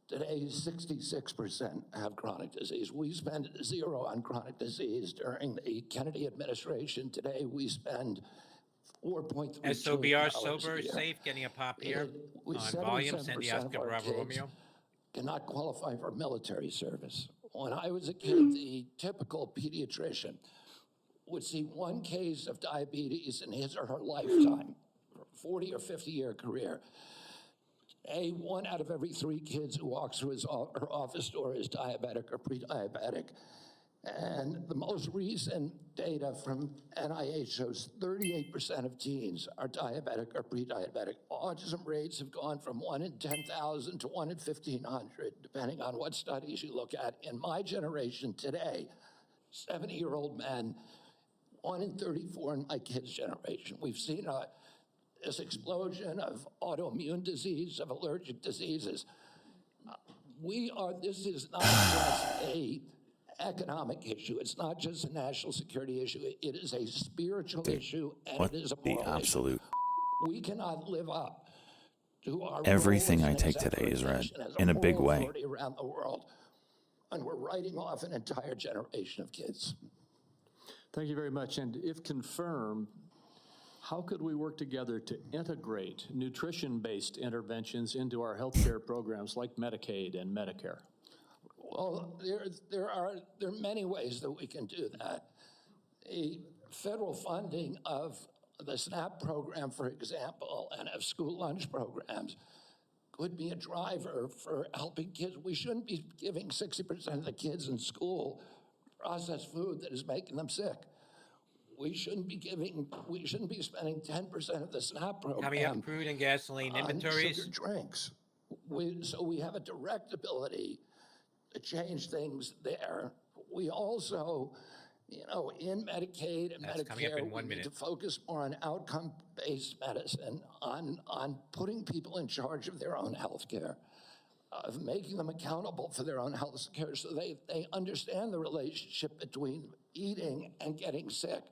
Today, 66% have chronic disease. We spend zero on chronic disease during the Kennedy administration. Today, we spend $4.3 SOBR, trillion sober, a year. safe, getting a pop here With on volume. 77% Sandy of Oscar our Bravo kids Romeo. cannot qualify for military service. When I was a kid, the typical pediatrician would see one case of diabetes in his or her lifetime, 40 or 50-year career. Today, 1 out of every 3 kids who walks through her office door is diabetic or pre-diabetic. And the most recent data from NIH shows 38% of teens are diabetic or pre-diabetic. Autism rates have gone from 1 in 10,000 to 1 in 1,500, depending on what studies you look at. In my generation today, 70-year-old men, 1 in 34 in my kids' generation. We've seen this explosion of autoimmune disease, of allergic diseases. This is not just a economic issue. It's not just a national security issue. It is a spiritual issue, and What it is a the moral absolute. issue. We cannot live up to our Everything role I as take an today is red as in a big moral way. authority around the world, and we're writing off an entire generation of kids. Thank you very much. And if confirmed, how could we work together to integrate nutrition-based interventions into our healthcare programs like Medicaid and Medicare? Well, there are many ways that we can do that. The federal funding of the SNAP program, for example, and of school lunch programs could be a driver for helping kids. We shouldn't be giving 60% of the kids in school processed food that is making them sick. We shouldn't be spending 10% of the SNAP program Coming up, crude and gasoline on inventories. sugar drinks. So we have a direct ability to change things there. We also, in Medicaid and That's coming up Medicare, in we 1 need minute. to focus more on outcome-based medicine, on putting people in charge of their own health care, of making them accountable for their own health care so they understand the relationship between eating and getting sick.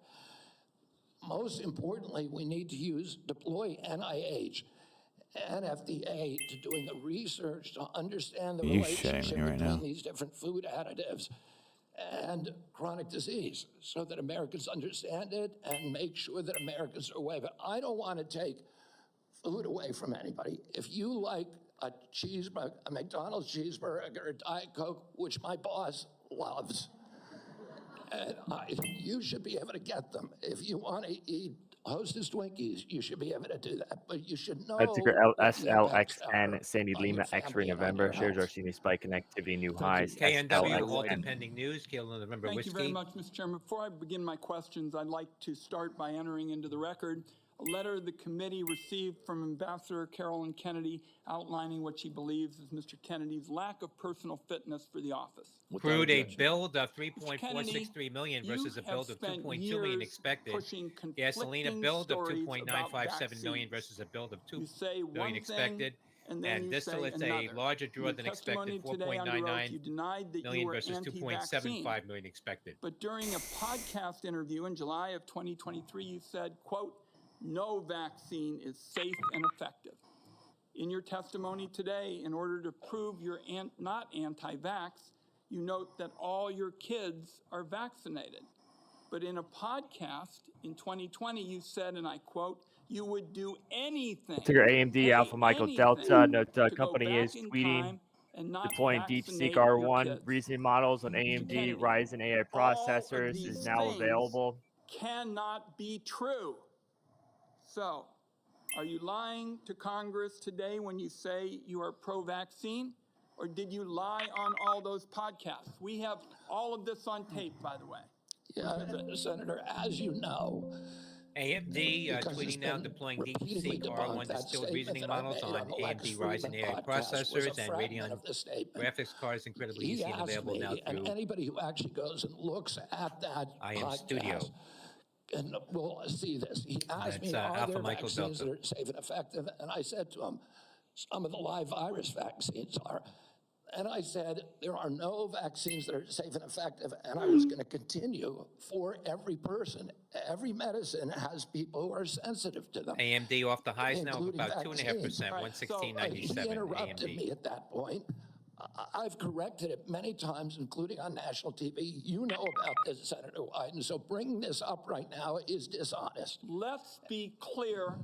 Most importantly, we need to deploy NIH and FDA to doing the research to understand the Are you shitting relationship me right between now? these different food additives and chronic disease so that Americans understand it and make sure that Americans are aware of it. I don't want to take food away from anybody. If you like a cheeseburger, a McDonald's cheeseburger, a Diet Coke, which my boss loves, and you should be able to get them. If you want to eat Hostess Twinkies, you should be able to do that. But you should know Ticker what the impacts LSLXN are Sandy on your Lima X-ray family and on November your shares are health. seeing a spike in activity, new Thank you. highs. KNW, all SLXN. depending news, Kilo November Thank you very whiskey. much, Mr. Chairman. Before I begin my questions, I'd like to start by entering into the record a letter the committee received from Ambassador Carolyn Kennedy outlining what she believes is Mr. Kennedy's lack of personal fitness for the office. Crude, a build of Mr. Kennedy, 3.463 million you versus a have build of spent 2.2 million years expected. pushing Gasoline, a conflicting build of stories about 2.957 million vaccines. versus a build of 2 You say one million thing, expected. and then And you say distillates, another. a larger draw In than your testimony expected, today under oath, 4.99 you denied that you million were versus anti-vaccine. 2.75 million expected. But during a podcast interview in July of 2023, you said, quote, "No vaccine is safe and effective." In your testimony today, in order to prove you're not anti-vax, you note that all your kids are vaccinated. But in a podcast in 2020, you said, and I quote, "You would do anything, Ticker AMD pay Alpha Michael anything Delta. Note to go company back is in tweeting, time and not deploying DeepSeek vaccinate your R1 kids." reasoning models on Mr. AMD Kennedy, Ryzen AI all of processors these is now things available. cannot be true. So, are you lying to Congress today when you say you are pro-vaccine? Or did you lie on all those podcasts? We have all of this on tape, by the way. Yeah, Senator, as you know, AMD because it's tweeting now been deploying repeatedly DeepSeek debunked, R1 that distilled statement reasoning that I models made on the Lex AMD Friedman Ryzen AI podcast was a processors and fragment Radeon of the statement. graphics cards incredibly He easy and asked available now me, and through anybody who actually goes and looks at that IM podcast Studio. and will see this. He asked That's, me, are Alpha there Michael vaccines Delta. that are safe and effective? And I said to him, some of the live virus vaccines are. And I said, there are no vaccines that are safe and effective, and I was going to continue for every person. Every medicine has people who are sensitive to them. AMD off the highs now of including about vaccines. 2.5%, All right, so, 116.97 He interrupted AMD. me at that point. I've corrected it many times, including on national TV. You know about this, Senator Wyden, so bringing this up right now is dishonest. let's be clear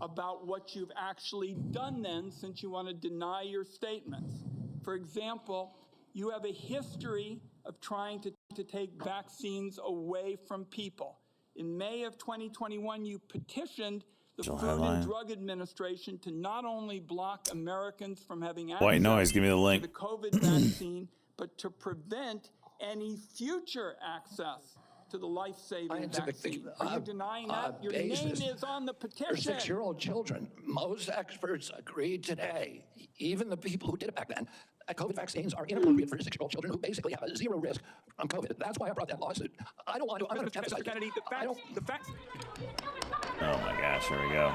about what you've actually done then, since you want to deny your statements. For example, you have a history of trying to take vaccines away from people. In May of 2021, you petitioned the Still Food headline. and Drug Administration to not only block Americans from having access White noise, give me the to link. the COVID vaccine, but to prevent any future access to the life-saving Scientific vaccine. Are you denying that? Your name basis is on the for petition. 6-year-old children. Most experts agree today, even the people who did it back then, that COVID vaccines are inappropriate for 6-year-old children who basically have a zero risk from COVID. That's why I brought that lawsuit. I don't want to. I'm going to emphasize. Mr. Kennedy, the facts. Oh my gosh, here we go.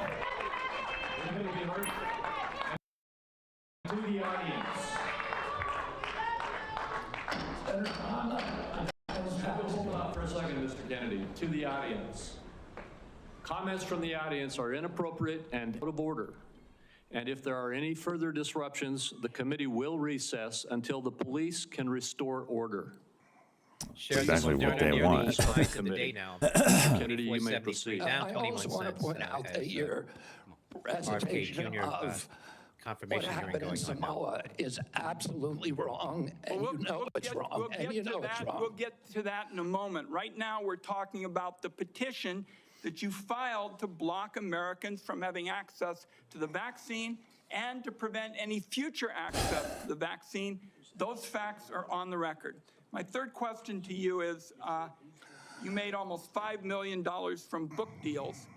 To the audience. Hold on for a second, Mr. Kennedy. To the audience. Comments from the audience are inappropriate and out of order. And if there are any further disruptions, the committee will recess until the police can restore order. Shares exactly of what they nearly want. the highs of the day now. Kennedy, you may proceed. Down I 21 also want to cents. point now out as, that your presentation Jr. of what confirmation hearing happened in going on now. Samoa is absolutely wrong, and you know it's wrong, and you know it's We'll wrong. get to that in a moment. Right now, we're talking about the petition that you filed to block Americans from having access to the vaccine and to prevent any future access to the vaccine. Those facts are on the record. My third question to you is, you made almost $5 million from book deals,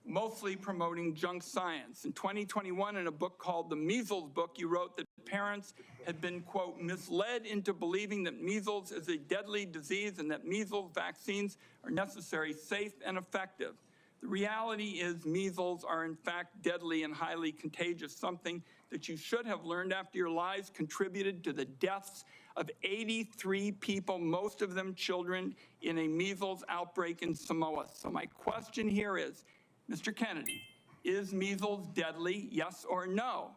mostly promoting junk science. In 2021, in a book called The Measles Book, you wrote that parents had been, quote, misled into believing that measles is a deadly disease and that measles vaccines are necessary, safe, and effective. The reality is measles are in fact deadly and highly contagious, something that you should have learned after your lives contributed to the deaths of 83 people, most of them children, in a measles outbreak in Samoa. So my question here is, Mr. Kennedy, is measles deadly, yes or no?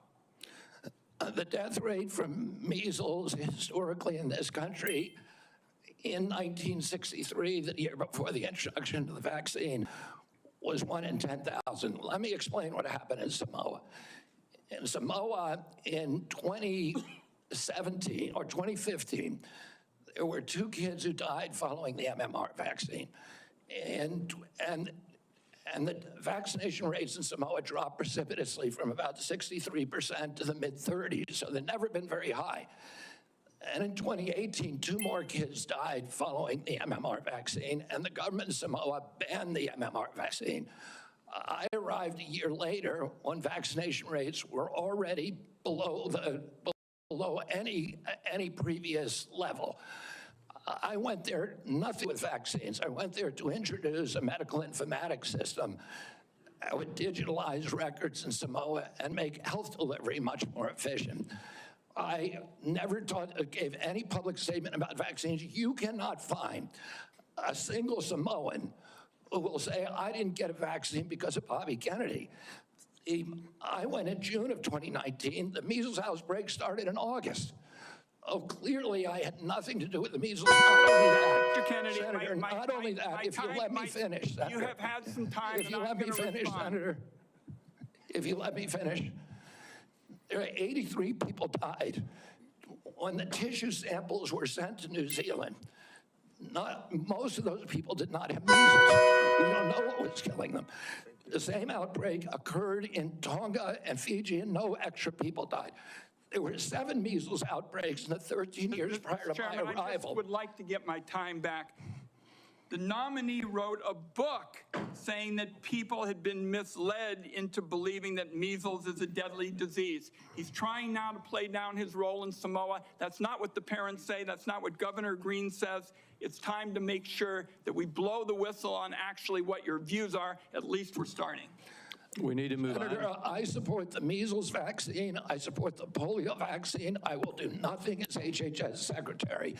The death rate from measles historically in this country in 1963, the year before the introduction of the vaccine, was 1 in 10,000. Let me explain what happened in Samoa. In Samoa in 2017 or 2015, there were 2 kids who died following the MMR vaccine. And the vaccination rates in Samoa dropped precipitously from about 63% to the mid-30s, so they've never been very high. And in 2018, 2 more kids died following the MMR vaccine, and the government of Samoa banned the MMR vaccine. I arrived a year later when vaccination rates were already below any previous level. I went there, nothing with vaccines. I went there to introduce a medical informatics system that would digitalize records in Samoa and make health delivery much more efficient. I never gave any public statement about vaccines. You cannot find a single Samoan who will say, I didn't get a vaccine because of Bobby Kennedy. I went in June of 2019. The measles outbreak started in August. Oh, clearly I had nothing to do with the measles. Not only that, Mr. Kennedy, Senator, not only that, if you let me finish, Senator. You have had some time, If you let me finish, Senator, if you let me finish, there are 83 people died. When the tissue samples were sent to New Zealand, most of those people did not have measles. We don't know what was killing them. The same outbreak occurred in Tonga and Fiji, and no extra people died. There were 7 measles outbreaks in the 13 years prior to my arrival. I just would like to get my time back. The nominee wrote a book saying that people had been misled into believing that measles is a deadly disease. He's trying now to play down his role in Samoa. That's not what the parents say. That's not what Governor Green says. It's time to make sure that we blow the whistle on actually what your views are. At least we're starting. We need to move Senator, on. I support the measles vaccine. I support the polio vaccine. I will do nothing as HHS secretary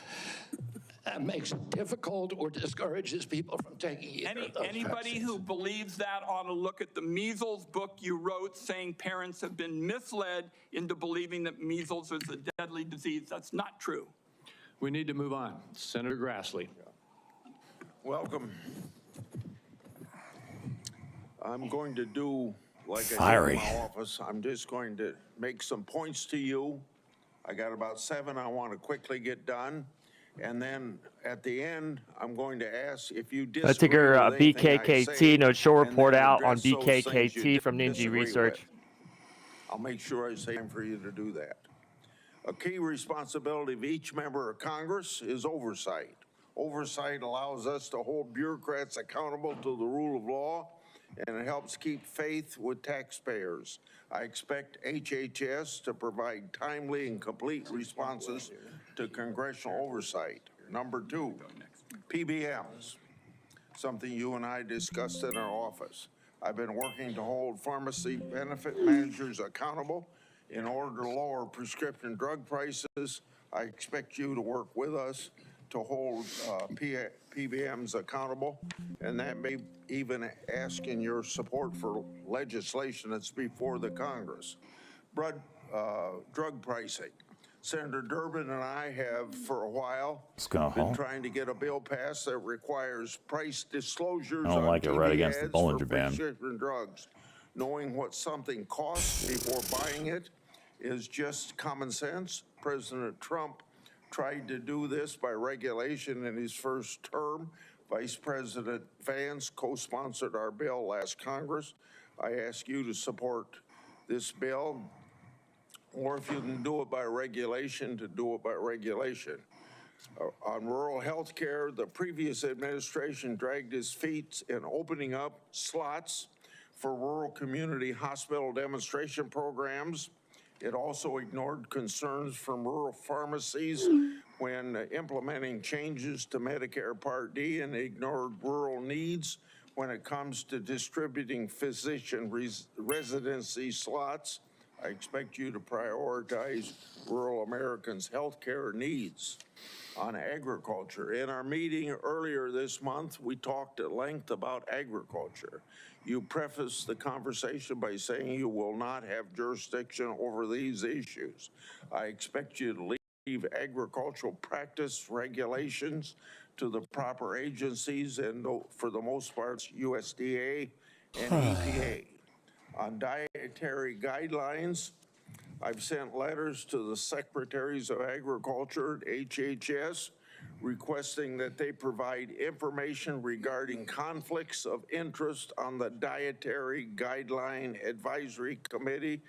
that makes it difficult or discourages people from taking either of those Anybody vaccines. who believes that ought to look at the measles book you wrote saying parents have been misled into believing that measles is a deadly disease. That's not true. We need to move on. Senator Grassley. Welcome. I'm going to do like Fiery. I did in my office. I'm just going to make some points to you. I got about 7 I want to quickly get done. And then at the end, I'm going to ask if you disagree Let's take our with anything I BKKT say, no short and report then out on address those things you BKKT from Ninja disagree Research. with. I'll make sure I say time for you to do that. A key responsibility of each member of Congress is oversight. Oversight allows us to hold bureaucrats accountable to the rule of law, and it helps keep faith with taxpayers. I expect HHS to provide timely and complete responses to congressional oversight. Number 2, PBMs, something you and I discussed in our office. I've been working to hold pharmacy benefit managers accountable in order to lower prescription drug prices. I expect you to work with us to hold PBMs accountable, and that may even asking your support for legislation that's before the Congress. Drug pricing. Senator Durbin and I have, for a while, been trying to get a bill passed that requires price disclosures I don't like it right TV against the ads Bollinger for Band. prescription drugs. Knowing what something costs before buying it is just common sense. President Trump tried to do this by regulation in his first term. Vice President Vance co-sponsored our bill last Congress. I ask you to support this bill, or if you can do it by regulation, to do it by regulation. On rural health care, the previous administration dragged its feet in opening up slots for rural community hospital demonstration programs. It also ignored concerns from rural pharmacies when implementing changes to Medicare Part D, and ignored rural needs when it comes to distributing physician residency slots. I expect you to prioritize rural Americans' health care needs. On agriculture, in our meeting earlier this month, we talked at length about agriculture. You prefaced the conversation by saying you will not have jurisdiction over these issues. I expect you to leave agricultural practice regulations to the proper agencies, and for the most part, USDA and EPA. On dietary guidelines, I've sent letters to the Secretaries of Agriculture at HHS requesting that they provide information regarding conflicts of interest on the Dietary Guideline Advisory Committee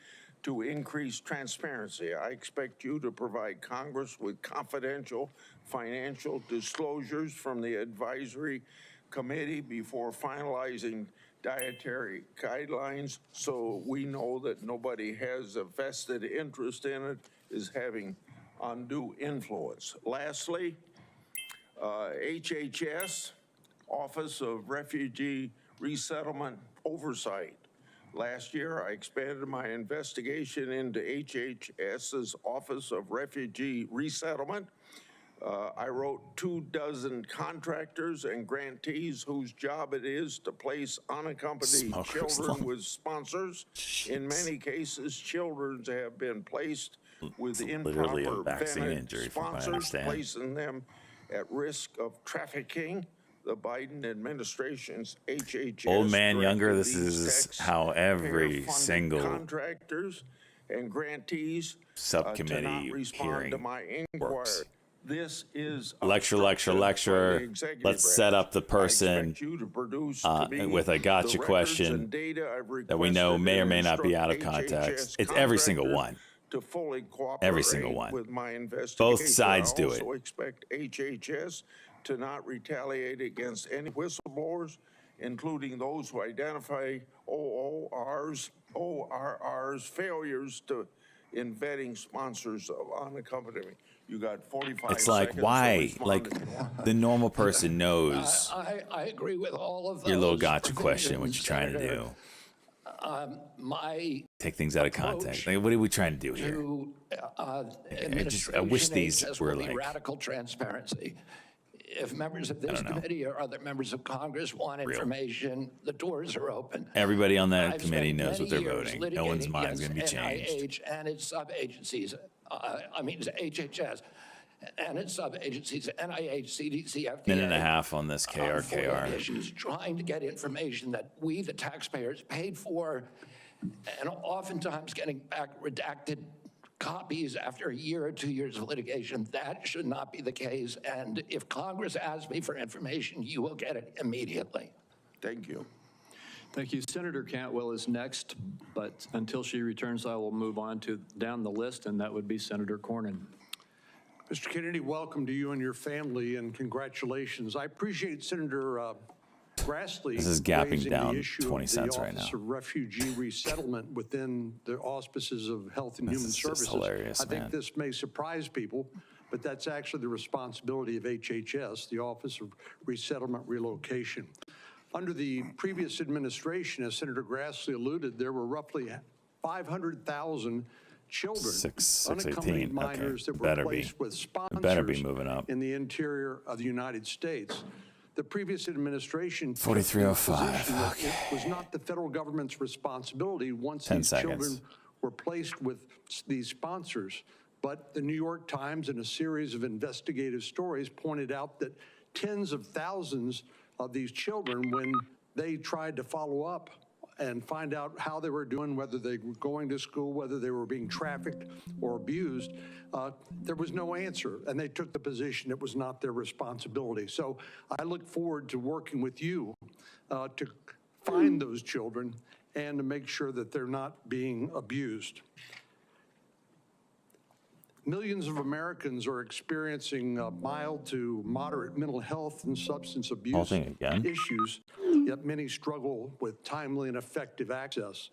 to increase transparency. I expect you to provide Congress with confidential financial disclosures from the advisory committee before finalizing dietary guidelines, so we know that nobody has a vested interest in it, is having undue influence. Lastly, HHS, Office of Refugee Resettlement Oversight. Last year, I expanded my investigation into HHS's Office of Refugee Resettlement. I wrote 24 contractors and grantees whose job it is to place unaccompanied children with sponsors. In many cases, children have been placed with improper vetted sponsors, placing them at risk of trafficking. The Biden administration's HHS Old man, younger, this directed is these how every taxpayer-funded single contractors and grantees to subcommittee not respond to hearing my inquiry. works. This is Lecture. Let's set up the person with a gotcha question that we know may or may not be out of context. It's every single one. To fully cooperate Every single one. with my investigation. Both sides do it. I also expect HHS to not retaliate against any whistleblowers, including those who identify ORR's failures in vetting sponsors of unaccompanied. You got 45 It's like, seconds why? to Like, respond. the normal person knows I agree with all of those. your little gotcha question, what you're trying to Senator. do. My Take things out of context. Like, what are we trying to do here? to I wish these HHS were will be like- radical transparency. If members of this don't know. committee or other members of Congress want information, the doors are open. Everybody on that I've committee spent knows what many they're years voting. No one's litigating mind's going to be against changed. NIH and its sub-agencies. It's HHS and its sub-agencies, NIH, CDC, FDA. Minute and a half on this FOIA KRKR. issues, trying to get information that we, the taxpayers, paid for, and oftentimes getting back redacted copies after a year or 2 years of litigation. That should not be the case. And if Congress asks me for information, you will get it immediately. Thank you. Thank you. Senator Cantwell is next, but until she returns, I will move on to down the list, and that would be Senator Cornyn. Mr. Kennedy, welcome to you and your family, and congratulations. I appreciate Senator Grassley This is gapping raising down the issue 20 of the cents right Office now. of Refugee Resettlement within the auspices of Health and This Human is just Services. hilarious, I think man. this may surprise people, but that's actually the responsibility of HHS, the Office of Resettlement Relocation. Under the previous administration, as Senator Grassley alluded, there were roughly 500,000 children, 618, unaccompanied minors okay. that were Better be. placed with sponsors Better be moving up. in the interior of the United States. The previous administration took the 4305, position that okay. it was not the federal government's responsibility once 10 these seconds. children were placed with these sponsors. But the New York Times and a series of investigative stories pointed out that tens of thousands of these children, when they tried to follow up and find out how they were doing, whether they were going to school, whether they were being trafficked or abused, there was no answer. And they took the position it was not their responsibility. So I look forward to working with you to find those children and to make sure that they're not being abused. Millions of Americans are experiencing mild to moderate mental health and substance abuse thing again? issues, yet many struggle with timely and effective access.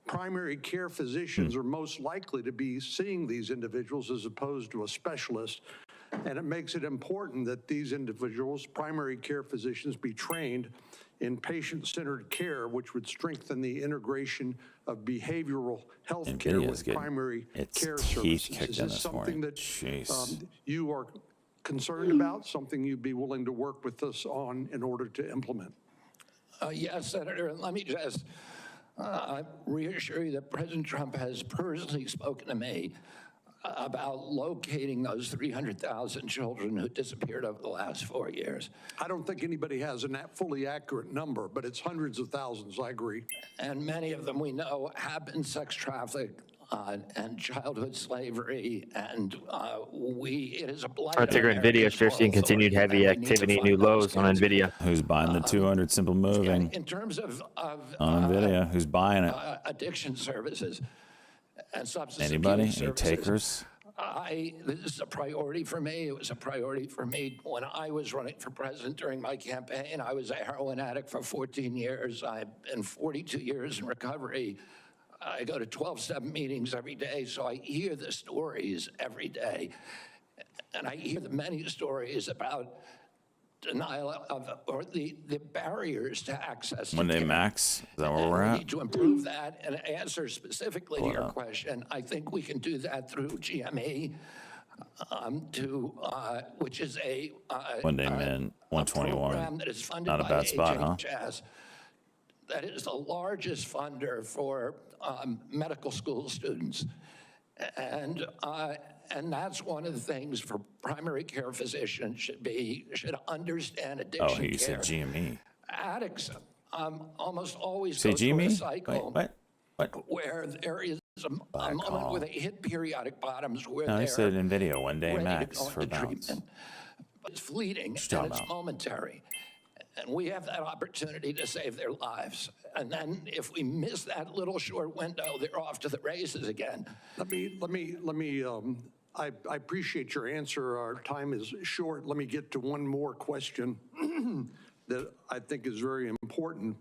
Primary care physicians are most likely to be seeing these individuals as opposed to a specialist, and it makes it important that these individuals, primary care physicians, be trained in patient-centered care, which would strengthen the integration of behavioral health care NVIDIA's with getting primary its care teeth services. kicked Is in this this something morning. that Jeez. you are concerned about, something you'd be willing to work with us on in order to implement? Yes, Senator, and let me just reassure you that President Trump has personally spoken to me about locating those 300,000 children who disappeared over the last 4 years. I don't think anybody has a fully accurate number, but it's hundreds of thousands, I agree. And many of them we know have been sex trafficked and childhood slavery, and it is a blight. Our ticker NVIDIA shares seeing continued heavy activity, new lows on NVIDIA. Who's buying the 200 simple moving? In terms of On NVIDIA, who's buying it? addiction services and substance Anybody? abuse Any services, takers? this is a priority for me. It was a priority for me when I was running for president during my campaign. I was a heroin addict for 14 years. I've been 42 years in recovery. I go to 12-step meetings every day, so I hear the stories every day. And I hear the many stories about denial of, or the barriers to access to Monday care. Max? Is that where And we're we at? need to improve that and answer specifically to Pull it your up. question. I think we can do that through GME, which is a Monday Min, 121. program that is funded Not a by bad spot, huh? HHS. That is the largest funder for medical school students. And that's one of the things for primary care physicians should understand addiction Oh, you care. said GME. Addicts almost always Say go through a GME? cycle Wait, what? where there is a moment call. where they hit periodic bottoms where No, they're he said NVIDIA, one day ready max to go for into bounce. treatment. But it's fleeting What you and talking it's about? momentary. And we have that opportunity to save their lives. And then if we miss that little short window, they're off to the races again. I appreciate your answer. Our time is short. Let me get to one more question that I think is very important.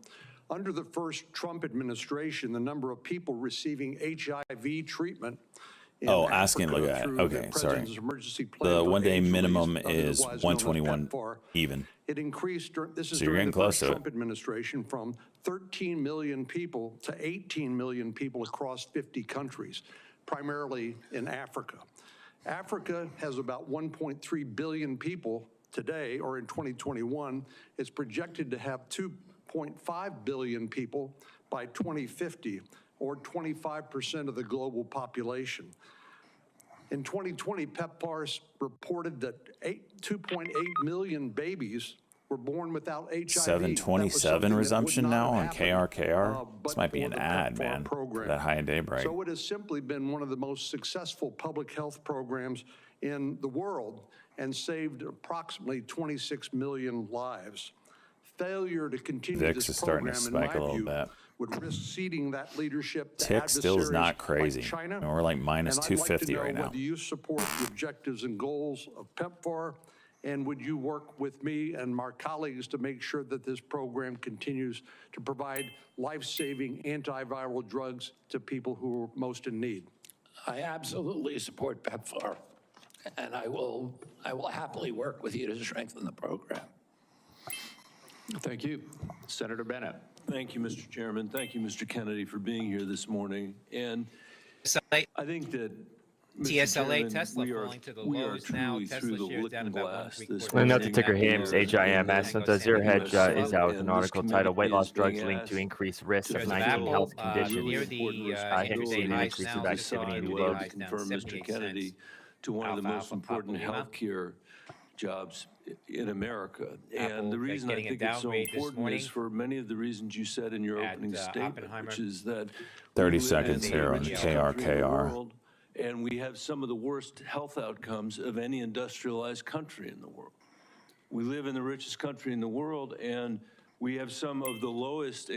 Under the first Trump administration, the number of people receiving HIV treatment in asking, Africa look at it. through the Okay, sorry. President's emergency plan The for one-day AIDS minimum relief, is otherwise known as 121 PEPFAR, even. it increased, this is So you're during getting the close first to it. Trump administration, from 13 million people to 18 million people across 50 countries, primarily in Africa. Africa has about 1.3 billion people today, or in 2021. It's projected to have 2.5 billion people by 2050, or 25% of the global population. In 2020, PEPFAR reported that 2.8 million babies were born without HIV. 727 resumption now on KRKR. This but might be for an the ad, PEPFAR man. program. That high and daybreak. So it has simply been one of the most successful public health programs in the world and saved approximately 26 million lives. Failure to continue VIX this is starting to program, in spike my a little view, bit. would risk ceding that leadership to Tick still is not adversaries crazy. like China. And we're like minus And I'd like to 250 know right now. whether you support the objectives and goals of PEPFAR, and would you work with me and my colleagues to make sure that this program continues to provide life-saving antiviral drugs to people who are most in need? I absolutely support PEPFAR, and I will happily work with you to strengthen the program. Thank you. Senator Bennett. Thank you, Mr. Chairman. Thank you, Mr. Kennedy, for being here this morning. And TSLA, I think that, Mr. TSLA Chairman, Tesla we are falling to the we are lows now. truly Tesla through the shares down looking about glass 1.75%. this Well, note the morning ticker HIMS, here HIM, in as the Zero Hedge is out with an and article this titled Weight Loss committee is Drugs being Linked to asked Increased Risk to of Shares of 19 Apple, Health near Conditions. the HIMS intraday and highs increases now, activity the in new 50-day lows. highs down confirm, Mr. 78 Kennedy, cents. to one of the most Alfalfa, important Papua. healthcare jobs in America. Apple, And the reason I getting a think it's so downgrade this important morning is for many of the reasons you said in your at, opening statement, Oppenheimer. which is that 30 we live in seconds the here on richest country in the KRKR. world, and we have some of the worst health outcomes of any industrialized country in the world. We live in the richest country in the world, and we have some of the lowest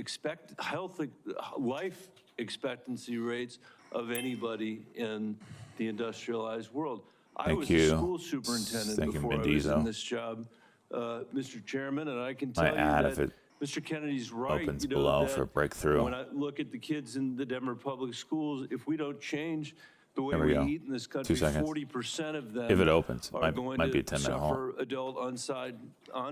life expectancy rates of anybody in the industrialized world. I Thank was you. a school superintendent Thank you, before I Vin was Diesel. in this job, Mr. Chairman, and I can tell Might you add if that it Mr. Kennedy's right. opens you know, below that for breakthrough. When I look at the kids in the Denver public schools, if we don't change the way There we we go. eat in this 2 country, seconds. 40% of them If it opens, are might going be a to 10-minute halt.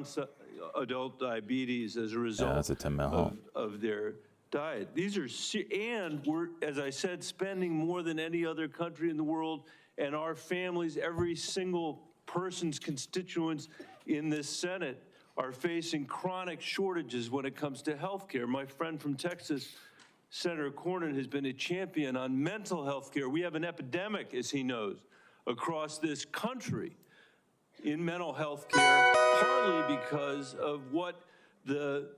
suffer adult diabetes as a result that's a 10-minute halt. of their diet. These are, and we're, as I said, spending more than any other country in the world, and our families, every single person's constituents in this Senate are facing chronic shortages when it comes to health care. My friend from Texas, Senator Cornyn, has been a champion on mental health care. We have an epidemic, as he knows, across this country in mental health care, partly because of what the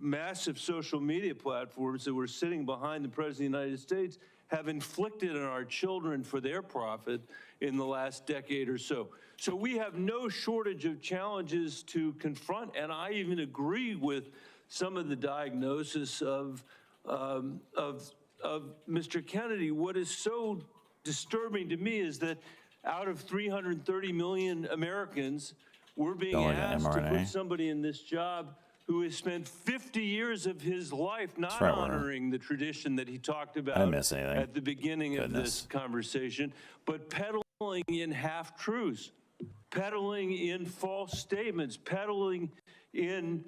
massive social media platforms that were sitting behind the President of the United States have inflicted on our children for their profit in the last decade or so. So we have no shortage of challenges to confront, and I even agree with some of the diagnosis of Mr. Kennedy. What is so disturbing to me is that out of 330 million Americans, we're being asked to put somebody in this job who has spent 50 years of his life not honoring the tradition that he talked about at the beginning of this conversation, but peddling in half-truths, peddling in false statements, peddling in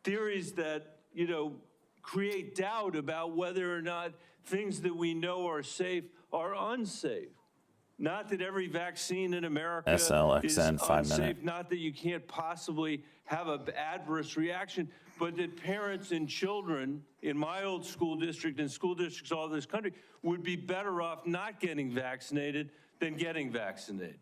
theories that, you know, create doubt about whether or not things that we know are safe are unsafe. Not that every vaccine in America is SLXN, 5 unsafe, minute. not that you can't possibly have an adverse reaction, but that parents and children in my old school district and school districts all over this country would be better off not getting vaccinated than getting vaccinated.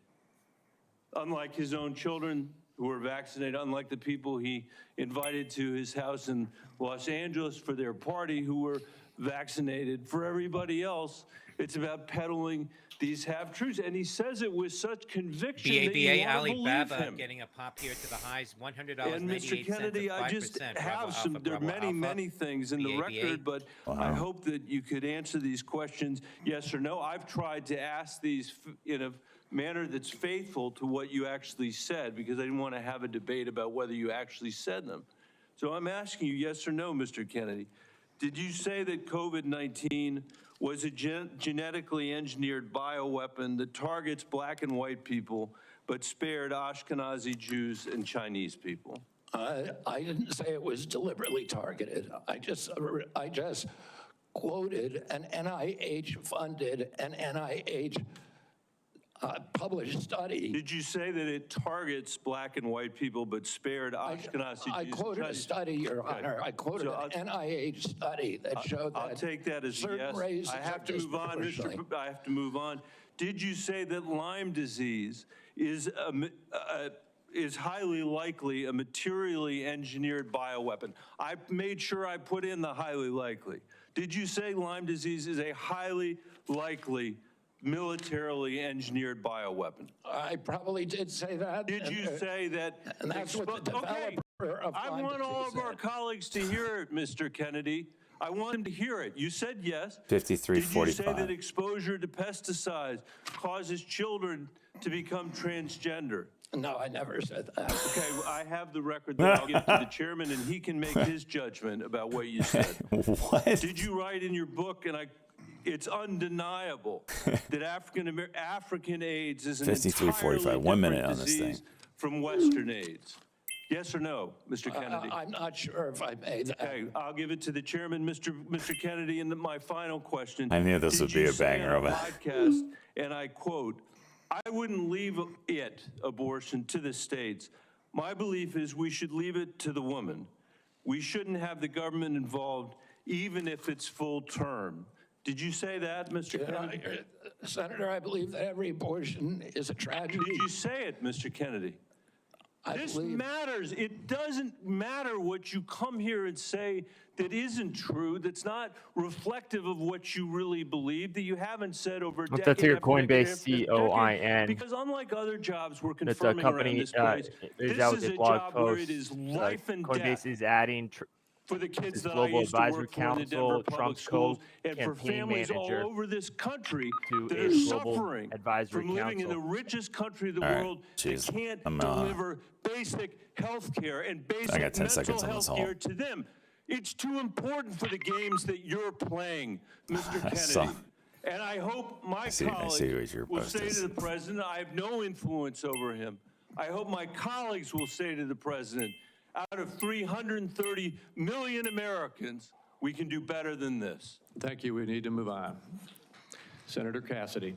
Unlike his own children who were vaccinated, unlike the people he invited to his house in Los Angeles for their party who were vaccinated. For everybody else, it's about peddling these half-truths. And he says it with such conviction that you want to believe Alibaba him. getting a pop here to the highs, $100.98. And Mr. Kennedy, I just have some, there are many things in the record, but I hope that you could answer these questions, yes or no. I've tried to ask these in a manner that's faithful to what you actually said, because I didn't want to have a debate about whether you actually said them. So I'm asking you yes or no, Mr. Kennedy. Did you say that COVID-19 was a genetically engineered bioweapon that targets black and white people, but spared Ashkenazi Jews and Chinese people? I didn't say it was deliberately targeted. I just quoted an NIH-funded and NIH published study. Did you say that it targets black and white people but spared Ashkenazi Jews? I quoted a study, Your Honor. I quoted an NIH study that showed that. I'll take that as a yes. I have to move on, I have to move on. Did you say that Lyme disease is highly likely a materially engineered bioweapon? I made sure I put in the highly likely. Did you say Lyme disease is a highly likely militarily engineered bioweapon? I probably did say that. Did you say that? And that's what the developer of I Lyme want all disease of our said. colleagues to hear it, Mr. Kennedy. I want them to hear it. You said yes. 53-45. Did you say that exposure to pesticides causes children to become transgender? No, I never said that. Okay, well, I have the record that I'll give to the chairman, and he can make his judgment about what you said. What? Did you write in your book, and it's undeniable that African AIDS is an 53-45. 1 minute on this thing. from Western AIDS. Yes or no, Mr. Kennedy? I'm not sure if I made that. Okay, I'll give it to the chairman, Mr. Kennedy, and my final question. I knew this would be a banger of a a podcast, and I quote, "I wouldn't leave abortion to the states. My belief is we should leave it to the woman. We shouldn't have the government involved, even if it's full term." Did you say that, Mr. Kennedy? Senator, I believe that every abortion is a tragedy. Did you say it, Mr. Kennedy? This matters. It doesn't matter what you come here and say that isn't true, that's not reflective of what you really believe, that you haven't said over a decade. That's your after Coinbase decade after decade. COIN. Because unlike other jobs we're That's a confirming around company. this place, That this was is a a blog job where post. it is life and Coinbase death. is adding for the kids that I Global used to Advisory work for in the Denver Council, public Trump's schools, and for campaign families all manager over this country to that a are Global suffering Advisory from living in the Council. richest country of the All right, world jeez. that can't I'm, deliver basic health care and I basic got 10 mental seconds on this health care whole. to them. It's too important for the games that you're playing, Mr. Kennedy. So- And I hope my see colleagues what your will post say is. to the president, I have no influence over him. I hope my colleagues will say to the president, out of 330 million Americans, we can do better than this. Thank you. We need to move on. Senator Cassidy.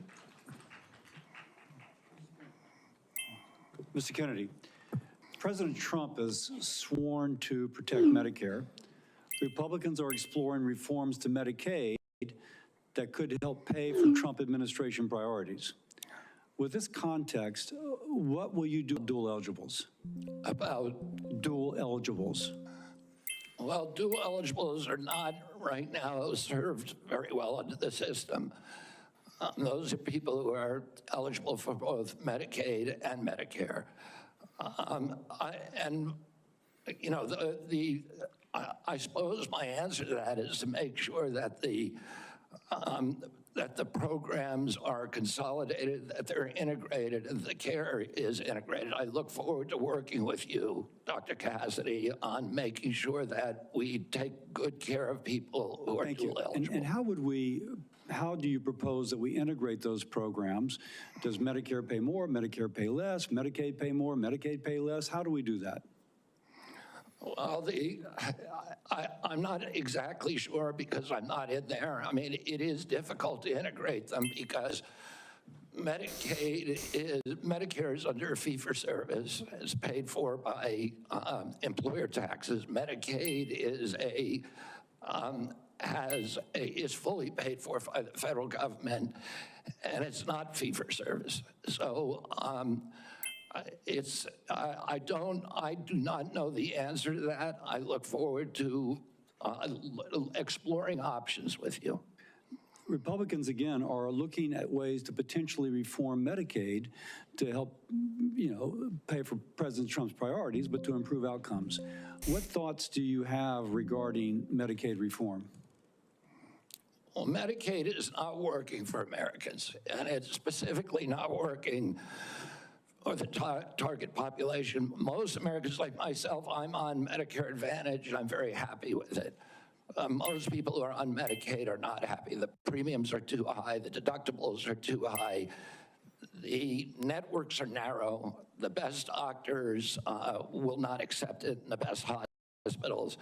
Mr. Kennedy, President Trump has sworn to protect Medicare. Republicans are exploring reforms to Medicaid that could help pay for Trump administration priorities. With this context, what will you do with dual eligibles? About, Dual eligibles. well, dual eligibles are not right now served very well under the system. Those are people who are eligible for both Medicaid and Medicare. I suppose my answer to that is to make sure that the programs are consolidated, that they're integrated, and the care is integrated. I look forward to working with you, Dr. Cassidy, on making sure that we take good care of people who are dual eligible. And how do you propose that we integrate those programs? Does Medicare pay more, Medicare pay less, Medicaid pay more, Medicaid pay less? How do we do that? Well, I'm not exactly sure because I'm not in there. I mean, it is difficult to integrate them because Medicare is under fee-for-service. It's paid for by employer taxes. Medicaid is fully paid for by the federal government, and it's not fee-for-service. So I do not know the answer to that. I look forward to exploring options with you. Republicans, again, are looking at ways to potentially reform Medicaid to help, pay for President Trump's priorities, but to improve outcomes. What thoughts do you have regarding Medicaid reform? Well, Medicaid is not working for Americans, and it's specifically not working for the target population. Most Americans like myself, I'm on Medicare Advantage, and I'm very happy with it. Most people who are on Medicaid are not happy. The premiums are too high, the deductibles are too high, the networks are narrow, the best doctors will not accept it in the best hospitals.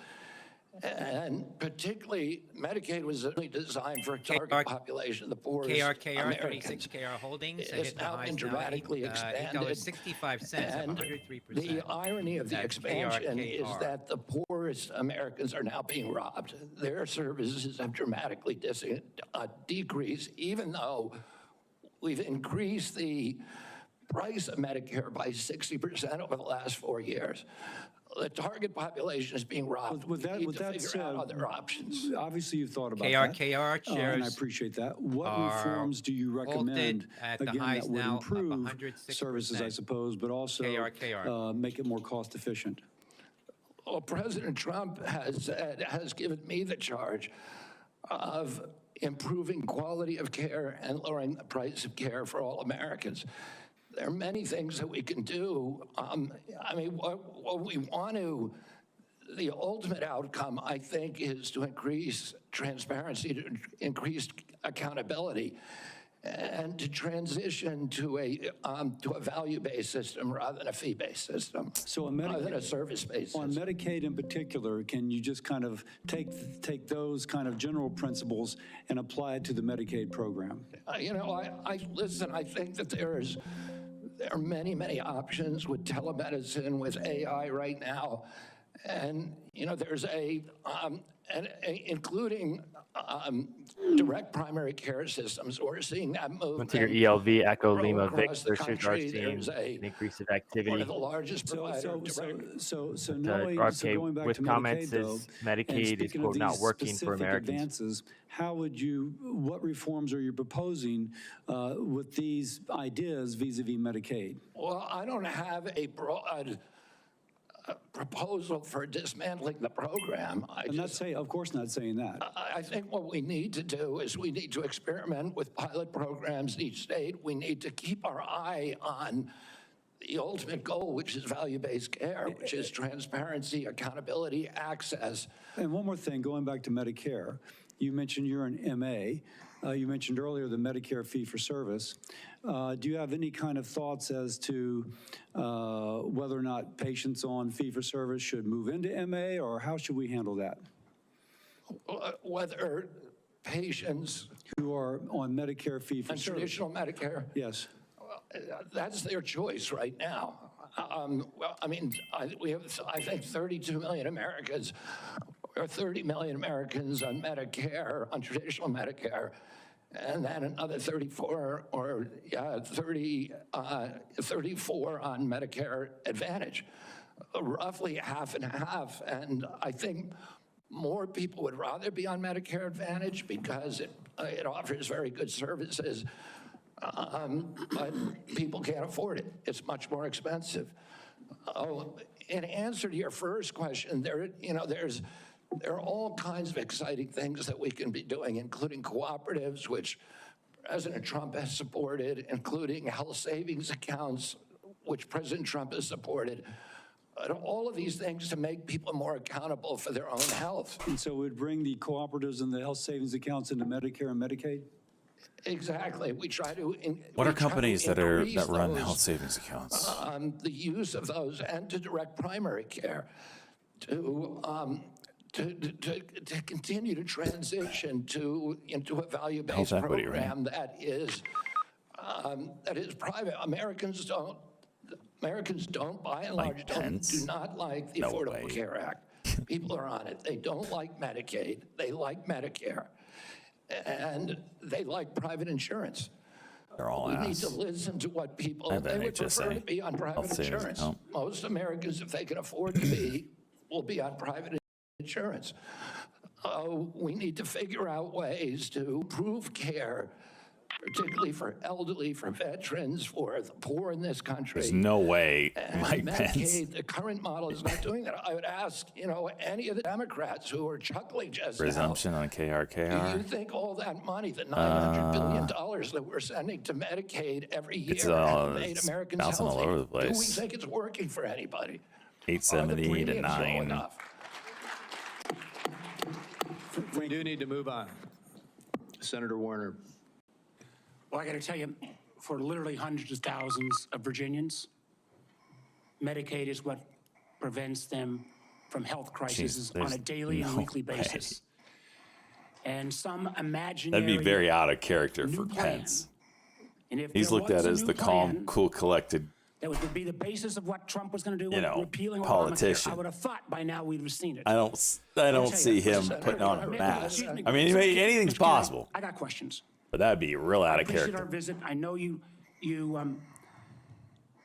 And particularly, Medicaid was designed for a target population, the poorest Americans. 36 KR Holdings. It's now been dramatically expanded. $8.65, And 103%. the irony of the That's expansion is KRKR. that the poorest Americans are now being robbed. Their services have dramatically decreased, even though we've increased the price of Medicare by 60% over the last 4 years. The target population is being robbed. With that figure said, out other options. Obviously, you've thought about KRKR that. shares and I appreciate that. What are reforms do you recommend, at the again, highs that would now of improve 106%. services, I suppose, but also KRKR. make it more cost efficient? Well, President Trump has given me the charge of improving quality of care and lowering the price of care for all Americans. There are many things that we can do. What we want to, the ultimate outcome, I think, is to increase transparency, to increase accountability, and to transition to a value-based system rather than a fee-based system, rather than a service-based system. On Medicaid in particular, can you just kind of take those kind of general principles and apply it to the Medicaid program? Listen, I think that there are many, many options with telemedicine, with AI right now. And, there's including direct primary care systems. We're seeing that movement. Onto your ELV, Echo Lima, across the Victor, country. seeing There's an increase of one activity. of the largest providers. So RFK, going back with to comments Medicaid, though, is Medicaid is, quote, not working for Americans. Advances, what reforms are you proposing with these ideas vis-a-vis Medicaid? Well, I don't have a broad proposal for dismantling the program. Of course not saying that. I think what we need to do is we need to experiment with pilot programs in each state. We need to keep our eye on the ultimate goal, which is value-based care, which is transparency, accountability, access. And one more thing, going back to Medicare, you mentioned you're an MA. You mentioned earlier the Medicare fee-for-service. Do you have any kind of thoughts as to whether or not patients on fee-for-service should move into MA, or how should we handle that? Whether patients who are on Medicare fee-for-service. Traditional Medicare? Yes. That's their choice right now. Well, I mean, we have, I think, 32 million Americans, or 30 million Americans on Medicare, on traditional Medicare, and then another 34 or 34 on Medicare Advantage, roughly half and half. And I think more people would rather be on Medicare Advantage because it offers very good services. But people can't afford it. It's much more expensive. In answer to your first question, there are all kinds of exciting things that we can be doing, including cooperatives, which President Trump has supported, including health savings accounts, which President Trump has supported. All of these things to make people more accountable for their own health. And so we'd bring the cooperatives and the health savings accounts into Medicare and Medicaid? Exactly. We try to. What are companies that run health savings accounts? The use of those and to direct primary care to continue to transition into a value-based program that is private. Americans don't, by and large, do not like the Affordable Care Act. People are on it. They don't like Medicaid. They like Medicare. And they like private insurance. They're all We need to listen to what people, they would prefer to be on private insurance. Most Americans, if they can afford to be, will be on private insurance. We need to figure out ways to improve care, particularly for elderly, for veterans, for the poor in this country. There's no way Mike Medicaid, Pence. the current model is not doing that. I would ask, any of the Democrats who are chuckling just Resumption now, on KRKR. do you think all that money, the $900 billion that we're sending to Medicaid every year, have made Americans bouncing healthy? all over the place. Do we think it's working for anybody? 870 to 9. We do need to move on. Senator Warner. Well, I got to tell you, for literally hundreds of thousands of Virginians, Medicaid is what prevents them from health crises on a daily and weekly basis. And some imaginary. That'd be very out of character for Pence. And if He's looked at as the calm, cool, collected. That would be the basis of what Trump was going to do with repealing politician. Obamacare. I would have thought by now we'd have seen it. I don't see him putting on a mask. I mean, anything's possible. I got questions. But that'd be real out of I appreciate character. our visit. I know you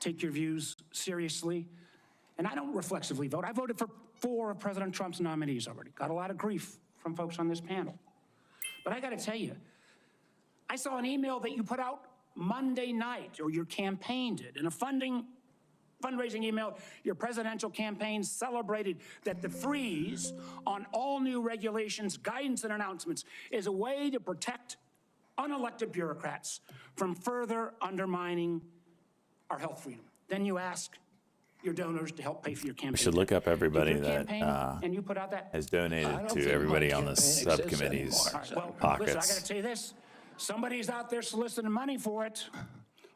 take your views seriously, and I don't reflexively vote. I voted for 4 of President Trump's nominees already. Got a lot of grief from folks on this panel. But I got to tell you, I saw an email that you put out Monday night, or your campaign did, in a fundraising email. Your presidential campaign celebrated that the freeze on all new regulations, guidance, and announcements is a way to protect unelected bureaucrats from further undermining our health freedom. Then you ask your donors to help pay for your campaign. We should look up everybody and you put out that has donated to everybody on the subcommittees. Well, pockets. listen, I got to tell you this. Somebody's out there soliciting money for it.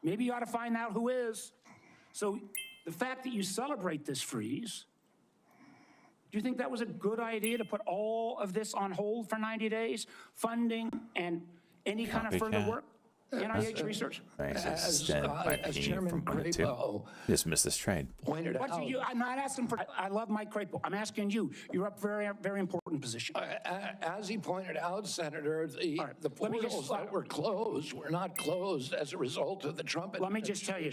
Maybe you ought to find out who is. So the fact that you celebrate this freeze, do you think that was a good idea to put all of this on hold for 90 days? Funding and any kind of further work? NIH research? As Chairman Crapo dismissed this trade. pointed out. I'm not asking for, I love Mike Crapo. I'm asking you. You're up for a very important position. As he pointed out, Senator, the portals that were closed were not closed as a result of the Trump Let me just tell you,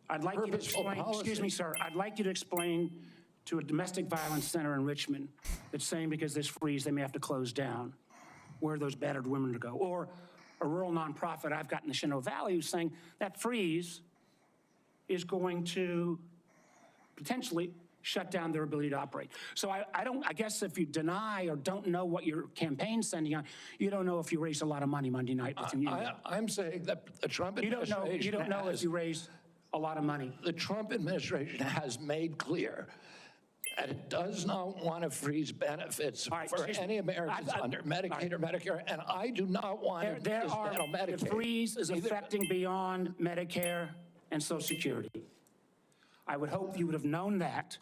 I'd like you to explain, excuse me, sir, I'd like you to explain to a domestic violence center in Richmond that's saying because this freeze, they may have to close down, where those battered women to go. Or a rural nonprofit I've got in the Shenandoah Valley who's saying that freeze is going to potentially shut down their ability to operate. So I guess if you deny or don't know what your campaign's sending on, you don't know if you raised a lot of money Monday night with the union. I'm saying that the Trump administration You don't know if you raised a lot of money. The Trump administration has made clear that it does not want to freeze benefits for any Americans under Medicaid or Medicare, and I do not want to dismantle Medicaid. The freeze is affecting beyond Medicare and Social Security. I would hope you would have known that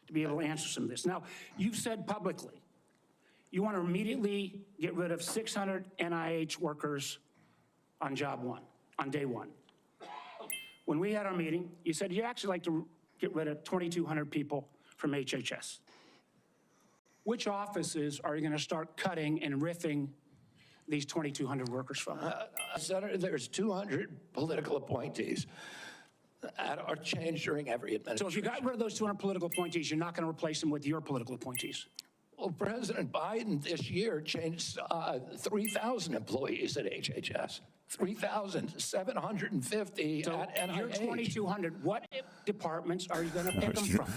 to be able to answer some of this. Now, you've said publicly you want to immediately get rid of 600 NIH workers on job one, on day one. When we had our meeting, you said you'd actually like to get rid of 2,200 people from HHS. Which offices are you going to start cutting and riffing these 2,200 workers from? Senator, there's 200 political appointees that are changed during every administration. So if you got rid of those 200 political appointees, you're not going to replace them with your political appointees? Well, President Biden this year changed 3,000 employees at HHS. 3,750 at NIH. You're 2,200. What departments are you going to pick them from?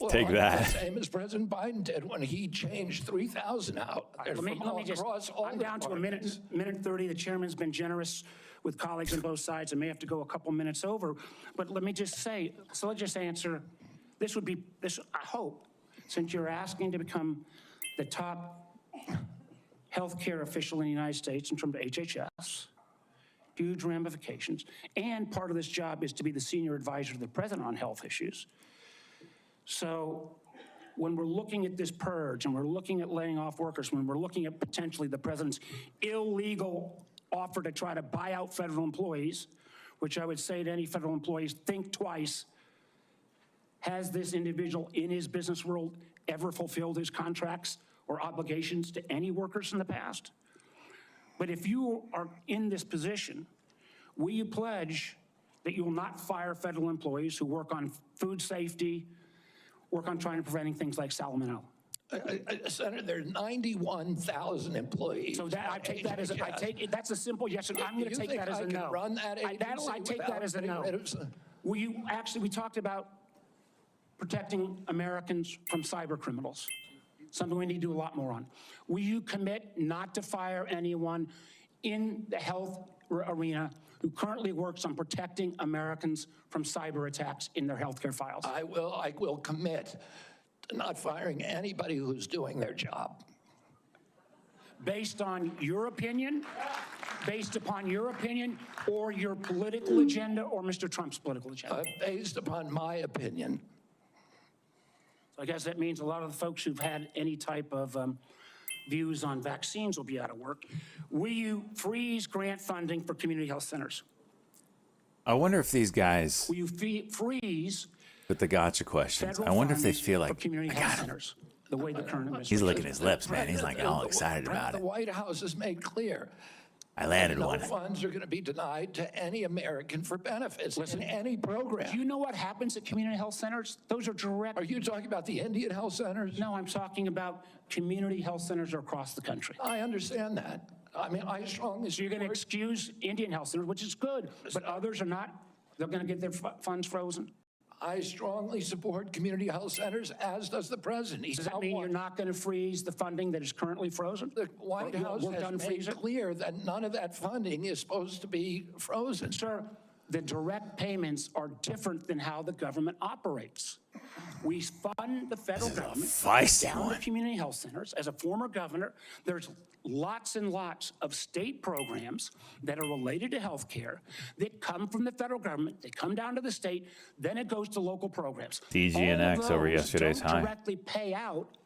Take that. The same as President Biden did when he changed 3,000 out. Let me just, I'm down to a minute 30. The chairman's been generous with colleagues on both sides. I may have to go a couple minutes over, but let me just say, so let's just answer. This would be, I hope, since you're asking to become the top healthcare official in the United States in terms of HHS, huge ramifications, and part of this job is to be the senior advisor to the president on health issues. So when we're looking at this purge and we're looking at laying off workers, when we're looking at potentially the president's illegal offer to try to buy out federal employees, which I would say to any federal employees, think twice. Has this individual in his business world ever fulfilled his contracts or obligations to any workers in the past? But if you are in this position, will you pledge that you will not fire federal employees who work on food safety, work on trying to preventing things like salmonella? Senator, there are 91,000 employees. So that I take that as that's a simple yes. And I'm going to take that as a no. Run that I take that as a no. Will you actually? We talked about protecting Americans from cyber criminals. Something we need to do a lot more on. Will you commit not to fire anyone in the health arena who currently works on protecting Americans from cyber attacks in their healthcare files? I will commit to not firing anybody who's doing their job. Based on your opinion, based upon your opinion, or your political agenda, or Mr. Trump's political agenda? Based upon my opinion. I guess that means a lot of the folks who've had any type of views on vaccines will be out of work. Will you freeze grant funding for community health centers? I wonder if these guys, will you freeze with the gotcha questions, I wonder if they feel like, community health centers, the way the current administration. He's licking his lips, man. He's like all excited about it. The White House has made clear I landed no one. funds are going to be denied to any American for benefits in any program. Do you know what happens at community health centers? Those are direct. Are you talking about the Indian health centers? No, I'm talking about community health centers across the country. I understand that. I mean, I strongly. So you're going to excuse Indian health centers, which is good, but others are not. They're going to get their funds frozen. I strongly support community health centers, as does the president. Does that mean you're not going to freeze the funding that is currently frozen? The White House has made clear that none of that funding is supposed to be frozen. Sir, the direct payments are different than how the government operates. We fund the federal government down to community health centers. As a former governor, there's lots and lots of state programs that are related to health care that come from the federal government. They come down to the state, then it goes to local programs. DGNX over yesterday's high. Directly pay out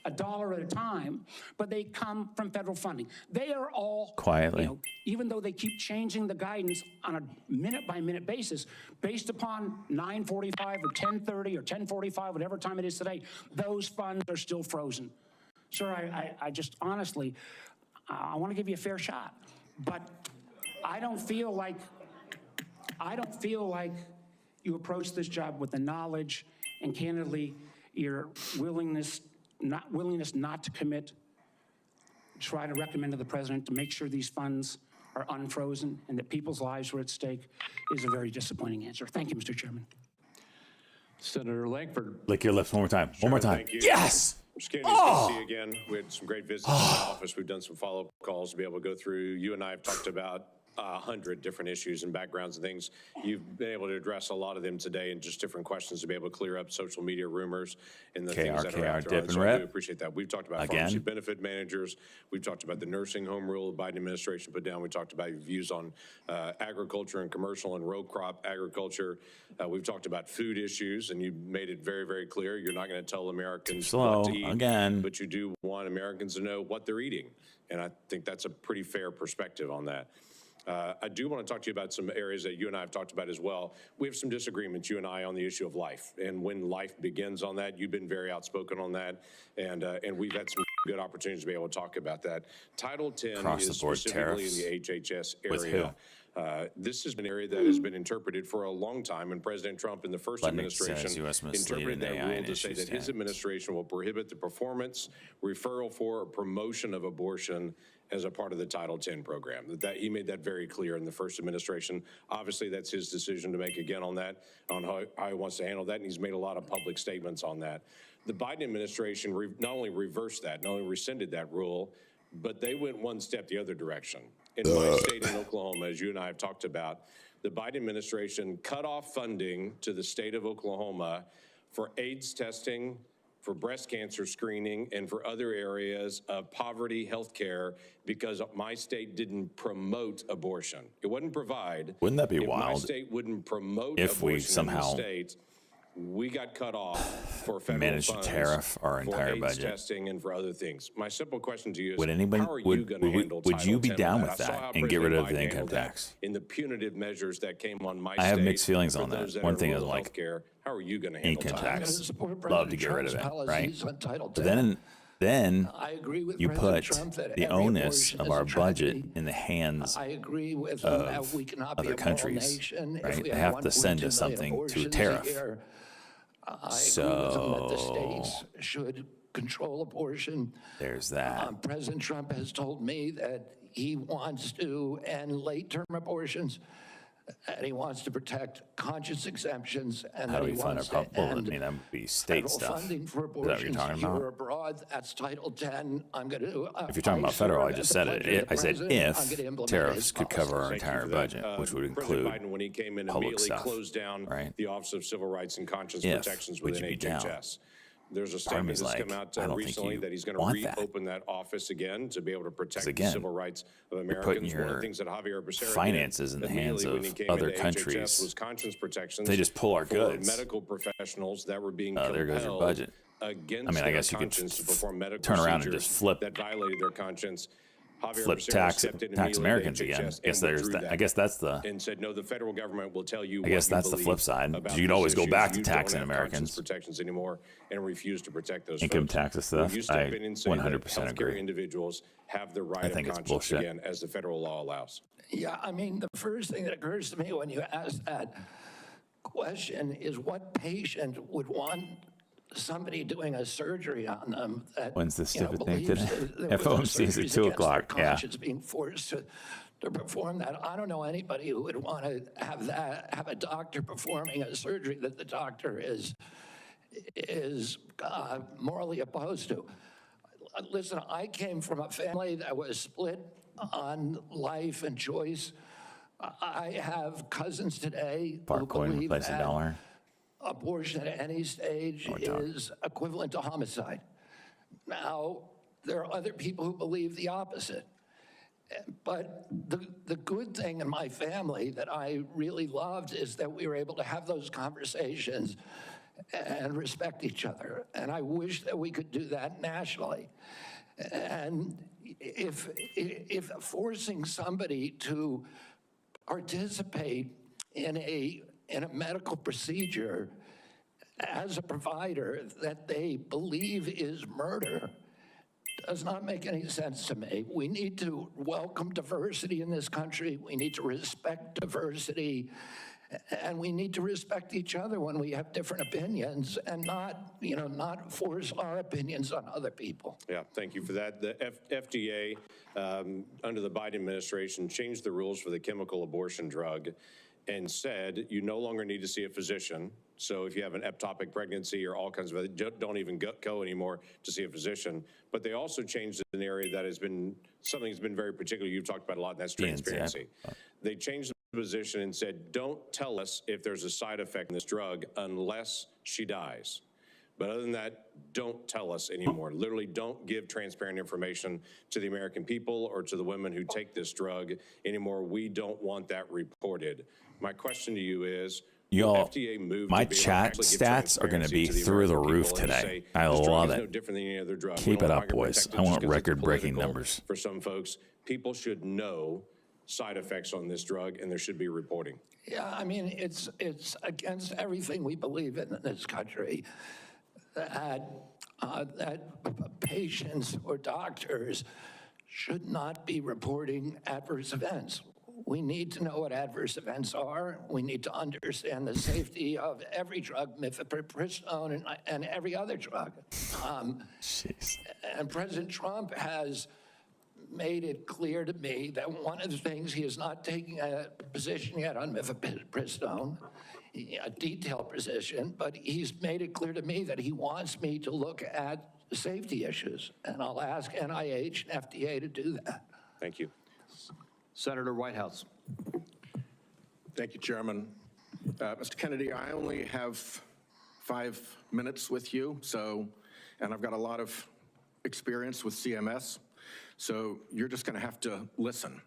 $1 at a time, but they come from federal funding. They are all quietly, even though they keep changing the guidance on a minute-by-minute basis, based upon 9:45 or 10:30 or 10:45, whatever time it is today, those funds are still frozen. Sir, I just honestly, I want to give you a fair shot, but I don't feel like you approach this job with the knowledge and candidly your willingness not to commit, try to recommend to the president to make sure these funds are unfrozen and that people's lives are at stake is a very disappointing answer. Thank you, Mr. Chairman. Senator Langford. Lick your lips one more time. One more time. Thank you. Yes! Mr. Kennedy, it's good to see you again. We had some great visits in the office. We've done some follow-up calls to be able to go through. You and I have talked about 100 different issues and backgrounds and things. You've been able to address a lot of them today and just different questions to be able to clear up social media rumors and the things that are out there. So I do appreciate that. We've talked about pharmacy benefit managers. We've talked about the nursing home rule the Biden administration put down. We talked about your views on agriculture and commercial and row crop agriculture. We've talked about food issues, and you made it very, very clear. You're not going to tell Americans what to eat, but you do want Americans to know what they're eating. And I think that's a pretty fair perspective on that. I do want to talk to you about some areas that you and I have talked about as well. We have some disagreements, you and I, on the issue of life and when life begins on that. You've been very outspoken on that, and we've had some good opportunities to be able to talk about that. Title 10 is specifically in the HHS area. This has been an area that has been interpreted for a long time, and President Trump in the first administration interpreted that rule to say that his administration will prohibit the performance, referral for, or promotion of abortion as a part of the Title 10 program. That he made that very clear in the first administration. Obviously, that's his decision to make again on that, on how he wants to handle that, and he's made a lot of public statements on that. The Biden administration not only reversed that, not only rescinded that rule, but they went one step the other direction. In my state in Oklahoma, as you and I have talked about, the Biden administration cut off funding to the state of Oklahoma for AIDS testing, for breast cancer screening, and for other areas of poverty health care because my state didn't promote abortion. It wouldn't provide. Wouldn't that be if wild? My state wouldn't promote if abortion we somehow in the state, we got cut off for federal managed to funds tariff our entire for AIDS budget. testing and for other things. My simple question to you is, Would anybody, how are you going to handle would you Title be 10 down with with that? I saw that how and get rid President of the Biden income handled that tax? in the punitive measures that came on my I have state mixed feelings for on that. those One are thing in is rural like healthcare. How are you going to handle income Title tax. 10? Love to get rid of it, right? But But then I agree with you President put Trump that the every onus abortion of is a our budget tragedy. in the hands I agree with him that of we cannot be other a moral countries, nation if right? we They have have to send 1.2 us something million through a abortions a tariff. year. I agree with him that the states should control abortion. There's that. President Trump has told me that he wants to end late-term abortions, and he wants to protect conscious exemptions, and How that do he we fund our wants public? to Well, I end mean, that would be state federal stuff. funding for Is that what you're abortions talking if you about? were abroad. That's Title 10. I'm going to. If you're talking about federal, I just said it. I said if tariffs tariffs could cover our entire budget, which would include President Biden, when he came in, public immediately stuff, closed down right? the Office of Civil Rights and Conscience If, Protections would within you be down? HHS. There's a Part of me statement is that's like, come out I don't think recently you that he's going want to that. reopen that office again to be able to protect the again, civil rights of you're putting Americans. One of the your things that Javier Becerra finances did in the hands immediately when he of came other into countries. HHS was conscience protections. They just pull our for goods. medical professionals that were being There goes your compelled budget. against I mean, I their guess you could conscience to perform medical turn around and procedures just flip that violated their conscience. Javier flip Becerra tax stepped in tax immediately to Americans HHS again. and Guess there's withdrew that. I guess that's the. and said, no, the federal government will tell you. I guess what you that's the flip believe side. about You'd these always go issues. back to You taxing don't have conscience Americans. protections anymore and refuse to protect those Income folks. taxes Will stuff, you step I in and say 100% that healthcare agree. individuals have the right I think of it's conscience bullshit. again, as the federal law allows? Yeah, I mean, the first thing that occurs to me when you ask that question is what patient would want somebody doing a surgery on them that, When's this you know, stupid thing believes today? that there was FOMC is at surgeries 2 against their o'clock. Yeah. conscience being forced to perform that. I don't know anybody who would want to have a doctor performing a surgery that the doctor is morally opposed to. Listen, I came from a family that was split on life and choice. I have cousins today who Coin believe replace the that dollar. abortion at any stage is equivalent to homicide. Now, there are other people who believe the opposite. But the good thing in my family that I really loved is that we were able to have those conversations and respect each other. And I wish that we could do that nationally. And if forcing somebody to participate in a medical procedure as a provider that they believe is murder does not make any sense to me. We need to welcome diversity in this country. We need to respect diversity. And we need to respect each other when we have different opinions and not force our opinions on other people. Yeah, thank you for that. The FDA, under the Biden administration, changed the rules for the chemical abortion drug. and said you no longer need to see a physician. So if you have an ectopic pregnancy or all kinds of, don't even go anymore to see a physician. But they also changed an area that has been, something that's been very particular, you've talked about a lot, and that's transparency. They changed the position and said, don't tell us if there's a side effect in this drug unless she dies. But other than that, don't tell us anymore. Literally, don't give transparent information to the American people or to the women who take this drug anymore. We don't want that reported. My question to you is, y'all, FDA moved my to be able to chat actually give stats are going to be transparency to the through the American roof people and to today. say, I this drug love is it. no different than any other drug. We Keep don't it want up, to boys. protect it I just want 'cause it's record-breaking political numbers. For some folks, people should know side effects on this drug, and there should be reporting. Yeah, I mean, it's against everything we believe in this country that patients or doctors should not be reporting adverse events. We need to know what adverse events are. We need to understand the safety of every drug, mifepristone and every other drug. And President Trump has made it clear to me that one of the things, he is not taking a position yet on mifepristone, a detailed position, but he's made it clear to me that he wants me to look at safety issues. And I'll ask NIH and FDA to do that. Thank you. Senator Whitehouse. Thank you, Chairman. Mr. Kennedy, I only have 5 minutes with you, and I've got a lot of experience with CMS, so you're just going to have to listen.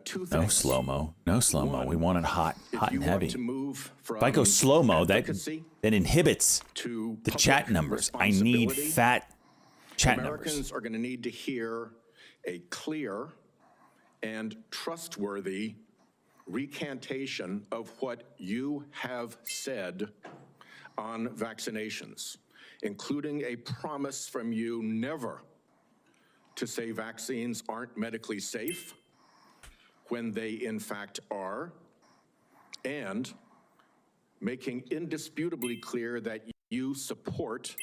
Two things. No slow-mo. No slow-mo. We want it hot and heavy. If I go slow-mo, that inhibits the chat numbers. I need fat chat numbers. Americans are going to need to hear a clear and trustworthy recantation of what you have said on vaccinations, including a promise from you never to say vaccines aren't medically safe when they in fact are, and making indisputably clear that you support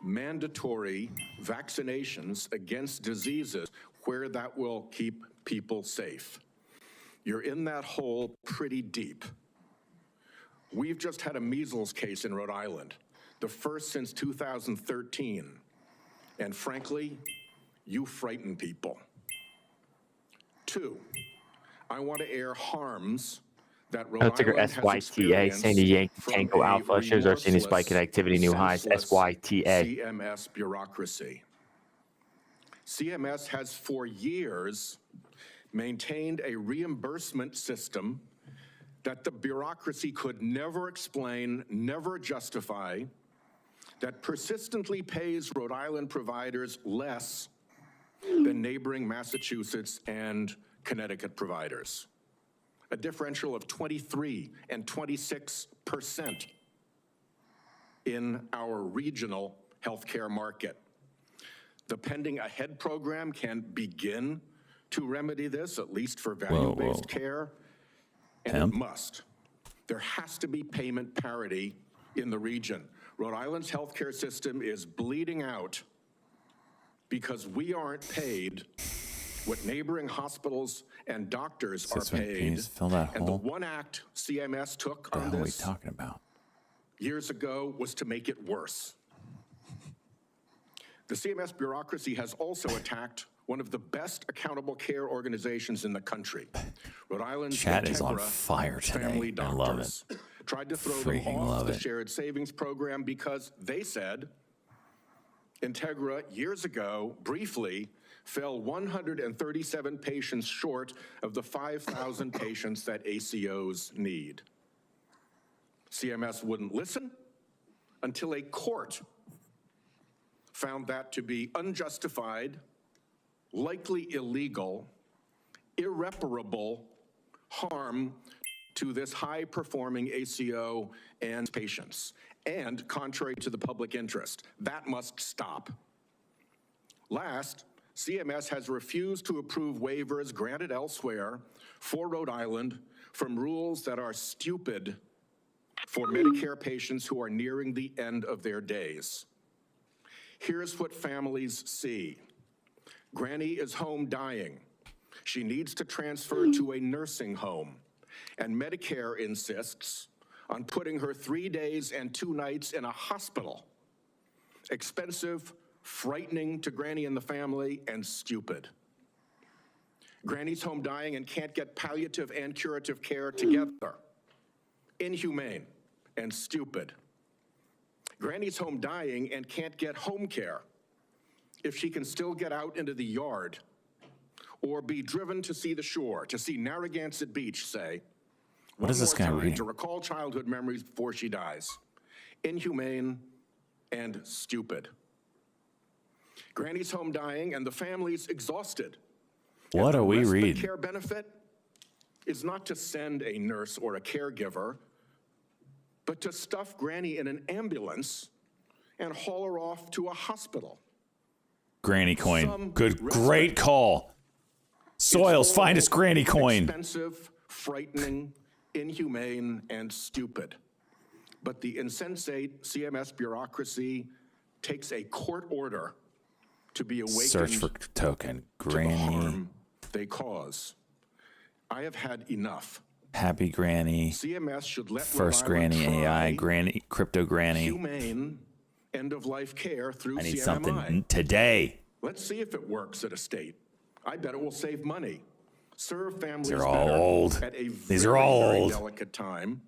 mandatory vaccinations against diseases where that will keep people safe. You're in that hole pretty deep. We've just had a measles case in Rhode Island, the first since 2013. And frankly, you frighten people. 2, I want to air harms that Rhode Ticker Island has SYTA, Sandy Yankee Tango Alpha, shows our seen a spike in activity, new highs, SYTA. CMS bureaucracy. CMS has for years maintained a reimbursement system that the bureaucracy could never explain, never justify, that persistently pays Rhode Island providers less than neighboring Massachusetts and Connecticut providers. A differential of 23 and 26% in our regional healthcare market. The Pending Ahead program can begin to remedy this, at least for value-based care, and it must. There has to be payment parity in the region. Rhode Island's healthcare system is bleeding out because we aren't paid what neighboring hospitals and doctors are paid. Fill that and the hole. one act CMS took What on the hell are we this talking about? years ago was to make it worse. The CMS bureaucracy has also attacked one of the best accountable care organizations in the country. Rhode Island's Chat is on Integra fire today. Family I love Doctors it. tried to throw Freaking them off love the it. shared savings program because they said Integra years ago briefly fell 137 patients short of the 5,000 patients that ACOs need. CMS wouldn't listen until a court found that to be unjustified, likely illegal, irreparable harm to this high-performing ACO and patients, and contrary to the public interest. That must stop. Last, CMS has refused to approve waivers granted elsewhere for Rhode Island from rules that are stupid for Medicare patients who are nearing the end of their days. Here's what families see. Granny is home dying. She needs to transfer to a nursing home. And Medicare insists on putting her 3 days and 2 nights in a hospital. Expensive, frightening to Granny and the family, and stupid. Granny's home dying and can't get palliative and curative care together. Inhumane and stupid. Granny's home dying and can't get home care if she can still get out into the yard or be driven to see the shore, to see Narragansett Beach, say. What is this guy reading? To recall childhood memories before she dies. Inhumane and stupid. Granny's home dying and the family's exhausted. What are we reading? The care benefit is not to send a nurse or a caregiver, but to stuff Granny in an ambulance and haul her off to a hospital. Granny coin. Great call. Soils, find us Granny coin. Expensive, frightening, inhumane, and stupid. But the insensate CMS bureaucracy takes a court order to be awakened. Search for token. Granny. To the harm they cause. I have had enough. Happy Granny. CMS should let First Granny AI. Granny. Crypto Granny. Humane end-of-life care through I need CMMI. something today. Let's see if it works at a state. I bet it will save money. Serve families These are all better old. At a These are all very old. delicate time,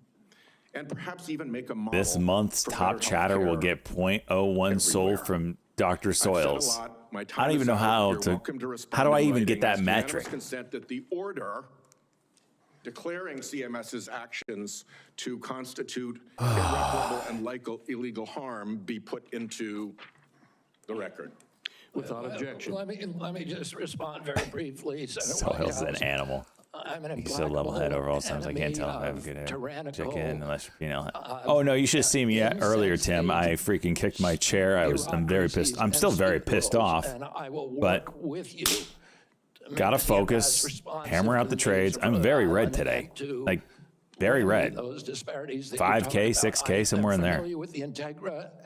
and perhaps even make a model. This month's for top better chatter will healthcare get 0.01 sold from Dr. Soils. I don't even know how to. How do I even get that metric? Consent that the order declaring CMS's actions to constitute irreparable and illegal harm be put into the record. Without objection. Let me just respond very briefly. Soils an animal. He's so level-headed over all times. I can't tell if I have a good check in unless you know. Oh no, you should have seen me earlier, Tim. I freaking kicked my chair. I'm very pissed. I'm still very pissed off. But gotta focus. Hammer out the trades. I'm very red today. Like very red. 5K, 6K, somewhere in there.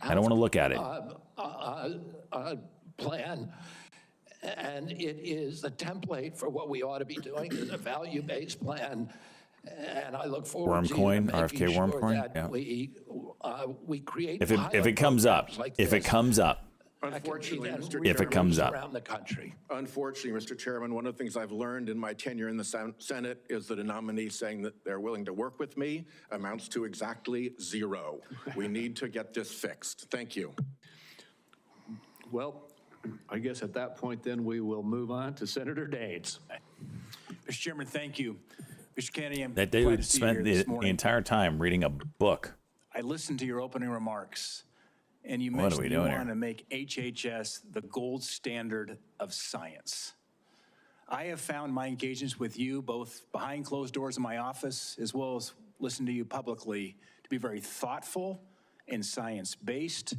I don't want to look at it. Plan. And it is the template for what we ought to be doing is a value-based plan. And I look forward to Wormcoin, making RFK sure Wormcoin, that yeah. we create If it comes up, like if it this. comes up, Unfortunately, Mr. if it comes up. Around the country. Unfortunately, Mr. Chairman, one of the things I've learned in my tenure in the Senate is that a nominee saying that they're willing to work with me amounts to exactly 0. We need to get this fixed. Thank you. Well, I guess at that point, then, we will move on to Senator Daines. Mr. Chairman, thank you. Mr. Kennedy, I'm That glad dude to see you spent here this the morning. entire time reading a book. I listened to your opening remarks, and you What are mentioned we you doing here? want to make HHS the gold standard of science. I have found my engagements with you, both behind closed doors in my office, as well as listening to you publicly, to be very thoughtful and science-based.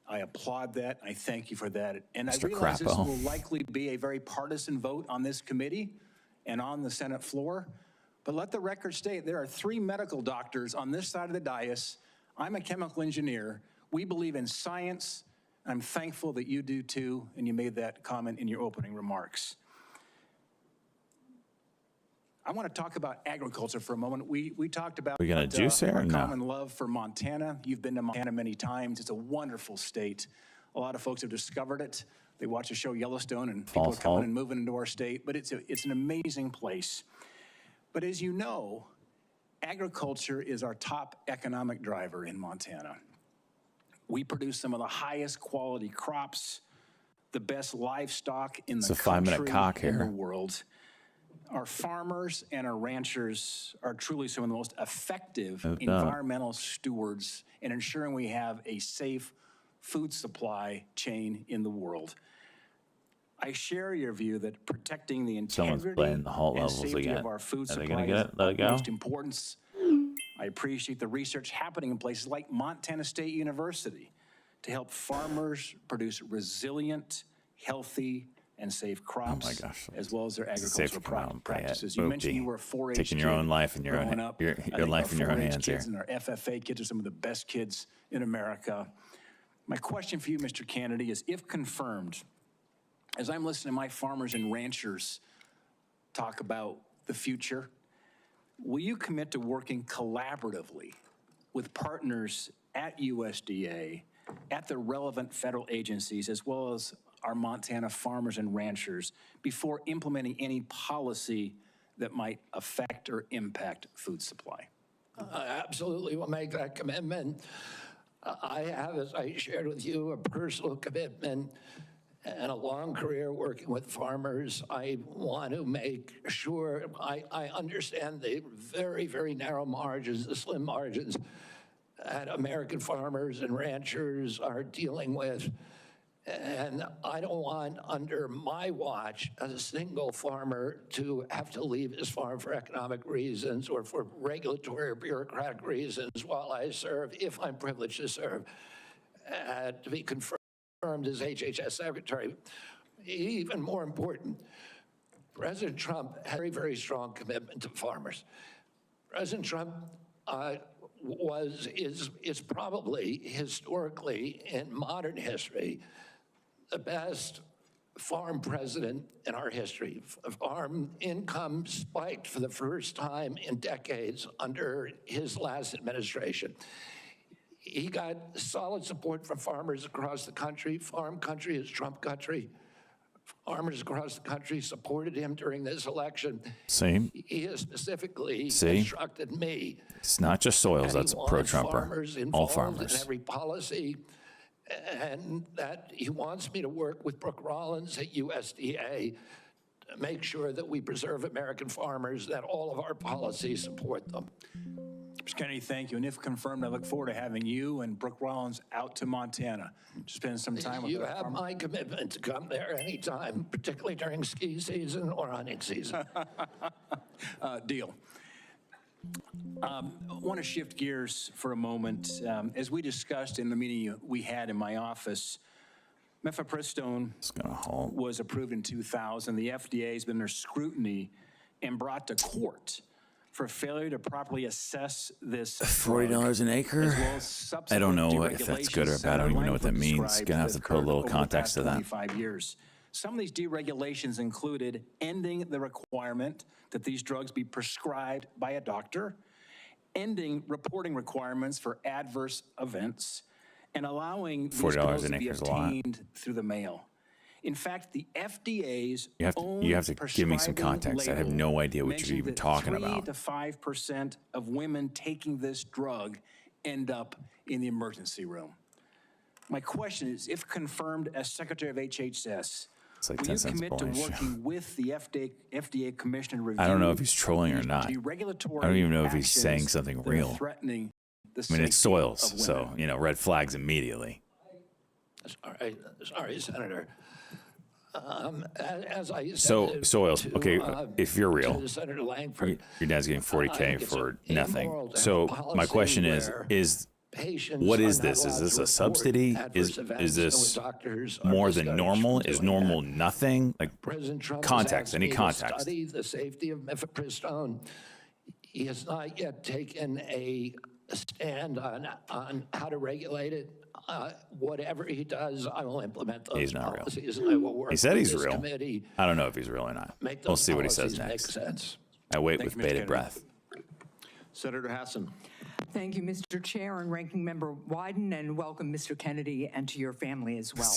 I applaud that. I thank you for that. And Mr. I realize this Crapo. will likely be a very partisan vote on this committee and on the Senate floor. But let the record state there are 3 medical doctors on this side of the dais. I'm a chemical engineer. We believe in science. I'm thankful that you do too, and you made that comment in your opening remarks. I want to talk about agriculture for a moment. We talked about We gonna juice here or our no? common love for Montana. You've been to Montana many times. It's a wonderful state. A lot of folks have discovered it. They watch the show Yellowstone, and people False are coming hope. and moving into our state. But it's an amazing place. But as you know, agriculture is our top economic driver in Montana. We produce some of the highest quality crops, the best livestock in It's the a 5-minute country, cock in the here. world. Our farmers and our ranchers are truly some of the most effective No doubt. environmental stewards in ensuring we have a safe food supply chain in the world. I share your view that protecting the Someone's integrity playing the halt and levels safety again. of our food Are they supply gonna is get it? Let it of go? utmost importance. I appreciate the research happening in places like Montana State University to help farmers produce resilient, healthy, and safe crops, as well as their agricultural practices. You mentioned you were a 4-H taking your kid own life in your own growing up. your I think life our in your own 4-H hands here. kids and our FFA kids are some of the best kids in America. My question for you, Mr. Kennedy, is if confirmed, as I'm listening to my farmers and ranchers talk about the future, will you commit to working collaboratively with partners at USDA, at the relevant federal agencies, as well as our Montana farmers and ranchers before implementing any policy that might affect or impact food supply? I absolutely will make that commitment. I have, as I shared with you, a personal commitment and a long career working with farmers. I want to make sure I understand the very, very narrow margins, the slim margins that American farmers and ranchers are dealing with. And I don't want, under my watch, a single farmer to have to leave his farm for economic reasons or for regulatory or bureaucratic reasons while I serve, if I'm privileged to serve, to be confirmed as HHS Secretary. Even more important, President Trump had a very, very strong commitment to farmers. President Trump is probably historically, in modern history, the best farm president in our history. Farm income spiked for the first time in decades under his last administration. He got solid support from farmers across the country. Farm country is Trump country. Farmers across the country supported him during this election. See? He has specifically instructed me. It's not just Soils that's a pro-Trumper. All farmers. In every policy, and that he wants me to work with Brooke Rollins at USDA to make sure that we preserve American farmers, that all of our policies support them. Mr. Kennedy, thank you. And if confirmed, I look forward to having you and Brooke Rollins out to Montana to spend some time with you. Have my commitment to come there anytime, particularly during ski season or hunting season. Deal. I want to shift gears for a moment. As we discussed in the meeting we had in my office, mifepristone was approved in 2000. The FDA has been under scrutiny and brought to court for failure to properly assess this. $40 an acre? I don't know if that's good or bad. I don't even know what that means. Gonna have to put a little context to that. 25 years. Some of these deregulations included ending the requirement that these drugs be prescribed by a doctor, ending reporting requirements for adverse events, and allowing these drugs to be obtained through the mail. In fact, the FDA's you have to give me some context. I have no idea what you're even talking about. 3 to 5% of women taking this drug end up in the emergency room. My question is, if confirmed as Secretary of HHS, like will you commit to working with the FDA Commissioner to review? I don't know if he's trolling or not. I don't even know if he's saying something real. Threatening the I mean, it's Soils, so, you know, red flags immediately. Sorry, Senator. As I said Soils, okay, if you're real, Senator Langford, your dad's getting $40K for nothing. So my question is what is this? Is this a subsidy? Is this more than normal? Is normal nothing? Like context, any context. Study the safety of mifepristone. He has not yet taken a stand on how to regulate it. Whatever he does, I will implement those He's not policies. real. I will work He said he's with this real. committee. I don't know if he's real or not. We'll see what he says next. I wait with bated breath. Senator Hassan. Thank you, Mr. Chair and Ranking Member Wyden, and welcome, Mr. Kennedy, and to your family as well.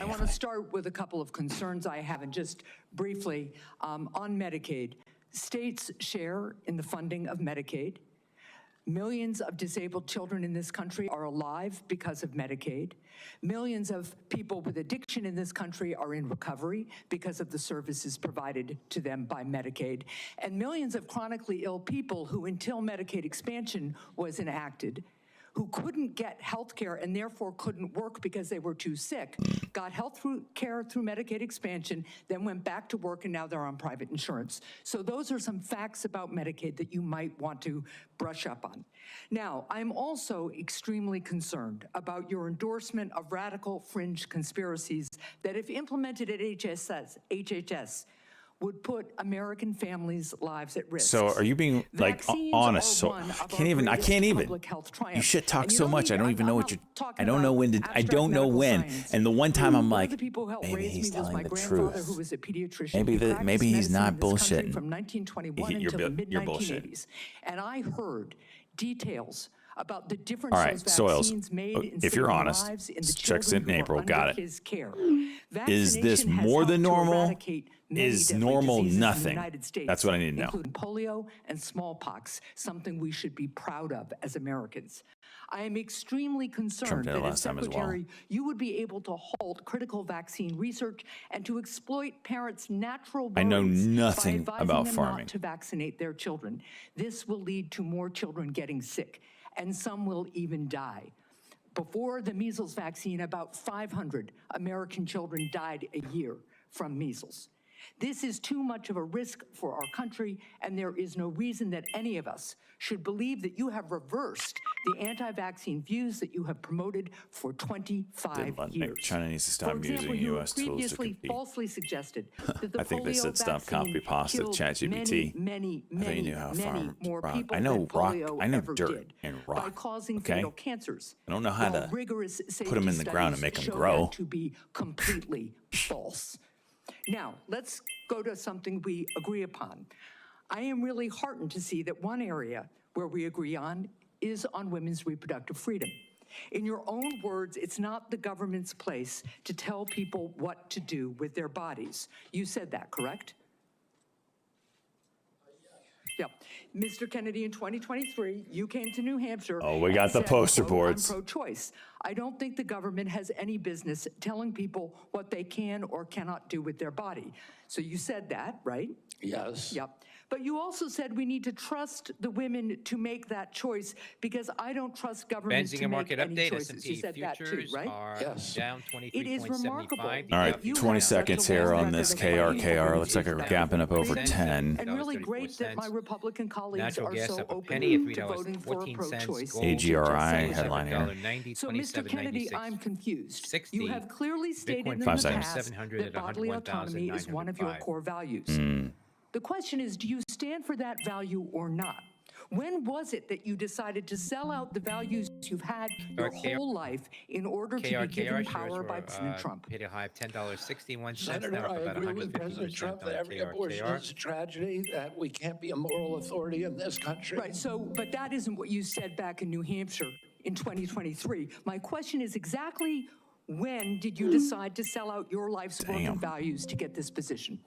I want to start with a couple of concerns I have, and just briefly on Medicaid. States share in the funding of Medicaid. Millions of disabled children in this country are alive because of Medicaid. Millions of people with addiction in this country are in recovery because of the services provided to them by Medicaid. And millions of chronically ill people who, until Medicaid expansion was enacted, who couldn't get health care and therefore couldn't work because they were too sick, got health care through Medicaid expansion, then went back to work, and now they're on private insurance. So those are some facts about Medicaid that you might want to brush up on. Now, I'm also extremely concerned about your endorsement of radical fringe conspiracies that, if implemented at HHS, would put American families' lives at risk. So are you being like Vaccines honest? So are one of I our can't even. greatest public health You triumphs. shit talk And you so don't much. I need- don't even know I'm what not you. talking I don't know about when. I abstract don't know medical when. science. And the one time I'm One like, of the people who helped maybe raise he's me was telling my the grandfather, truth. who was a pediatrician. Maybe He that. practiced Maybe he's medicine not in this country bullshitting. from 1921 You're until the bullshitting. mid-1980s. And I heard details about the difference All right, those Soils. vaccines made in If you're saving honest, lives in the checks children in who were April. under Got it. his care. Is this Vaccination has more than helped to normal? eradicate many Is deadly normal diseases in the nothing? United States, That's what I need to know. including polio and smallpox, something we should be proud of as Americans. I am extremely concerned did it that as last time as well. Secretary, you would be able to halt critical vaccine research and to exploit parents' natural worries I know nothing by advising about them farming. not to vaccinate their children. This will lead to more children getting sick, and some will even die. Before the measles vaccine, about 500 American children died a year from measles. This is too much of a risk for our country, and there is no reason that any of us should believe that you have reversed the anti-vaccine views that you have promoted for 25 years. China needs to stop For example, using you U.S. have tools to previously compete. falsely suggested that the I think they polio said stop vaccine copy pasta killed ChatGPT. many I think you knew how farm more rock. people I know than rock. polio I know ever dirt did and by rock. causing Okay, fatal cancers. I don't know how while to rigorous put them in the ground and safety make them studies show grow. that to be completely false. Now, let's go to something we agree upon. I am really heartened to see that one area where we agree on is on women's reproductive freedom. In your own words, it's not the government's place to tell people what to do with their bodies. You said that, correct? Yeah. Mr. Kennedy, in 2023, you came to New Hampshire. Oh, we and got the said, poster quote, boards. I'm pro-choice. I don't think the government has any business telling people what they can or cannot do with their body. So you said that, right? Yes. Yep. But you also said we need to trust the women to make that choice because I don't trust governments to Benzinger make market any update. choices. S&P You said that too, futures right? are Yes. down It is 23.75. remarkable. All right, You 20 have such a seconds long here on record this of fighting for KRKR. women's Looks like we're reproductive gapping up over freedom. 10. And really great that my Republican colleagues Natural are gas so up a open penny at to voting for $3.14. pro-choice. Gold AGRI $27, headline here. $90, So, Mr. Kennedy, 27.96. I'm confused. 60. You have clearly stated Bitcoin in the 5 past seconds. 700 that at bodily autonomy is one of your 101,905. core values. Hmm. The question is, do you stand for that value or not? When was it that you decided to sell out the values you've had your whole life in order to be given power by President Trump? Hit a high of $10.61. Senator, Now up I about agree with 150% President Trump that on every abortion KRKR. is a tragedy, that we can't be a moral authority in this country. Right, so, but that isn't what you said back in New Hampshire in 2023. My question is exactly when did you decide to sell out your life's work and values to get this position?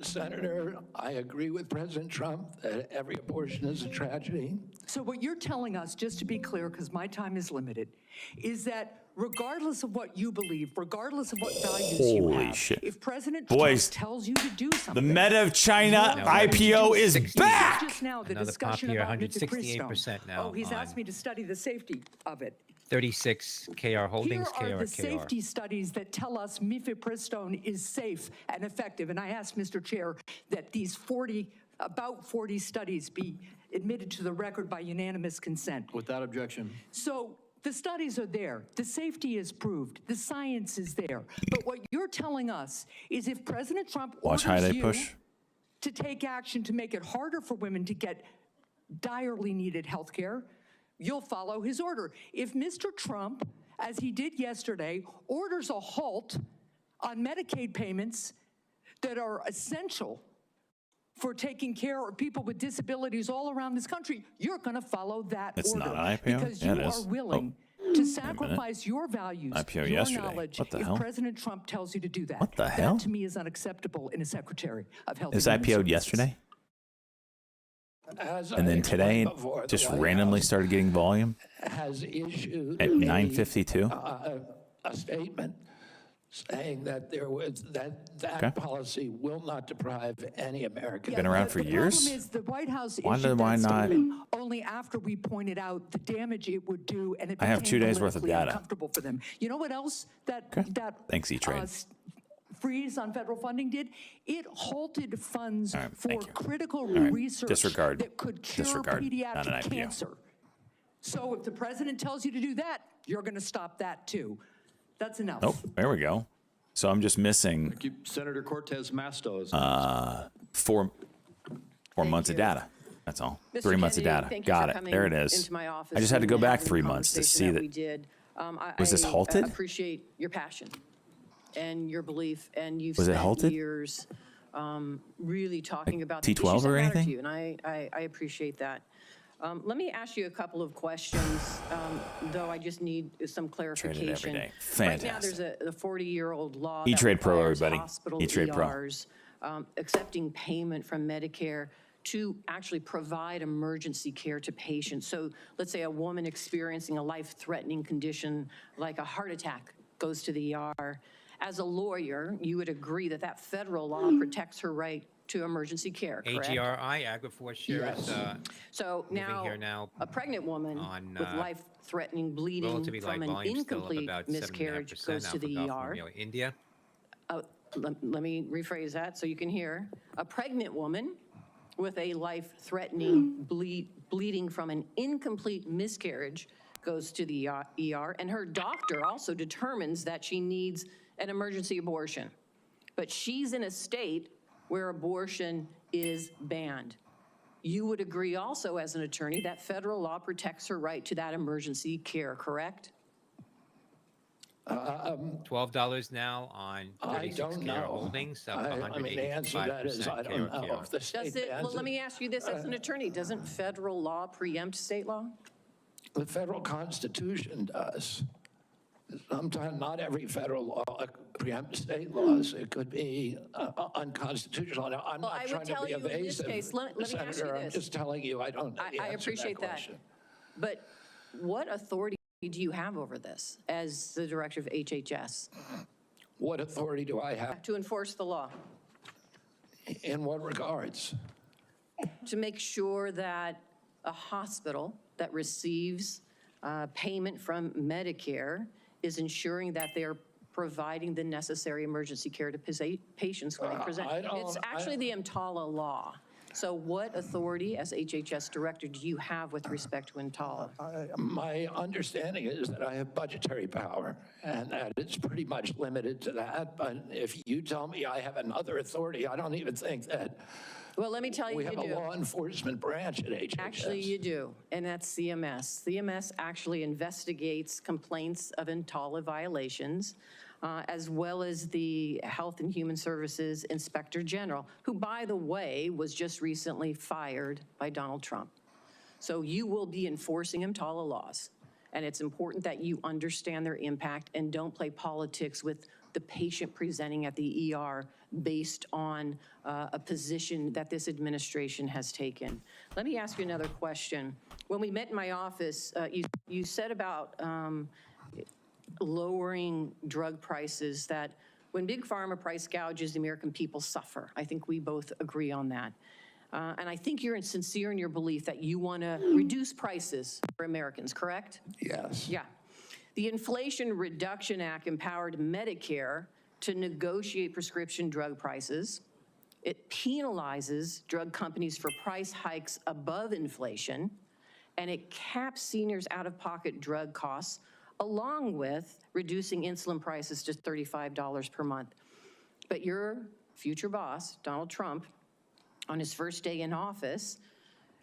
Senator, I agree with President Trump that every abortion is a tragedy. So what you're telling us, just to be clear, because my time is limited, is that regardless of what you believe, regardless of what values you Holy have, shit. if President Boys, Trump tells you to do The something, Meta of China IPO is back. just now the Another discussion pop here, about 168% mifepristone. now Oh, he's on- asked me to study the safety of it. 36 KR Holdings, Here are the KRKR. safety studies that tell us mifepristone is safe and effective. And I asked Mr. Chair that these about 40 studies be admitted to the record by unanimous consent. Without objection. So the studies are there. The safety is proved. The science is there. But what you're telling us is if President Trump Watch how orders they you push. to take action to make it harder for women to get direly needed health care, you'll follow his order. If Mr. Trump, as he did yesterday, orders a halt on Medicaid payments that are essential for taking care of people with disabilities all around this country, you're going to follow that It's order. not an IPO? Because Yeah, you it are is. willing Oh, to minute. sacrifice your values, IPO your yesterday. knowledge, What the if hell? President Trump tells you to do that. What the hell? That to me is unacceptable in a Secretary of Health. Is and Human IPO'd Services. yesterday? As And I then today, explained before, the just White randomly House started getting volume has issued at 9:52. a statement saying that there was that Okay. policy will not deprive any American. Been around for years? The problem is the White House Why issued not- that statement only after we pointed out the damage it would do, and it I have became 2 days worth of politically data. uncomfortable for them. You know what else that Thanks, E-Trade. freeze on federal funding did? It halted funds All right, for thank you. critical All right, research disregard. that could cure Disregard. Not an pediatric IPO. cancer. So if the president tells you to do that, you're going to stop that too. That's enough. Oh, there we go. So I'm just missing Senator Cortez Masto is 4 months of data. That's all. Mr. 3 months of Kennedy, data. thank you Got for it. coming There it is. into my office I just had to and go back having 3 the months to conversation see that we that. did. Was this I halted? appreciate your passion and your belief, and you've Was it spent halted? years really talking about the T12 issues that or matter to anything? you, and I appreciate that. Let me ask you a couple of questions, though I just need some clarification. every day. Right now, Fantastic. there's a 40-year-old law that E-Trade Pro, requires everybody. hospital E-Trade Pro. ERs accepting payment from Medicare to actually provide emergency care to patients. So let's say a woman experiencing a life-threatening condition like a heart attack goes to the ER. As a lawyer, you would agree that that federal law protects her right to emergency care, correct? AGRI, Agri-Force So here now, a pregnant woman with life-threatening bleeding relatively from light an volume, still up incomplete about miscarriage 7.5%, goes to the Alpha Gulf ER. Romeo, India. Let me rephrase that so you can hear. A pregnant woman with a life-threatening bleeding from an incomplete miscarriage goes to the ER, and her doctor also determines that she needs an emergency abortion. But she's in a state where abortion is banned. You would agree also as an attorney that federal law protects her right to that emergency care, correct? $12 now on 36 care holdings, up I mean, the answer to that is I don't know if the state Well, let me ask you this as an attorney. Doesn't federal law preempt state law? The federal Constitution does. Sometimes not every federal law preempts state laws. It could be unconstitutional. Now, I'm not trying to be evasive, case, let me ask you Senator. I'm this. just telling you I don't know the I answer to appreciate that. question. But what authority do you have over this as the director of HHS? What authority do I have? To enforce the law? In what regards? To make sure that a hospital that receives payment from Medicare is ensuring that they're providing the necessary emergency care to patients when they present. It's actually the EMTALA law. So what authority as HHS director do you have with respect to EMTALA? My understanding is that I have budgetary power and that it's pretty much limited to that. But if you tell me I have another authority, I don't even think that. Well, let me tell you, we have a law enforcement branch at HHS. Actually, you do, and that's CMS. CMS actually investigates complaints of EMTALA violations, as well as the Health and Human Services Inspector General, who, by the way, was just recently fired by Donald Trump. So you will be enforcing EMTALA laws, and it's important that you understand their impact and don't play politics with the patient presenting at the ER based on a position that this administration has taken. Let me ask you another question. When we met in my office, you said about lowering drug prices, that when Big Pharma price gouges, the American people suffer. I think we both agree on that. And I think you're sincere in your belief that you want to reduce prices for Americans, correct? Yes. Yeah. The Inflation Reduction Act empowered Medicare to negotiate prescription drug prices. It penalizes drug companies for price hikes above inflation, and it caps seniors' out-of-pocket drug costs, along with reducing insulin prices to $35 per month. But your future boss, Donald Trump, on his first day in office,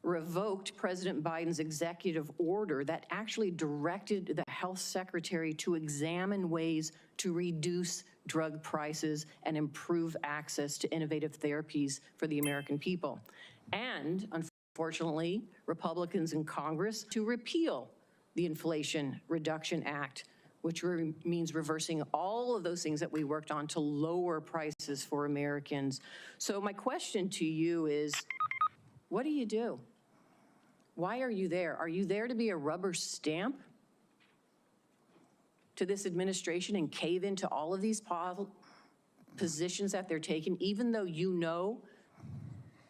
revoked President Biden's executive order that actually directed the health secretary to examine ways to reduce drug prices and improve access to innovative therapies for the American people. And unfortunately, Republicans in Congress to repeal the Inflation Reduction Act, which means reversing all of those things that we worked on to lower prices for Americans. So my question to you is, what do you do? Why are you there? Are you there to be a rubber stamp to this administration and cave into all of these positions that they're taking, even though you know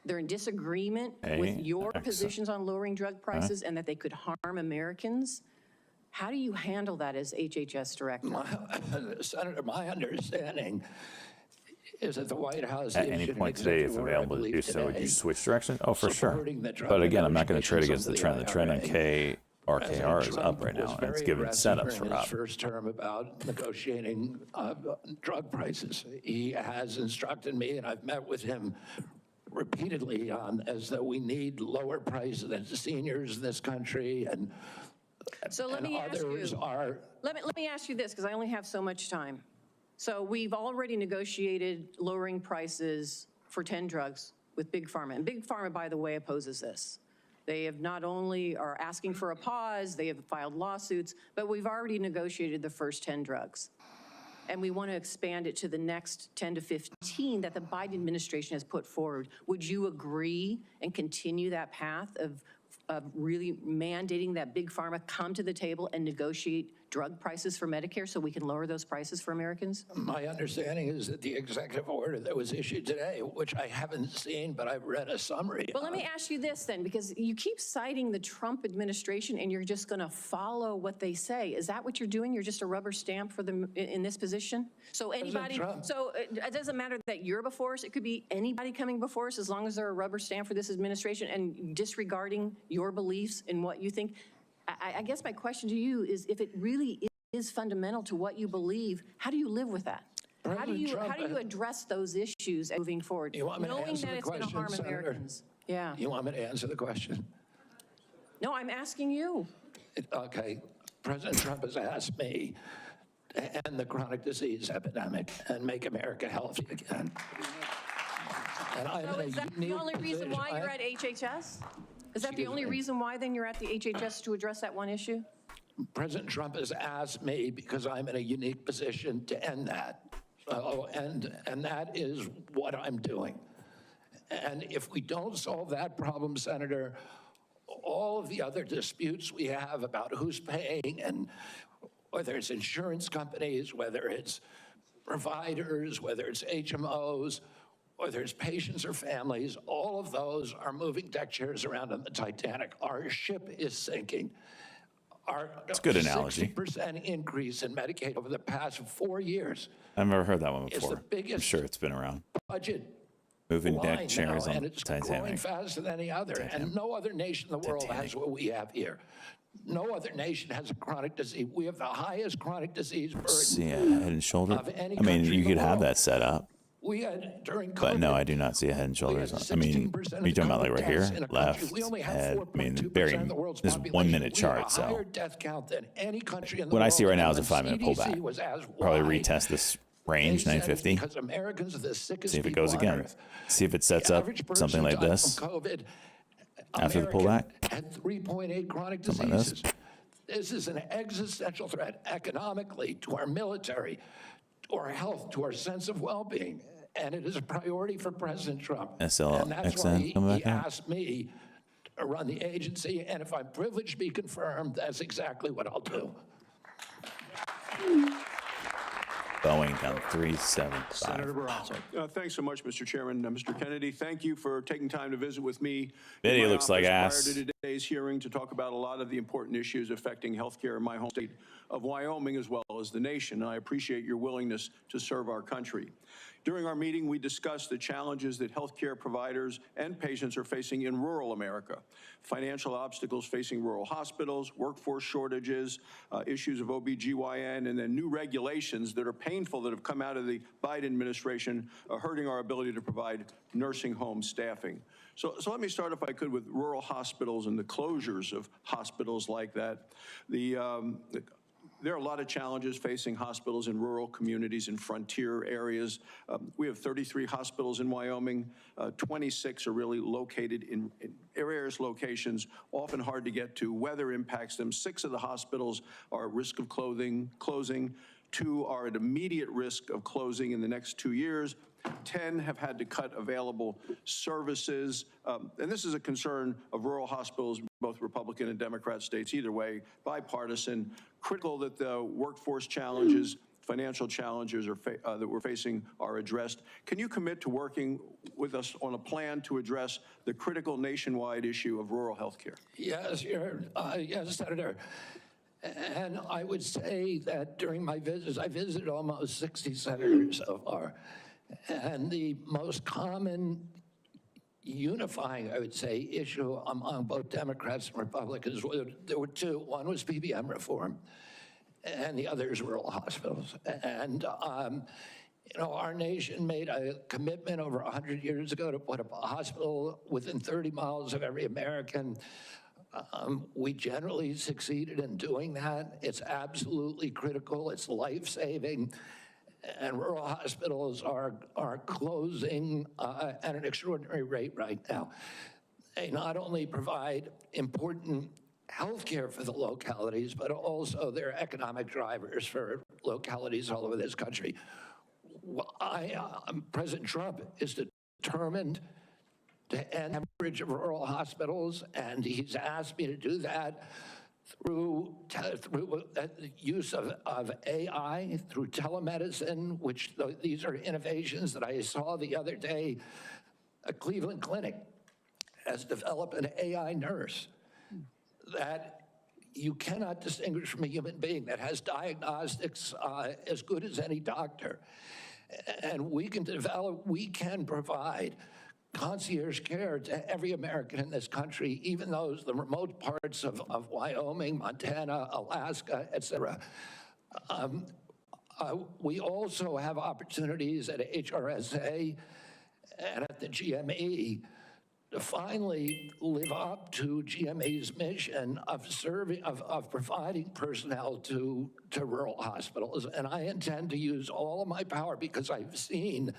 they're in disagreement with your positions on lowering drug prices and that they could harm Americans? How do you handle that as HHS director? Senator, my understanding is that the White House At any point today, if available to do so, would you switch direction? Oh, for sure. But again, I'm not going to trade against the trend. The trend on K RKR is up right now, and it's giving setups for his up. first term about negotiating drug prices. He has instructed me, and I've met with him repeatedly on as though we need lower prices than seniors in this country, and So let me ask you, let me ask you this, because I only have so much time. So we've already negotiated lowering prices for 10 drugs with Big Pharma. And Big Pharma, by the way, opposes this. They have not only are asking for a pause, they have filed lawsuits, but we've already negotiated the first 10 drugs. And we want to expand it to the next 10 to 15 that the Biden administration has put forward. Would you agree and continue that path of really mandating that Big Pharma come to the table and negotiate drug prices for Medicare so we can lower those prices for Americans? My understanding is that the executive order that was issued today, which I haven't seen, but I've read a summary. Well, let me ask you this then, because you keep citing the Trump administration and you're just going to follow what they say. Is that what you're doing? You're just a rubber stamp for them in this position? So anybody, so it doesn't matter that you're before us. It could be anybody coming before us as long as they're a rubber stamp for this administration and disregarding your beliefs and what you think. I guess my question to you is, if it really is fundamental to what you believe, how do you live with that? How do you address those issues moving forward, knowing that it's going to harm Americans? Yeah. You want me to answer the question? No, I'm asking you. Okay. President Trump has asked me to end the chronic disease epidemic and make America healthy again. And So is that the only reason why you're at HHS? Is that the only reason why then you're at the HHS, to address that one issue? President Trump has asked me because I'm in a unique position to end that. And that is what I'm doing. And if we don't solve that problem, Senator, all of the other disputes we have about who's paying, and whether it's insurance companies, whether it's providers, whether it's HMOs, whether it's patients or families, all of those are moving deck chairs around on the Titanic. Our ship is sinking. It's a good analogy. 60% increase in Medicaid over the past 4 years. I've never heard that one It's before. the biggest I'm sure it's been around. Budget Moving line deck chairs now, on and it's Titanic. growing faster than any other. And no other nation in the world has what we have here. No other nation has a chronic disease. We have the highest chronic disease burden. See a head and shoulder. of any I mean, country you in could the have world. that set up. We had during COVID. But no, I do not see a head and shoulders. I mean, are you talking about like right here, left, head? I mean, very. This is 1 minute chart, so Death count than any country in the what I world. see right now is a And 5 minute CDC pullback. was asked Probably why. retest this range, They said 950. Because Americans are the sickest See if it people goes on again. earth. See if it sets up Average person something like died this from COVID. after the American pullback. had 3.8 chronic Something like this. diseases. This is an existential threat economically to our military, to our health, to our sense of well-being. And it is a priority for President Trump. And that's why SLXN coming he back out. asked me to run the agency. And if I'm privileged to be confirmed, that's exactly what I'll do. Boeing down 375. Senator Barrasso. Thanks so much, Mr. Chairman. Mr. Kennedy, thank you for taking time to visit with me. Video in my looks like office ass. Prior to today's hearing to talk about a lot of the important issues affecting healthcare in my home state of Wyoming as well as the nation. And I appreciate your willingness to serve our country. During our meeting, we discussed the challenges that healthcare providers and patients are facing in rural America. Financial obstacles facing rural hospitals, workforce shortages, issues of OBGYN, and then new regulations that are painful that have come out of the Biden administration, hurting our ability to provide nursing home staffing. So let me start, if I could, with rural hospitals and the closures of hospitals like that. There are a lot of challenges facing hospitals in rural communities and frontier areas. We have 33 hospitals in Wyoming. 26 are really located in various locations, often hard to get to. Weather impacts them. 6 of the hospitals are at risk of closing. 2 are at immediate risk of closing in the next 2 years. 10 have had to cut available services. And this is a concern of rural hospitals, both Republican and Democrat states, either way, bipartisan. Critical that the workforce challenges, financial challenges that we're facing are addressed. Can you commit to working with us on a plan to address the critical nationwide issue of rural health care? Yes, yes, Senator. And I would say that during my visits, I visited almost 60 senators so far. And the most common unifying, I would say, issue among both Democrats and Republicans. There were two. One was PBM reform, and the other is rural hospitals. And you know, our nation made a commitment over 100 years ago to put up a hospital within 30 miles of every American. We generally succeeded in doing that. It's absolutely critical. It's life-saving. And rural hospitals are closing at an extraordinary rate right now. They not only provide important health care for the localities, but also they're economic drivers for localities all over this country. President Trump is determined to end the average of rural hospitals, and he's asked me to do that through the use of AI, through telemedicine, which these are innovations that I saw the other day. A Cleveland clinic has developed an AI nurse that you cannot distinguish from a human being, that has diagnostics as good as any doctor. And we can provide concierge care to every American in this country, even those, the remote parts of Wyoming, Montana, Alaska, et cetera. We also have opportunities at HRSA and at the GME to finally live up to GME's mission of providing personnel to rural hospitals. And I intend to use all of my power, because I've seen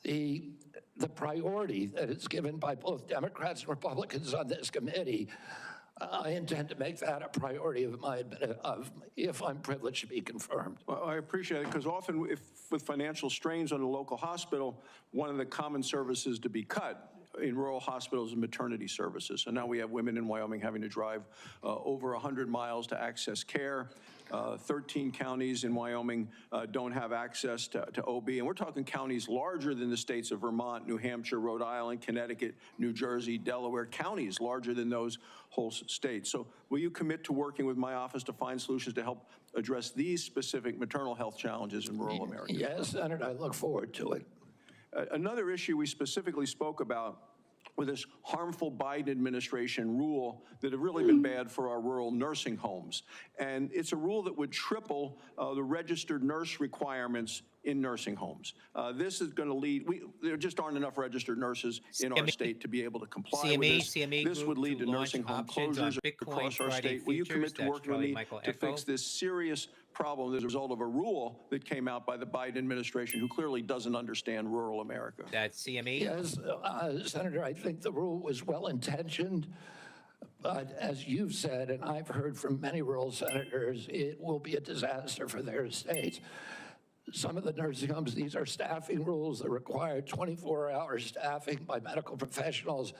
the priority that is given by both Democrats and Republicans on this committee. I intend to make that a priority if I'm privileged to be confirmed. Well, I appreciate it, because often with financial strains on a local hospital, one of the common services to be cut in rural hospitals and maternity services. And now we have women in Wyoming having to drive over 100 miles to access care. 13 counties in Wyoming don't have access to OB. And we're talking counties larger than the states of Vermont, New Hampshire, Rhode Island, Connecticut, New Jersey, Delaware, counties larger than those whole states. So will you commit to working with my office to find solutions to help address these specific maternal health challenges in rural America? Yes, Senator, I look forward to it. Another issue we specifically spoke about with this harmful Biden administration rule that have really been bad for our rural nursing homes. And it's a rule that would triple the registered nurse requirements in nursing homes. This is going to lead, there just aren't enough registered nurses in our state to be able to comply with this. This would lead to nursing home closures across our state. Will you commit to working with me to fix this serious problem as a result of a rule that came out by the Biden administration, who clearly doesn't understand rural America? That's CME? Yes, Senator, I think the rule was well-intentioned, but as you've said, and I've heard from many rural senators, it will be a disaster for their states. Some of the nursing homes, these are staffing rules that require 24-hour staffing by medical professionals.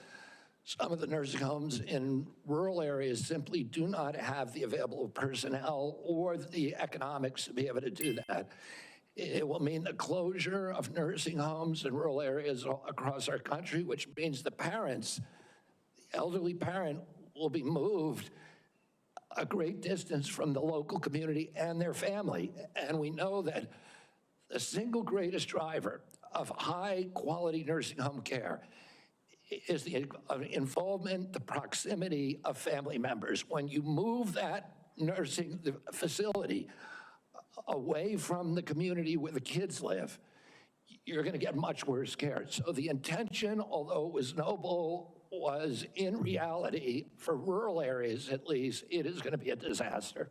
Some of the nursing homes in rural areas simply do not have the available personnel or the economics to be able to do that. It will mean the closure of nursing homes in rural areas across our country, which means the parents, the elderly parent, will be moved a great distance from the local community and their family. And we know that the single greatest driver of high-quality nursing home care is the involvement, the proximity of family members. When you move that nursing facility away from the community where the kids live, you're going to get much worse care. So the intention, although it was noble, was in reality, for rural areas at least, it is going to be a disaster.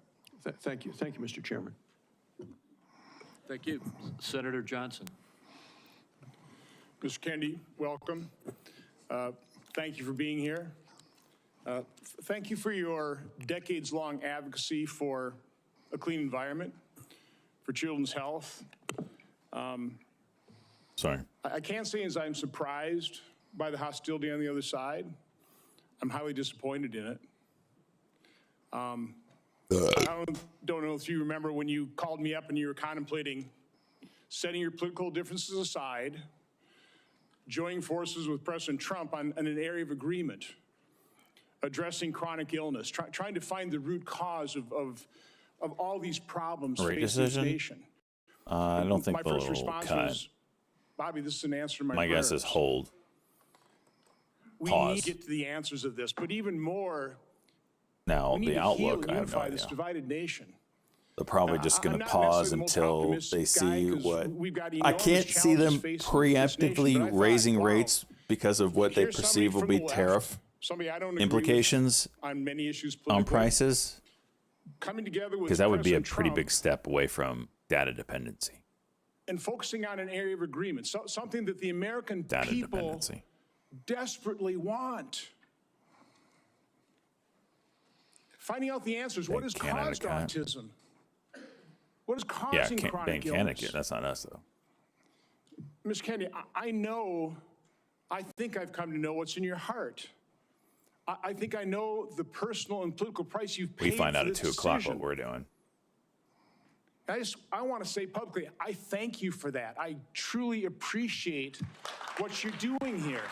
Thank you. Thank you, Mr. Chairman. Thank you. Senator Johnson. Mr. Kennedy, welcome. Thank you for being here. Thank you for your decades-long advocacy for a clean environment, for children's health. Sorry. I can't say as I'm surprised by the hostility on the other side. I'm highly disappointed in it. I don't know if you remember when you called me up and you were contemplating setting your political differences aside, joining forces with President Trump on an area of agreement, addressing chronic illness, trying to find the root cause of all these problems facing this nation. I don't think my the first little response cut. was, Bobby, this is an answer to my My guess is prayers. hold. we Pause. need to get to the answers of this, but even more, Now, we need the to heal outlook, and I have no unify this idea. divided nation. They're probably just going I'm to not pause necessarily the most until optimistic they see guy, 'cause what. we've got I enormous can't see them challenges facing this nation, preemptively but I thought, raising wow, rates because of what they here's somebody perceive will from be the left, tariff somebody I don't agree with implications on many issues on politically, prices, coming together with because that would be a President pretty Trump big step away from data dependency. and focusing on an area of agreement, something that the American Data people dependency. desperately want. Finding out the answers. What has caused autism? What is Yeah, causing chronic Ben illness? Kaneke, that's not us though. Mr. Kennedy, I think I've come to know what's in your heart. I think I know the personal and political price you've paid We find out for at this 2 o'clock decision. what we're doing. I want to say publicly, I thank you for that. I truly appreciate what you're doing here.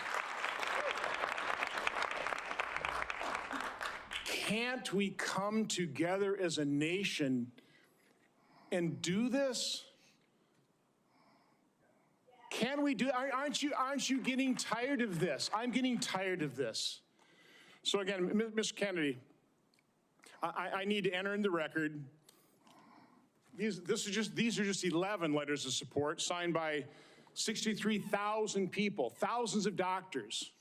Can't we come together as a nation and do this? Can we do? Aren't you getting tired of this? I'm getting tired of this. So again, Mr. Kennedy, I need to enter in the record. These are just 11 letters of support signed by 63,000 people, thousands of doctors.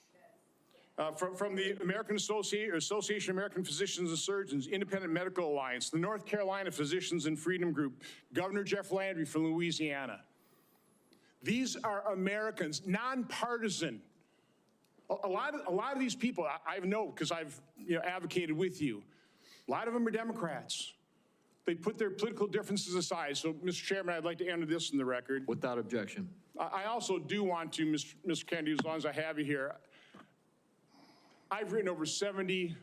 From the American Association of American Physicians and Surgeons, Independent Medical Alliance, the North Carolina Physicians and Freedom Group, Governor Jeff Landry from Louisiana. These are Americans, nonpartisan. A lot of these people, I know because I've advocated with you. A lot of them are Democrats. They put their political differences aside. So, Mr. Chairman, I'd like to enter this in the record. Without objection. I also do want to, Mr. Kennedy, as long as I have you here, I've written over 70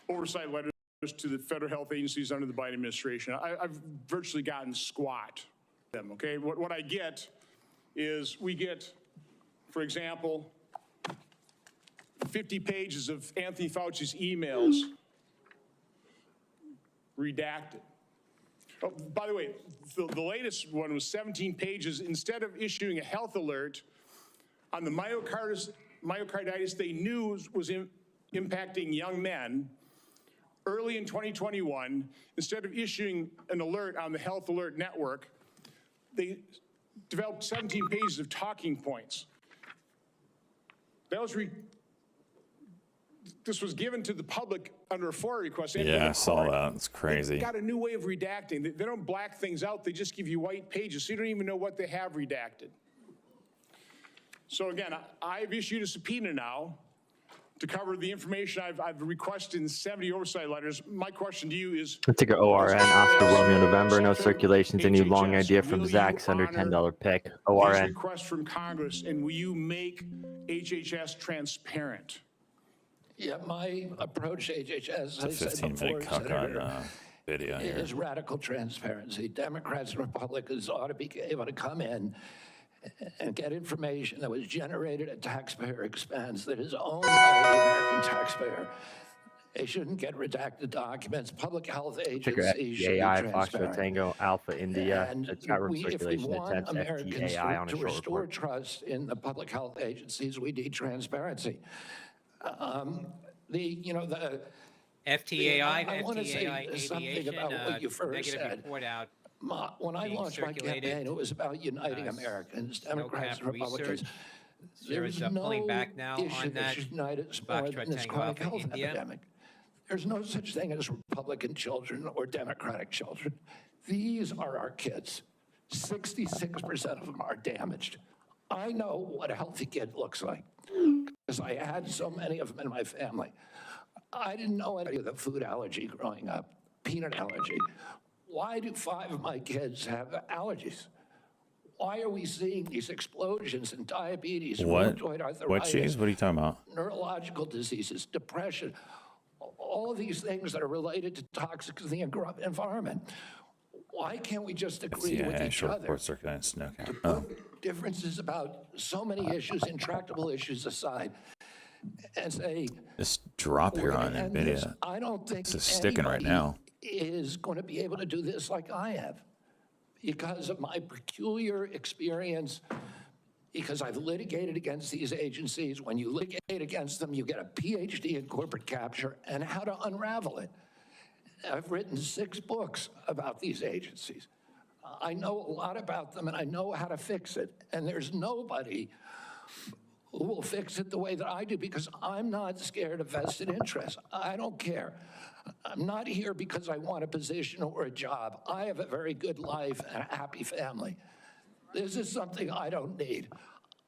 oversight letters to the federal health agencies under the Biden administration. I've virtually gotten squat them, okay? What I get is we get, for example, 50 pages of Anthony Fauci's emails redacted. Oh, by the way, the latest one was 17 pages. Instead of issuing a health alert on the myocarditis they knew was impacting young men early in 2021, instead of issuing an alert on the Health Alert Network, they developed 17 pages of talking points. That was this was given to the public under a FOIA request. Yeah, I saw that. It's crazy. They've got a new way of redacting. They don't black things out. They just give you white pages, so you don't even know what they have redacted. So again, I've issued a subpoena now to cover the information I've requested in 70 oversight letters. My question to you is... Ticker ORN, Oscar Romeo November, no circulations, a new long idea from Zach's under $10 pick. These ORN. requests from Congress, and will you make HHS transparent? Yeah, my approach to HHS, It's a 15-minute cuck on video here. is radical transparency. Democrats and Republicans ought to be able to come in and get information that was generated at taxpayer expense, that is owned by the American taxpayer. They shouldn't get redacted documents. Public health Ticker agencies should be FTAI, Foxtrot transparent. Tango, Alpha India, And chat room if we circulation want attempts, Americans FTAI on a to short restore report. trust in the public health agencies, we need transparency. The FTAI, I want to say FTAI something Aviation, about what you first negative said. report out. When I being launched my circulated, campaign, it was about uniting Americans, Democrats and snowcap Republicans. research. There is a pulling back now issue on that. that unites more Foxtrot than this Tango chronic Alpha health India. epidemic. There's no such thing as Republican children or Democratic children. These are our kids. 66% of them are damaged. I know what a healthy kid looks like because I had so many of them in my family. I didn't know any of the food allergy growing up, peanut allergy. Why do 5 of my kids have allergies? Why are we seeing these explosions in diabetes, rheumatoid arthritis, What cheese? What are you talking about? neurological diseases, depression, all of these things that are related to toxics in the environment? Why can't we just agree with each short other? report circulating snowcap. To put differences about so many issues, intractable issues aside, and say, This drop here on NVIDIA. I don't think this is sticking right now. is going to be able to do this like I have because of my peculiar experience because I've litigated against these agencies. When you litigate against them, you get a PhD in corporate capture and how to unravel it. I've written 6 books about these agencies. I know a lot about them, and I know how to fix it. And there's nobody who will fix it the way that I do, because I'm not scared of vested interests. I don't care. I'm not here because I want a position or a job. I have a very good life and a happy family. This is something I don't need.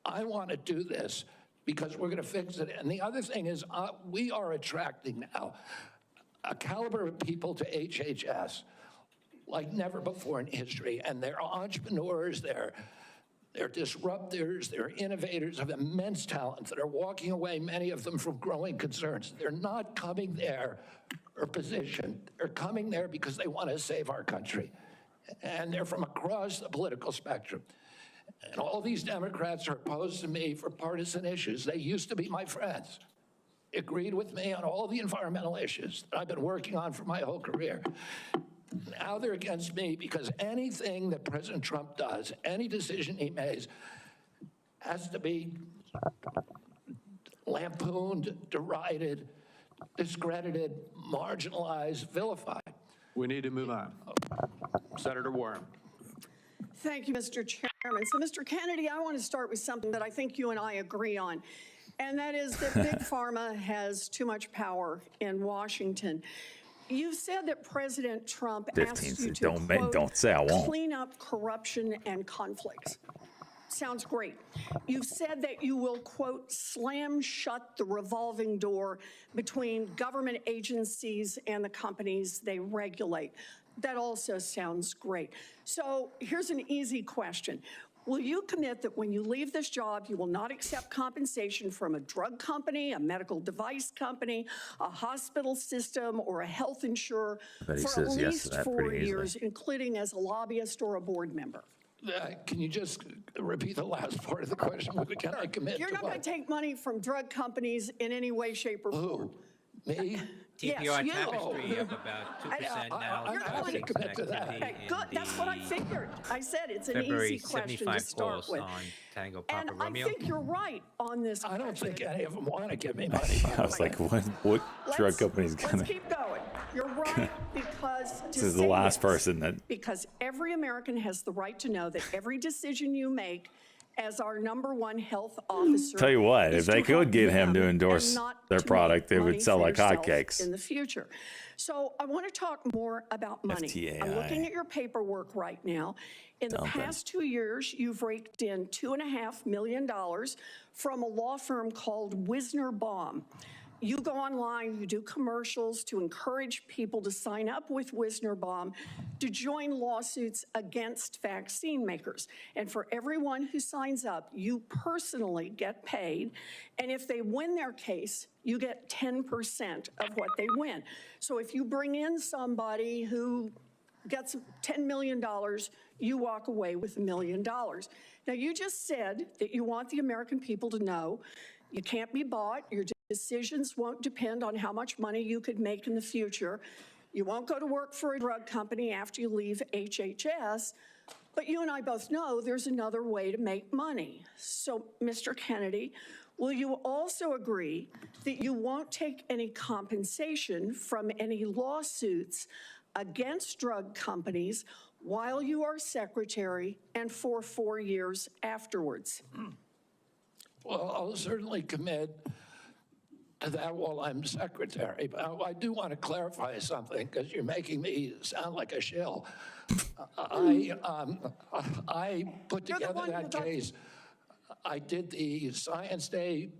I want to do this because we're going to fix it. And the other thing is, we are attracting now a caliber of people to HHS like never before in history. And they're entrepreneurs, they're disruptors, they're innovators of immense talent that are walking away, many of them from growing concerns. They're not coming there for position. They're coming there because they want to save our country. And they're from across the political spectrum. And all these Democrats are opposed to me for partisan issues. They used to be my friends, agreed with me on all the environmental issues that I've been working on for my whole career. Now they're against me because anything that President Trump does, any decision he makes, has to be lampooned, derided, discredited, marginalized, vilified. We need to move on. Senator Warren. Thank you, Mr. Chairman. So, Mr. Kennedy, I want to start with something that I think you and I agree on, and that is that Big Pharma has too much power in Washington. You said that President Trump asked you to, quote, clean up corruption and conflicts. Sounds great. You've said that you will, quote, slam shut the revolving door between government agencies and the companies they regulate. That also sounds great. So here's an easy question. Will you commit that when you leave this job, you will not accept compensation from a drug company, a medical device company, a hospital system, or a health insurer for at least 4 years, including as a lobbyist or a board member? Can you just repeat the last part of the question? Can I commit You're not going to take money from drug companies in any way, shape, or form. Me? TPR Yes, Tapestry up about 2% now. You're going to commit to that. Okay, good. That's what I figured. I said it's an February easy question to 75 start polls with. on Tango Papa And Romeo. I think you're right on this. I don't think any of them want to give me money. I was like, what drug company's gonna? Let's keep going. You're right, because This is the last person that. because every American has the right to know that every decision you make as our #1 health officer. Tell you what, if is they to help could get him them to and endorse not their to product, make they would money sell for like yourself hotcakes. in the future. So I want to talk more about money. FTAI. I'm looking at your paperwork right now. In the past 2 years, you've raked in $2.5 million from a law firm called Wisner Baum. You go online, you do commercials to encourage people to sign up with Wisner Baum to join lawsuits against vaccine makers. And for everyone who signs up, you personally get paid. And if they win their case, you get 10% of what they win. So if you bring in somebody who gets $10 million, you walk away with $1 million. Now, you just said that you want the American people to know you can't be bought. Your decisions won't depend on how much money you could make in the future. You won't go to work for a drug company after you leave HHS. But you and I both know there's another way to make money. So, Mr. Kennedy, will you also agree that you won't take any compensation from any lawsuits against drug companies while you are secretary and for 4 years afterwards? Well, I'll certainly commit to that while I'm secretary. But I do want to clarify something, because you're making me sound like a shill. I put together that case. I did the Science Day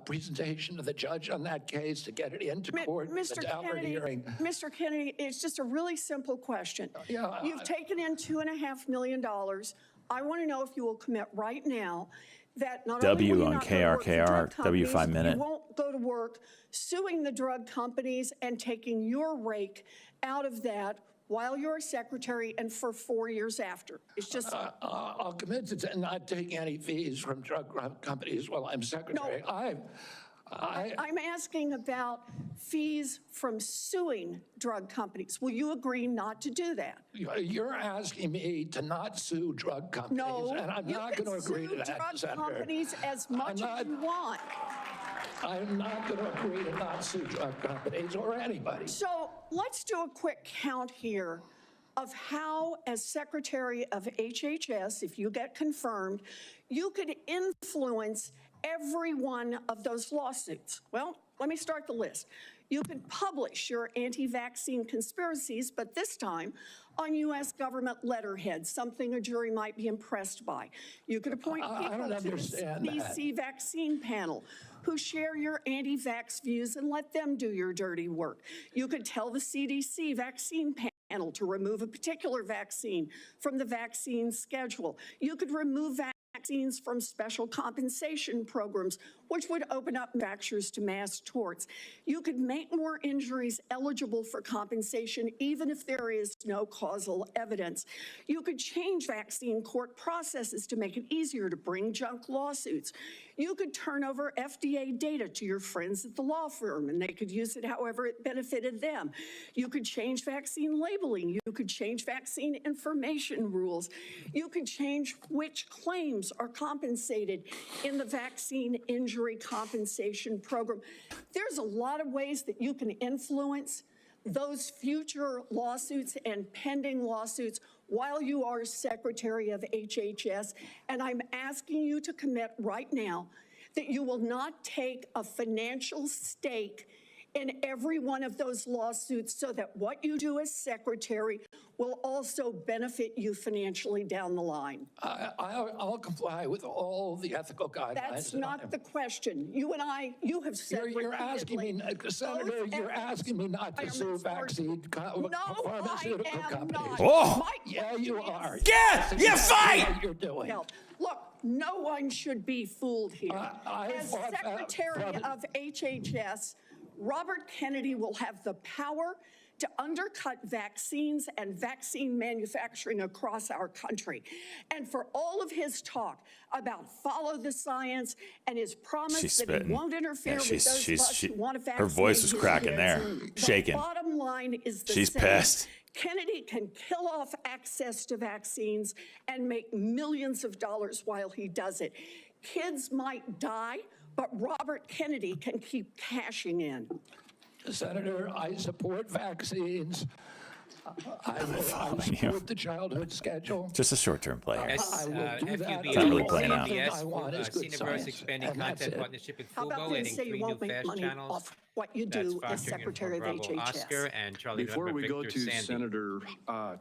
presentation to the judge on that case to get it into court. Mr. Kennedy, it's just a really simple question. Yeah, You've taken in $2.5 million. I want to know if you will commit right now that not only will you not go to work for drug companies, W5 minute. you won't go to work suing the drug companies and taking your rake out of that while you're secretary and for 4 years after. It's just... I'll commit to not taking any fees from drug companies while I'm secretary. I'm asking about fees from suing drug companies. Will you agree not to do that? You're asking me to not sue drug companies, No, and I'm not going to agree to that, drug Senator. companies as much as you want. I'm not going to agree to not sue drug companies or anybody. So let's do a quick count here of how, as Secretary of HHS, if you get confirmed, you could influence every one of those lawsuits. Well, let me start the list. You could publish your anti-vaccine conspiracies, but this time on U.S. government letterhead, something a jury might be impressed by. You could appoint people to the CDC vaccine panel who share your anti-vax views and let them do your dirty work. You could tell the CDC vaccine panel to remove a particular vaccine from the vaccine schedule. You could remove vaccines from special compensation programs, which would open up manufacturers to mass torts. You could make more injuries eligible for compensation even if there is no causal evidence. You could change vaccine court processes to make it easier to bring junk lawsuits. You could turn over FDA data to your friends at the law firm, and they could use it however it benefited them. You could change vaccine labeling. You could change vaccine information rules. You could change which claims are compensated in the vaccine injury compensation program. There's a lot of ways that you can influence those future lawsuits and pending lawsuits while you are Secretary of HHS. And I'm asking you to commit right now that you will not take a financial stake in every one of those lawsuits so that what you do as Secretary will also benefit you financially down the line. I'll comply with all the ethical guidelines. That's not the question. You and I, you have said You're asking me, Senator, you're asking me not to sue vaccine pharmaceutical companies. Oh! Yeah, you are. Yeah, you fight! What you're doing. No, look, no one should be fooled here. As Secretary of HHS, Robert Kennedy will have the power to undercut vaccines and vaccine manufacturing across our country. And for all of his talk about follow the science and his promise that he won't interfere with those of us who want to vaccinate her voice was his cracking kids, there, shaking. The bottom line is the She's same. pissed. Kennedy can kill off access to vaccines and make millions of dollars while he does it. Kids might die, but Robert Kennedy can keep cashing in. Senator, I support vaccines. I support the childhood schedule. Just a short-term play here. I will do that. It's not really playing out. I want is good science. Expanding content partnership with How about Fubo, they adding say you 3 new won't make fast money channels. off what you do as Secretary of HHS? Oscar and Charlie Before November, we go Victor to Sandy. Senator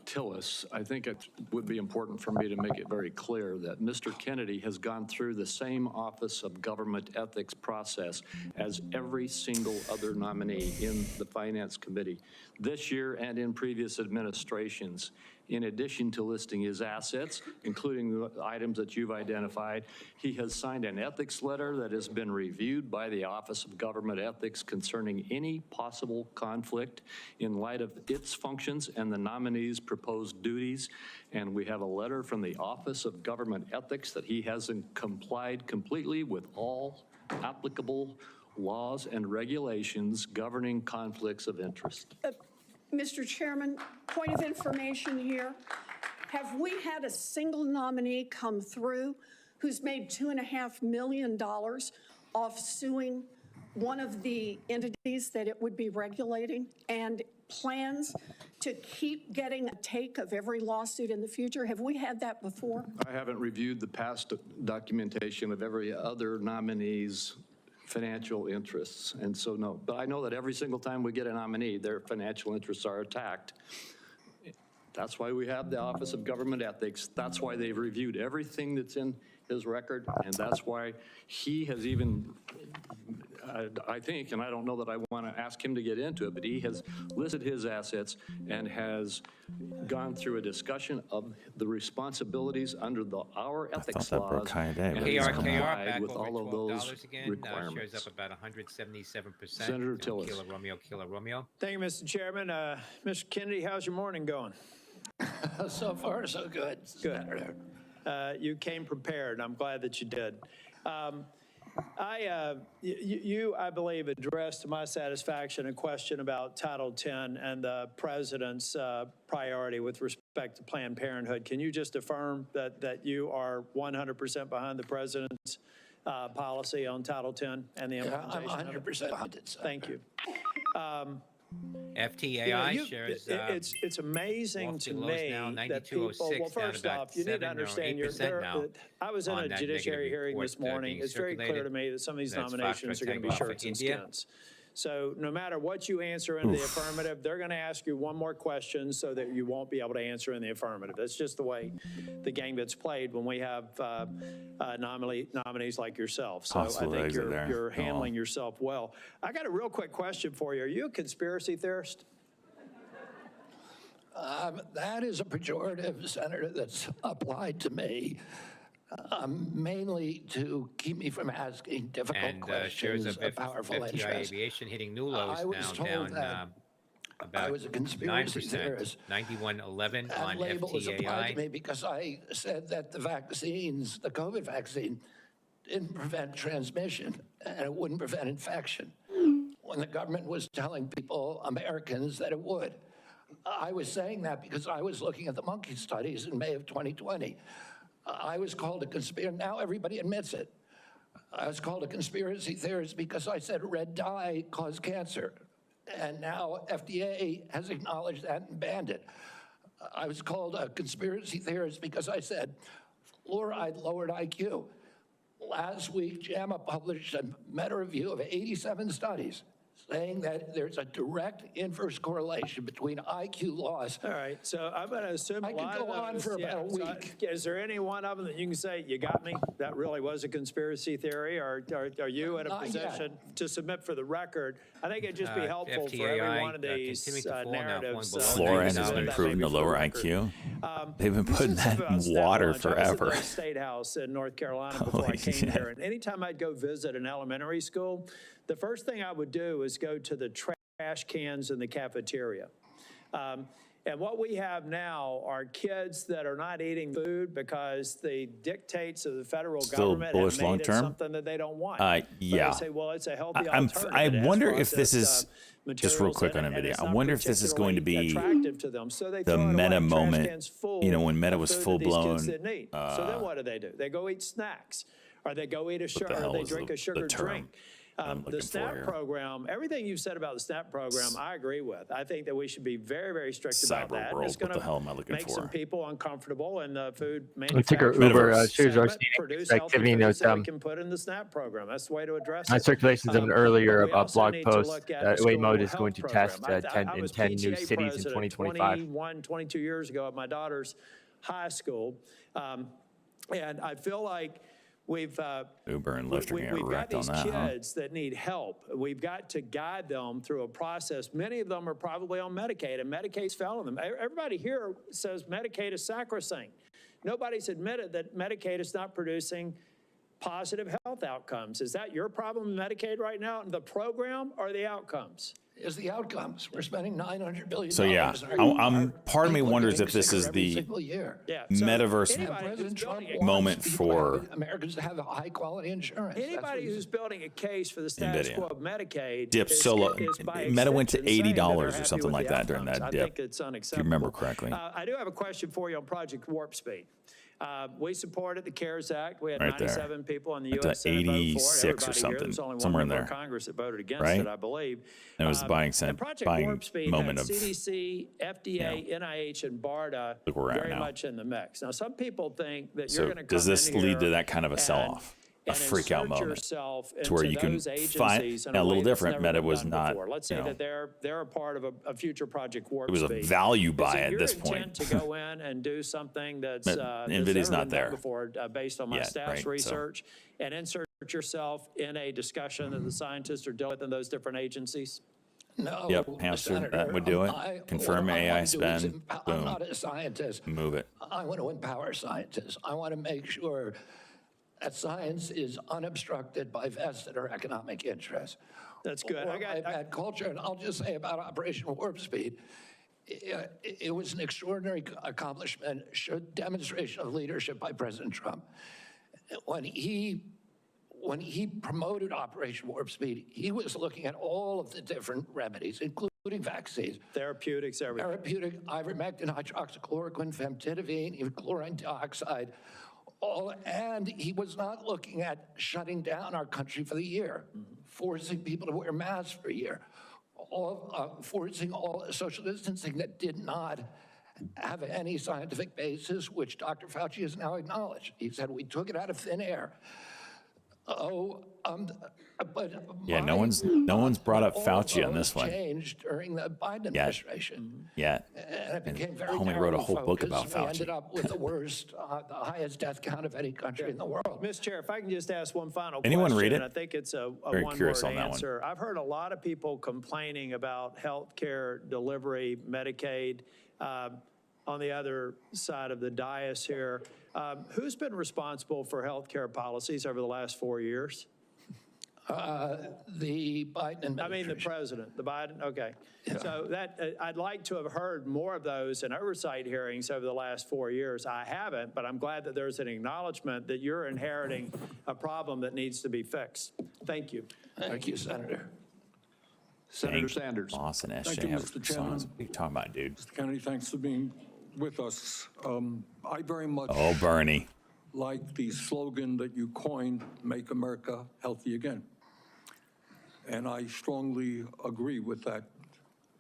Tillis, I think it would be important for me to make it very clear that Mr. Kennedy has gone through the same Office of Government Ethics process as every single other nominee in the Finance Committee this year and in previous administrations. In addition to listing his assets, including the items that you've identified, he has signed an ethics letter that has been reviewed by the Office of Government Ethics concerning any possible conflict in light of its functions and the nominee's proposed duties. And we have a letter from the Office of Government Ethics that he hasn't complied completely with all applicable laws and regulations governing conflicts of interest. Mr. Chairman, point of information here. Have we had a single nominee come through who's made $2.5 million off suing one of the entities that it would be regulating and plans to keep getting a take of every lawsuit in the future? Have we had that before? I haven't reviewed the past documentation of every other nominee's financial interests, and so no. But I know that every single time we get a nominee, their financial interests are attacked. That's why we have the Office of Government Ethics. That's why they've reviewed everything that's in his record, and that's why he has even, I think, and I don't know that I want to ask him to get into it, but he has listed his assets and has gone through a discussion of the responsibilities under our ethics laws and has complied with all of those requirements. Shows up about 177%. Senator Tillis. Kilo Romeo. Thank you, Mr. Chairman. Mr. Kennedy, how's your morning going? So far, so good. Good. You came prepared. I'm glad that you did. You, I believe, addressed to my satisfaction a question about Title X and the president's priority with respect to Planned Parenthood. Can you just affirm that you are 100% behind the president's policy on Title X and the implementation? I'm 100% behind it, Senator. Thank you. FTAI shares. It's amazing to me that people, well, first off, you need to understand I was in a judiciary hearing this morning. It's very clear to me that some of these nominations are going to be shirts and skins. So no matter what you answer in the affirmative, they're going to ask you one more question so that you won't be able to answer in the affirmative. That's just the way the game gets played when we have nominees like yourself. So I think you're handling yourself well. I got a real quick question for you. Are you a conspiracy theorist? That is a pejorative, Senator, that's applied to me. Mainly to keep me from asking difficult questions shares of powerful FTI interests. Aviation hitting new lows I was now, told down about I was a conspiracy 9%, theorist. 91.11 That on label was applied to FTAI. me because I said that the vaccines, the COVID vaccine, didn't prevent transmission and it wouldn't prevent infection, when the government was telling people, Americans, that it would. I was saying that because I was looking at the monkey studies in May of 2020. I was called a conspiracy. Now everybody admits it. I was called a conspiracy theorist because I said red dye caused cancer. And now FDA has acknowledged that and banned it. I was called a conspiracy theorist because I said fluoride lowered IQ. Last week, JAMA published a meta-review of 87 studies saying that there's a direct inverse correlation between IQ loss. All right, so I'm going to assume I could go on for about a week. Is there any one of them that you can say, you got me, that really was a conspiracy theory, or are you in a position to submit for the record? I think it'd just be helpful for every one of these narratives. Fluoride has been proven to lower IQ. They've been putting that in water forever. I was at the State House in North Carolina before I came here, and anytime I'd go visit an elementary school, the first thing I would do is go to the trash cans in the cafeteria. And what we have now are kids that are not eating food because the dictates of the federal government have made it something that they don't want. Yeah. They say, well, it's a healthy alternative. I wonder if this is, just real quick on NVDA, I wonder if this is going to be the Meta moment, you know, when Meta was full blown. So then what do? They go eat snacks, or they go eat or they drink a sugar drink. The SNAP program, everything you've said about the SNAP program, I agree with. I think that we should be very, very strict about that. It's going to make some people uncomfortable, and the food manufacturers produce healthy foods that we can put in the SNAP program. That's the way to address it. On circulations of an earlier blog post, Waymo is going to test 10 new cities in 2025. 22 years ago at my daughter's high school, and I feel like Uber and Lyft are getting wrecked on that. We've got these kids that need help. We've got to guide them through a process. Many of them are probably on Medicaid, and Medicaid's failing them. Everybody here says Medicaid is sacrosanct. Nobody's admitted that Medicaid is not producing positive health outcomes. Is that your problem in Medicaid right now, the program or the outcomes? Is the outcomes. We're spending $900 billion. So yeah, part of me wonders if this is the metaverse moment for Americans to have high quality insurance. Anybody who's building a case for the status quo of Medicaid dipped so low. Meta went to $80 or something like that during that dip. I think it's unacceptable. If you remember correctly. I do have a question for you on Project Warp Speed. We supported the CARES Act. We had Right 97 people in the Went U.S. to Senate vote for it. 86 or Everybody something, here, there's only somewhere one in member of there. Congress that voted against Right? it, I believe. And it was the buying Warp Speed moment had of CDC, FDA, NIH, and BARDA Look where we're at very now. much in the mix. Now, some people think that So you're going to come does this in lead to here that kind of a sell-off? A freak out moment yourself to where into you can those find agencies in a a little way that's different. never Meta been was done not, before. Let's say that they're a part of a future Project Warp it was a Speed. value Is buy it at your this intent point. to go in and do something that's NVIDIA's never not been done there before, based on my yet, staff's right? So- research, and insert yourself in a discussion that the scientists are dealing with in those different agencies? No, Yep, hamster, Senator, that would do it. Confirm what I AI wanna do is spend, I'm boom. not a scientist. Move it. I want to empower scientists. I want to make sure that science is unobstructed by vested or economic interests. That's good. Or by bad culture. And I'll just say about Operation Warp Speed, it was an extraordinary accomplishment, showed demonstration of leadership by President Trump. When he when he promoted Operation Warp Speed, he was looking at all of the different remedies, including vaccines. Therapeutics, everything. Therapeutic, ivermectin, hydroxychloroquine, famotidine, even chlorine dioxide, and he was not looking at shutting down our country for the year, forcing people to wear masks for a year, forcing all social distancing that did not have any scientific basis, which Dr. Fauci has now acknowledged. He said, we took it out of thin air. But yeah, no one's brought up Fauci on this one. Changed during the Biden administration. Yeah. And it became very Homie wrote a whole book about We Fauci. ended up with the worst, the highest death count of any country in the world. Mr. Chair, if I can just ask one final Anyone question. read it? I think it's a Very curious one-word on that one. answer. I've heard a lot of people complaining about health care delivery, Medicaid. On the other side of the dais here, who's been responsible for health care policies over the last 4 years? The Biden administration. I mean, the president, the Biden, okay. Yeah. So that, I'd like to have heard more of those in oversight hearings over the last 4 years. I haven't, but I'm glad that there's an acknowledgement that you're inheriting a problem that needs to be fixed. Thank you. Thank you, Senator. Senator Sanders. Lawson, SJ, Thank you, Mr. Chairman. what are you talking about, dude? Mr. Kennedy, thanks for being with us. I very much Oh, Bernie. like the slogan that you coined, Make America Healthy Again. And I strongly agree with that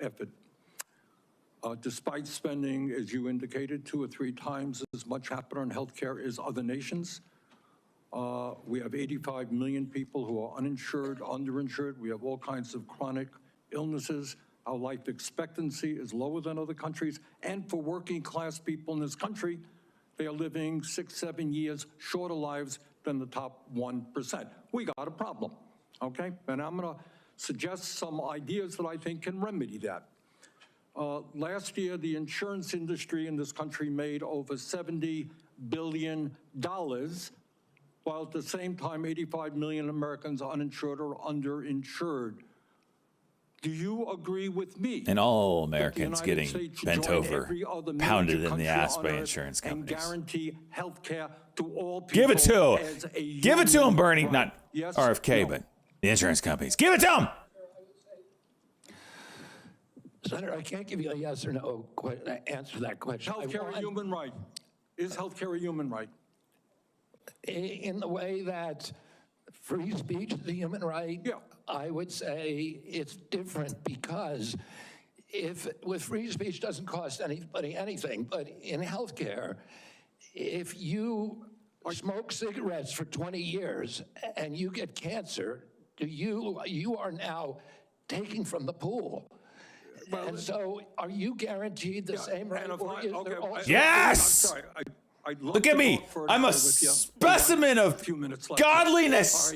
effort. Despite spending, as you indicated, 2 or 3 times as much capital on healthcare as other nations, we have 85 million people who are uninsured, underinsured. We have all kinds of chronic illnesses. Our life expectancy is lower than other countries. And for working class people in this country, they are living 6, 7 years shorter lives than the top 1%. We got a problem, okay? And I'm gonna suggest some ideas that I think can remedy that. Last year, the insurance industry in this country made over $70 billion, while at the same time, 85 million Americans are uninsured or underinsured. Do you agree with me? And all Americans getting bent over, pounded in the ass by insurance companies. And guarantee health care to all people. Give it to him. Give it to him, Bernie. Not yes, RFK, no. but the insurance companies. Give it to him. Senator, I can't give you a yes or no answer to that question. Health care a human right. Is health care a human right? In the way that free speech is a human right, yeah. I would say it's different because if with free speech doesn't cost anybody anything, but in healthcare, if you smoke cigarettes for 20 years and you get cancer, you are now taking from the pool. Well, and so are you guaranteed the same right? Yes! Look at me. I'm a specimen of godliness.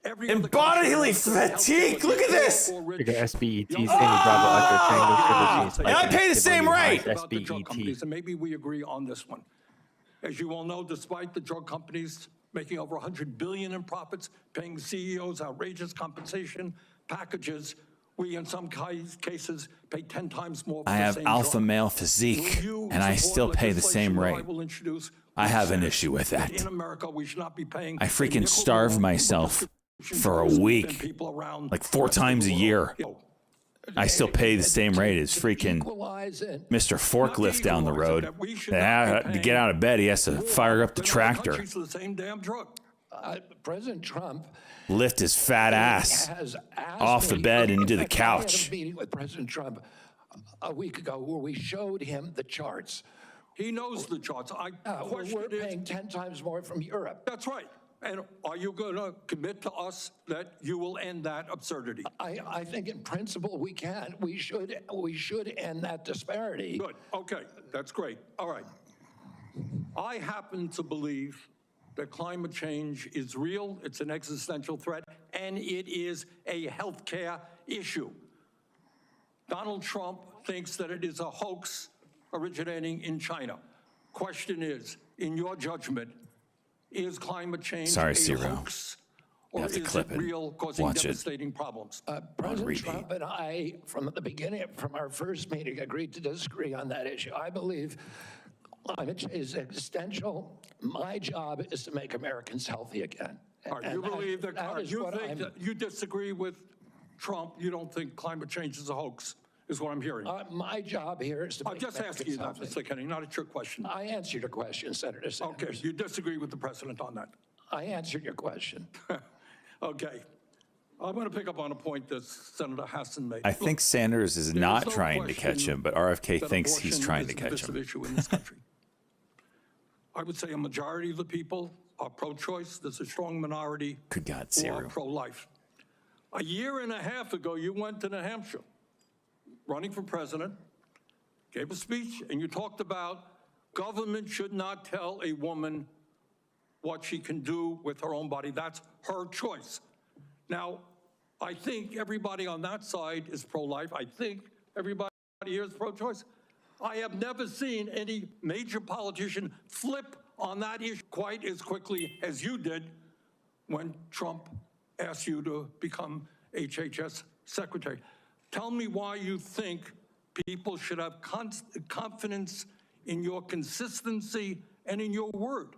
And bodily fatigue. Look at this. Look at SBET, Sandy Bravo Echo Triangle. And I pay the same rate. SBET. And maybe we agree on this one. As you all know, despite the drug companies making over $100 billion in profits, paying CEOs outrageous compensation packages, we in some cases pay 10 times more for I have alpha male physique, and I still pay the same rate. I have an issue with that. In America, we should not be paying. I freaking starve myself for a week, like 4 times a year. I still pay the same rate as freaking Mr. Forklift down the road. To get out of bed, he has to fire up the tractor. President Trump lift his fat ass off the bed and into the couch. I had a meeting with President Trump a week ago where we showed him the charts. He knows the charts. We're paying 10 times more from Europe. That's right. And are you going to commit to us that you will end that absurdity? I think in principle we can. We should end that disparity. Good. Okay. That's great. All right. I happen to believe that climate change is real, it's an existential threat, and it is a healthcare issue. Donald Trump thinks that it is a hoax originating in China. Question is, in your judgment, is climate change a hoax, or is it real, causing devastating problems? President Trump and I, from the beginning, from our first meeting, agreed to disagree on that issue. I believe climate change is existential. My job is to make Americans healthy again. All right, you believe that you disagree with Trump. You don't think climate change is a hoax, is what I'm hearing. My job here is to I'm just asking you that, Mr. Kennedy, not a trick question. I answered your question, Senator Sanders. Okay, you disagree with the president on that. I answered your question. Okay. I'm going to pick up on a point that Senator Hassan made. I think Sanders is not trying to catch him, but RFK thinks he's trying to catch him. Issue in this country. I would say a majority of the people are pro-choice. There's a strong minority Good God, who Cyril. are pro-life. A year and a half ago, you went to New Hampshire, running for president, gave a speech, and you talked about government should not tell a woman what she can do with her own body. That's her choice. Now, I think everybody on that side is pro-life. I think everybody here is pro-choice. I have never seen any major politician flip on that issue quite as quickly as you did when Trump asked you to become HHS secretary. Tell me why you think people should have confidence in your consistency and in your word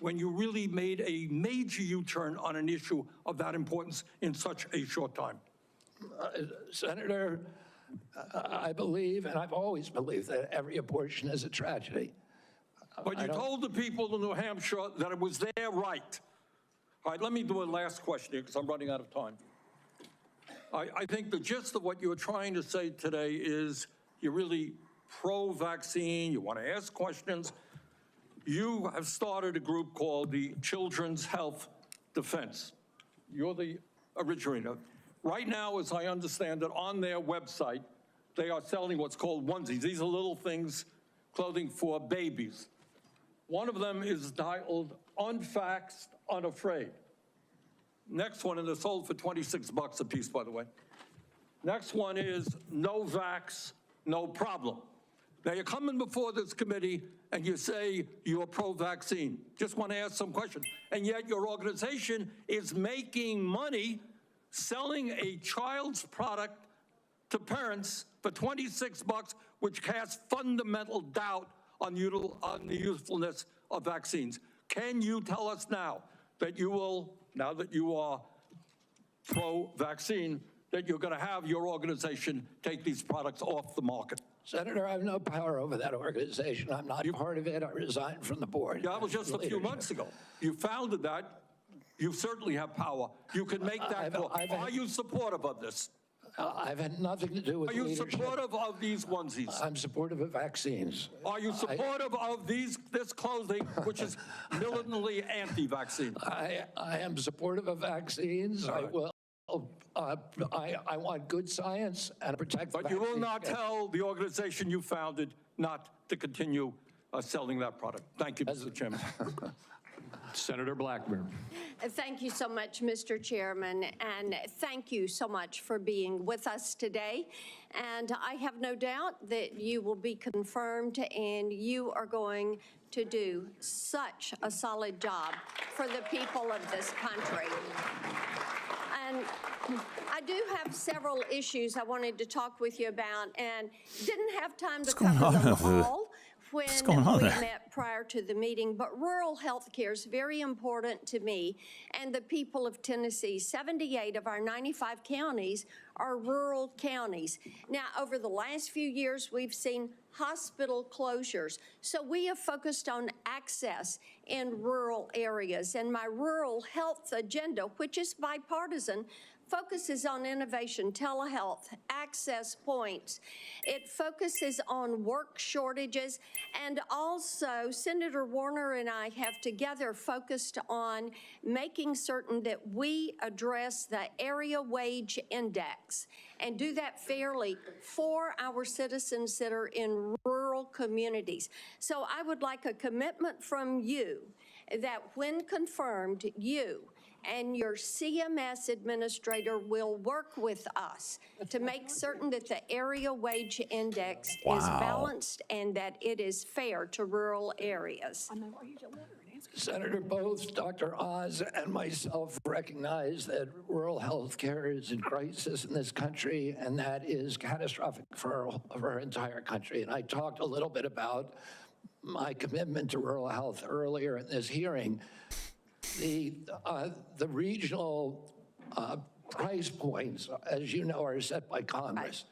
when you really made a major U-turn on an issue of that importance in such a short time. Senator, I believe, and I've always believed, that every abortion is a tragedy. But you told the people in New Hampshire that it was their right. All right, let me do a last question here because I'm running out of time. I think the gist of what you're trying to say today is you're really pro-vaccine, you want to ask questions. You have started a group called the Children's Health Defense. You're the originator. Right now, as I understand it, on their website, they are selling what's called onesies. These are little things, clothing for babies. One of them is titled Unvaxxed, Unafraid. Next one, and they're sold for $26 a piece, by the way. Next one is No Vax, No Problem. Now, you're coming before this committee and you say you're pro-vaccine. Just want to ask some questions. And yet your organization is making money selling a child's product to parents for $26, which casts fundamental doubt on the usefulness of vaccines. Can you tell us now that you will, now that you are pro-vaccine, that you're going to have your organization take these products off the market? Senator, I have no power over that organization. I'm not part of it. I resigned from the board. Yeah, that was just a few months ago. You founded that. You certainly have power. You can make that call. Are you supportive of this? I've had nothing to do with leadership. Are you supportive of these onesies? I'm supportive of vaccines. Are you supportive of this clothing, which is militantly anti-vaccine? I am supportive of vaccines. I will. I want good science and protect. But you will not tell the organization you founded not to continue selling that product. Thank you, Mr. Chairman. Senator Blackburn. Thank you so much, Mr. Chairman, and thank you so much for being with us today. And I have no doubt that you will be confirmed and you are going to do such a solid job for the people of this country. And I do have several issues I wanted to talk with you about and didn't have time to cover them all when we met prior to the meeting, but rural health care is very important to me and the people of Tennessee. 78 of our 95 counties are rural counties. Now, over the last few years, we've seen hospital closures. So we have focused on access in rural areas. And my rural health agenda, which is bipartisan, focuses on innovation, telehealth, access points. It focuses on work shortages, and also Senator Warner and I have together focused on making certain that we address the area wage index and do that fairly for our citizens that are in rural communities. So I would like a commitment from you that when confirmed, you and your CMS administrator will work with us to make certain that the area wage index is balanced and that it is fair to rural areas. Senator, both Dr. Oz and myself recognize that rural health care is in crisis in this country, and that is catastrophic for our entire country. And I talked a little bit about my commitment to rural health earlier in this hearing. The regional price points, as you know, are set by Congress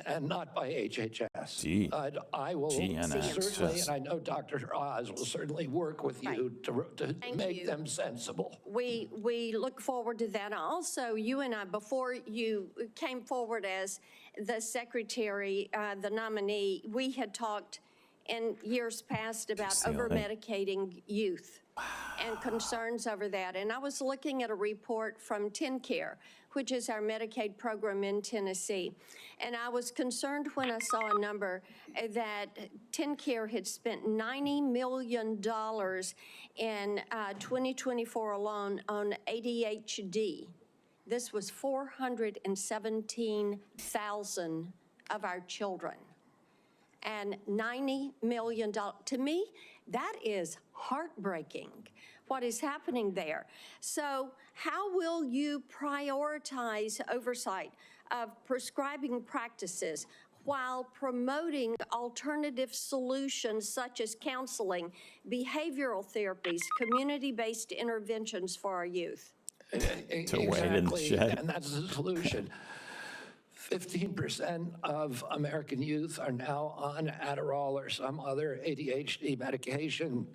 and not by HHS. I will certainly, and I know Dr. Oz will certainly work with you to make them sensible. We look forward to that. Also, you and I, before you came forward as the secretary, the nominee, we had talked in years past about over-medicating youth and concerns over that. And I was looking at a report from TennCare, which is our Medicaid program in Tennessee. And I was concerned when I saw a number that TennCare had spent $90 million in 2024 alone on ADHD. This was 417,000 of our children. And $90 million, to me, that is heartbreaking, what is happening there. So how will you prioritize oversight of prescribing practices while promoting alternative solutions such as counseling, behavioral therapies, community-based interventions for our youth? Exactly, and that's the solution. 15% of American youth are now on Adderall or some other ADHD medication.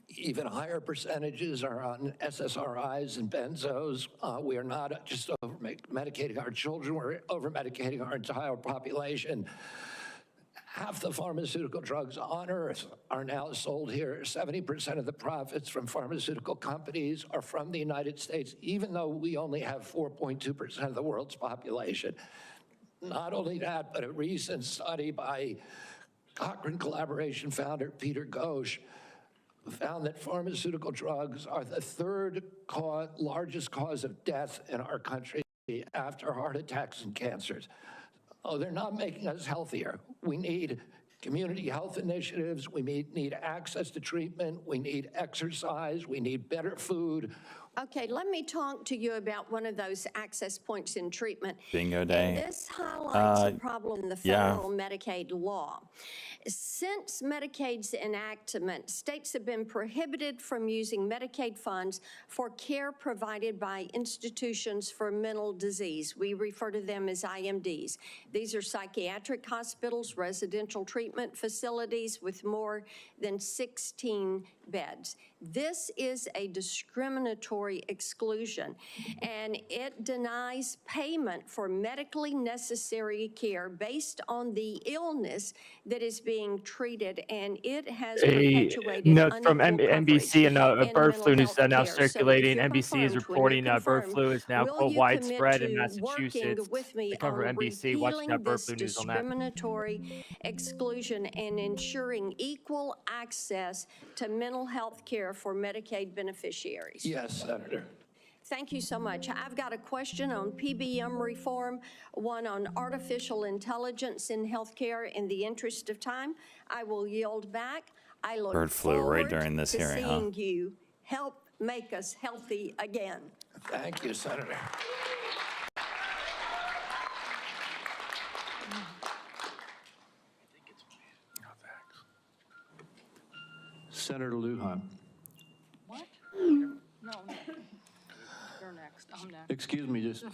Even higher percentages are on SSRIs and benzos. We are not just over-medicating our children, we're over-medicating our entire population. Half the pharmaceutical drugs on Earth are now sold here. 70% of the profits from pharmaceutical companies are from the United States, even though we only have 4.2% of the world's population. Not only that, but a recent study by Cochrane Collaboration founder Peter Ghosh found that pharmaceutical drugs are the third largest cause of death in our country after heart attacks and cancers. Oh, they're not making us healthier. We need community health initiatives. We need access to treatment. We need exercise. We need better food. Okay, let me talk to you about one of those access points in treatment. Bingo day. And this highlights a problem in the federal Medicaid law. Since Medicaid's enactment, states have been prohibited from using Medicaid funds for care provided by institutions for mental disease. We refer to them as IMDs. These are psychiatric hospitals, residential treatment facilities with more than 16 beds. This is a discriminatory exclusion, and it denies payment for medically necessary care based on the illness that is being treated, and it has perpetuated note from NBC and bird flu news now circulating. NBC is reporting bird flu is now quote widespread in Massachusetts. They cover NBC. Watching bird flu news on that. Discriminatory exclusion and ensuring equal access to mental health care for Medicaid beneficiaries. Yes, Senator. Thank you so much. I've got a question on PBM reform, one on artificial intelligence in healthcare. In the interest of time, I will yield back. I look Bird flu right during this forward to hearing, seeing you help make us healthy again. Thank you, Senator. Senator Lujan. What? No, you're next. I'm next. Excuse me, just,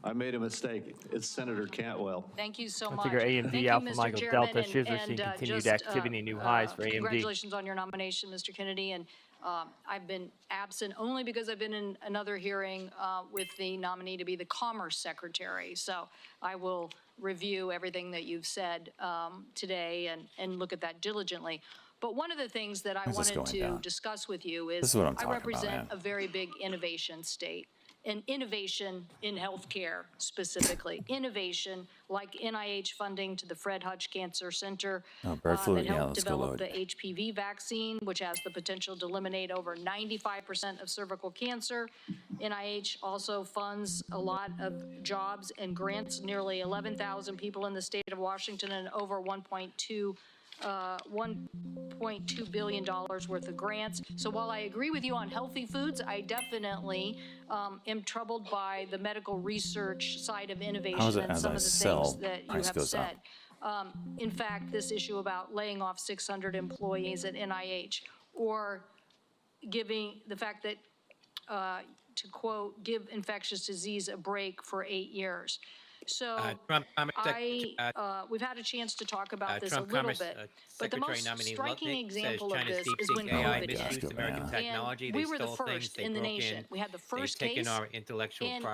I made a mistake. It's Senator Cantwell. Thank you so I much. figure AMD Thank Alpha you, Mr. Michael Chairman, Delta Shizzler seeing continued activity, new highs for AMD. Congratulations on your nomination, Mr. Kennedy. And I've been absent only because I've been in another hearing with the nominee to be the Commerce Secretary. So I will review everything that you've said today and look at that diligently. But one of the things that I wanted to discuss with you is I represent a very big innovation state. And innovation in healthcare specifically. Innovation like NIH funding to the Fred Hutch Cancer Center bird flu, that helped let's develop the HPV vaccine, which has the potential to eliminate over 95% of cervical cancer. NIH also funds a lot of jobs and grants, nearly 11,000 people in the state of Washington and over $1.2 billion worth of grants. So while I agree with you on healthy foods, I definitely am troubled by the medical research side of innovation and some of the things that you have said. In fact, this issue about laying off 600 employees at NIH, or giving the fact that, to quote, give infectious disease a break for 8 years. So we've had a chance to talk about this a little bit, but the most striking example of this is when COVID hit. And we were the first in the nation. We had the first case, and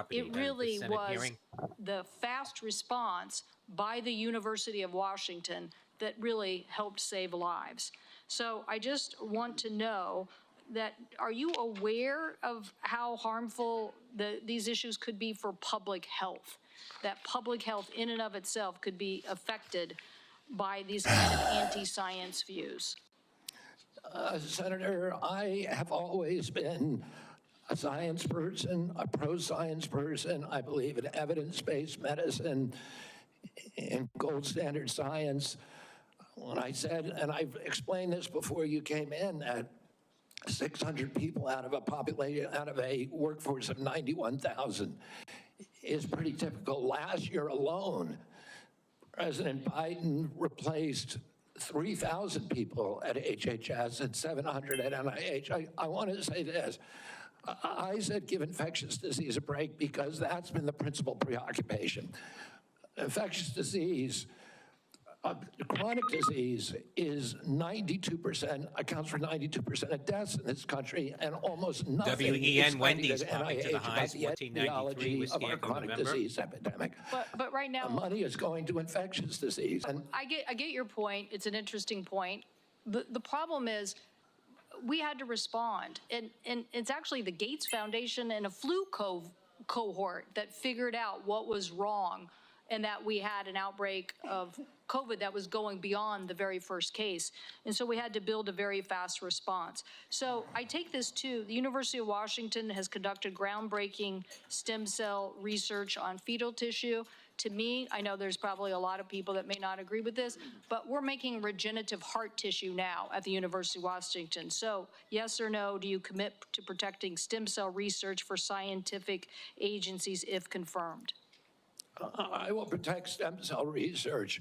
it really was the fast response by the University of Washington that really helped save lives. So I just want to know that, are you aware of how harmful these issues could be for public health? That public health in and of itself could be affected by these kind of anti-science views? Senator, I have always been a science person, a pro-science person. I believe in evidence-based medicine, in gold standard science. When I said, and I've explained this before you came in, that 600 people out of a population, out of a workforce of 91,000 is pretty typical. Last year alone, President Biden replaced 3,000 people at HHS and 700 at NIH. I want to say this. I said give infectious disease a break because that's been the principal preoccupation. Infectious disease, chronic disease is 92%, accounts for 92% of deaths in this country, and almost nothing is Wendy's at NIH about the epidemiology of our chronic disease epidemic. But right now, money is going to infectious disease. And I get your point. It's an interesting point. The problem is we had to respond, and it's actually the Gates Foundation and a flu cohort that figured out what was wrong, and that we had an outbreak of COVID that was going beyond the very first case. And so we had to build a very fast response. So I take this too. The University of Washington has conducted groundbreaking stem cell research on fetal tissue. To me, I know there's probably a lot of people that may not agree with this, but we're making regenerative heart tissue now at the University of Washington. So yes or no, do you commit to protecting stem cell research for scientific agencies if confirmed? I will protect stem cell research.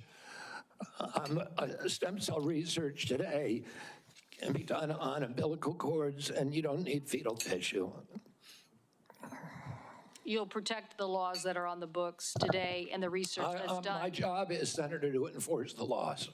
Stem cell research today can be done on umbilical cords, and you don't need fetal tissue. You'll protect the laws that are on the books today and the research that's done. My job is, Senator, to enforce the laws.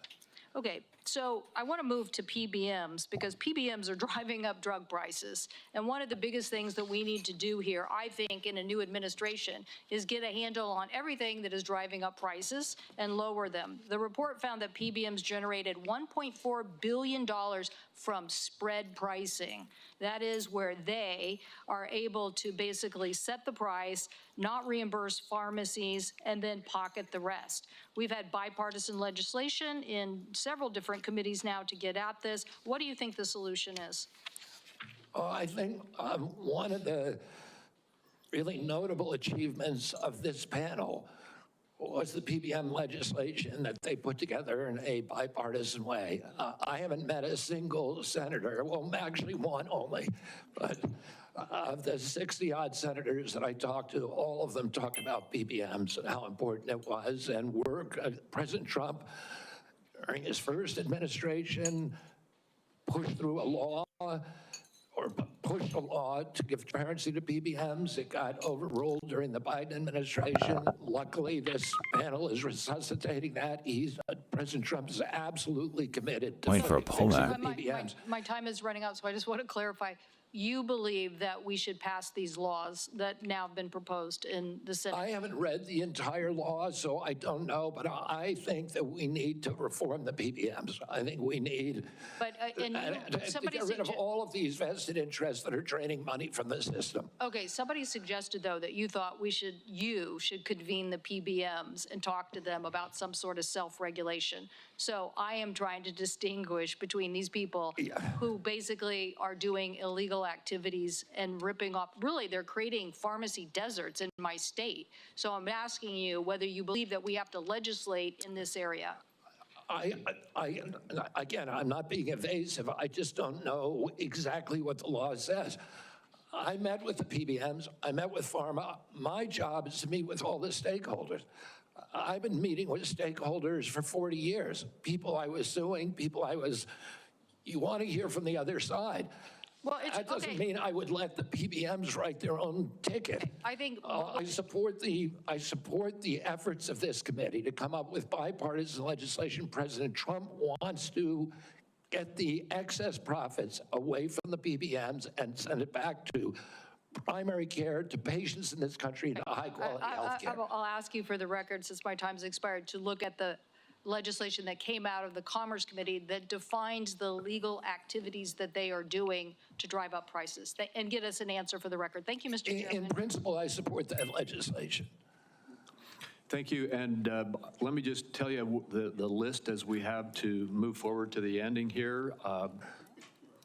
Okay, so I want to move to PBMs because PBMs are driving up drug prices. And one of the biggest things that we need to do here, I think, in a new administration is get a handle on everything that is driving up prices and lower them. The report found that PBMs generated $1.4 billion from spread pricing. That is where they are able to basically set the price, not reimburse pharmacies, and then pocket the rest. We've had bipartisan legislation in several different committees now to get at this. What do you think the solution is? I think one of the really notable achievements of this panel was the PBM legislation that they put together in a bipartisan way. I haven't met a single senator, well, actually one only, but of the 60-odd senators that I talked to, all of them talked about PBMs and how important it was, and President Trump, during his first administration, pushed through a law, or pushed a law to give transparency to PBMs. It got overruled during the Biden administration. Luckily, this panel is resuscitating that. President Trump is absolutely committed to wait for a pullback. PBMs. My time is running out, so I just want to clarify. You believe that we should pass these laws that now have been proposed in the Senate? I haven't read the entire law, so I don't know, but I think that we need to reform the PBMs. I think we need to get rid of all of these vested interests that are draining money from the system. Okay, somebody suggested, though, that you thought you should convene the PBMs and talk to them about some sort of self-regulation. So I am trying to distinguish between these people who basically are doing illegal activities and ripping off, really, they're creating pharmacy deserts in my state. So I'm asking you whether you believe that we have to legislate in this area. Again, I'm not being evasive. I just don't know exactly what the law says. I met with the PBMs. I met with pharma. My job is to meet with all the stakeholders. I've been meeting with stakeholders for 40 years. People I was suing, people I was You want to hear from the other side. Well, That doesn't mean I would let the PBMs write their own ticket. I think. I support the efforts of this committee to come up with bipartisan legislation. President Trump wants to get the excess profits away from the PBMs and send it back to primary care, to patients in this country, to high-quality health care. I'll ask you for the record, since my time's expired, to look at the legislation that came out of the Commerce Committee that defines the legal activities that they are doing to drive up prices, and get us an answer for the record. Thank you, Mr. Chairman. In principle, I support that legislation. Thank you, and let me just tell you the list as we have to move forward to the ending here.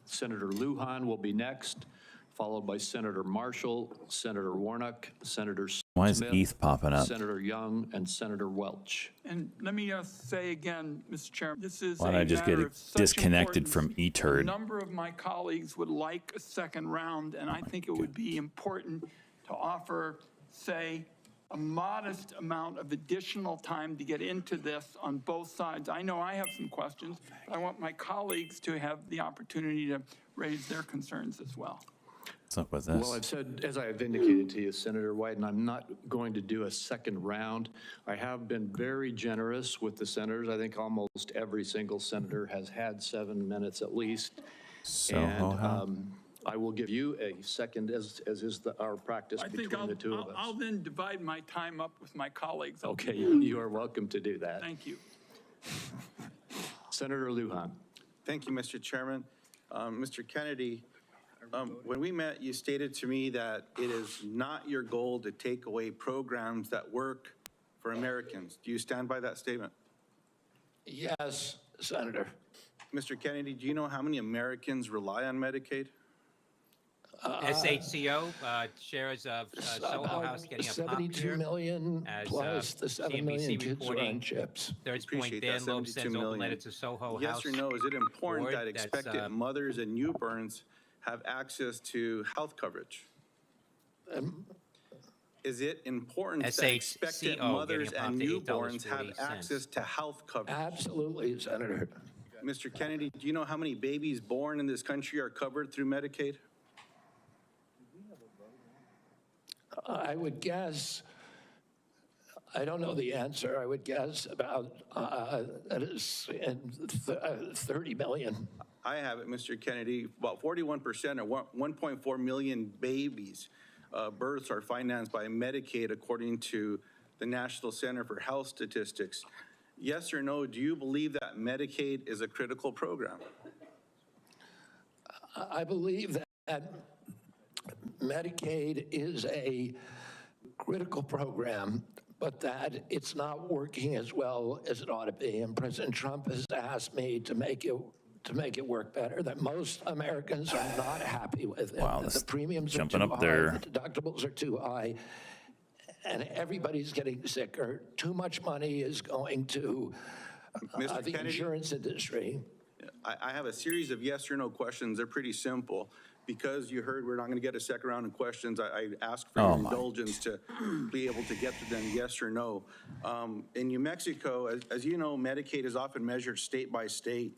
Senator Lujan will be next, followed by Senator Marshall, Senator Warnock, Senator Smith, Why is ETH popping up? Senator Young, and Senator Welch. And let me say again, Mr. Chairman, this is Why don't I just get disconnected from A eTurd? number of my colleagues would like a second round, and I think it would be important to offer, say, a modest amount of additional time to get into this on both sides. I know I have some questions, but I want my colleagues to have the opportunity to raise their concerns as well. What's up with this? Well, I've said, as I have indicated to you, Senator Wyden, I'm not going to do a second round. I have been very generous with the senators. I think almost every single senator has had 7 minutes at least. And I will give you a second, as is our practice between the two of us. I'll then divide my time up with my colleagues. Okay, you are welcome to do that. Thank you. Senator Lujan. Thank you, Mr. Chairman. Mr. Kennedy, when we met, you stated to me that it is not your goal to take away programs that work for Americans. Do you stand by that statement? Yes, Senator. Mr. Kennedy, do you know how many Americans rely on Medicaid? SHCO shares of Soho House getting a pop 72 million as, plus the 7 million kids are on chips. Third point, Dan Loeb sends open letter to Soho Yes House. or no, is it important board that expectant mothers and newborns have access to health coverage? Is it important that expectant mothers and newborns have access to health coverage? Absolutely, Senator. Mr. Kennedy, do you know how many babies born in this country are covered through Medicaid? I would guess, I don't know the answer, I would guess about 30 million. I have it, Mr. Kennedy. About 41% or 1.4 million babies births are financed by Medicaid, according to the National Center for Health Statistics. Yes or no, do you believe that Medicaid is a critical program? I believe that Medicaid is a critical program, but that it's not working as well as it ought to be. And President Trump has asked me to make it work better, that most Americans are not happy with it. Wow, the premiums are jumping too up high, there. the deductibles are too high, and everybody's getting sicker. Too much money is going to the Kennedy? insurance industry. I have a series of yes or no questions. They're pretty simple. Because you heard we're not going to get a second round of questions, I ask for your indulgence to be able to get to them yes or no. In New Mexico, as you know, Medicaid is often measured state by state.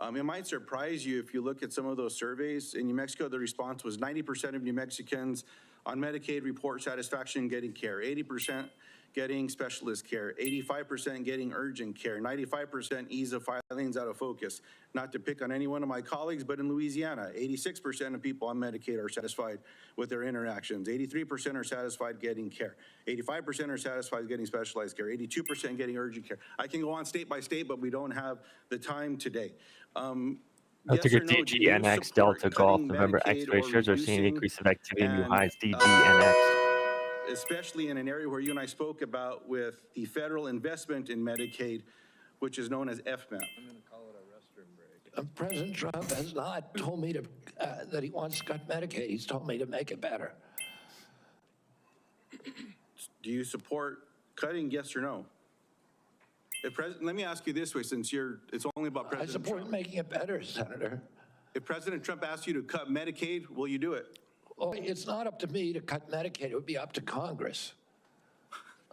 It might surprise you if you look at some of those surveys. In New Mexico, the response was 90% of New Mexicans on Medicaid report satisfaction getting care, 80% getting specialist care, 85% getting urgent care, 95% ease of filings out of focus. Not to pick on any one of my colleagues, but in Louisiana, 86% of people on Medicaid are satisfied with their interactions. 83% are satisfied getting care. 85% are satisfied getting specialized care. 82% getting urgent care. I can go on state by state, but we don't have the time today. Ticker DGNX Delta Golf November X-ray shares are seeing an increase of activity in new highs DGNX. Especially in an area where you and I spoke about with the federal investment in Medicaid, which is known as FMAP. President Trump has not told me that he wants to cut Medicaid. He's told me to make it better. Do you support cutting, yes or no? Let me ask you this way, since it's only about President Trump. I support making it better, Senator. If President Trump asks you to cut Medicaid, will you do it? Well, it's not up to me to cut Medicaid. It would be up to Congress.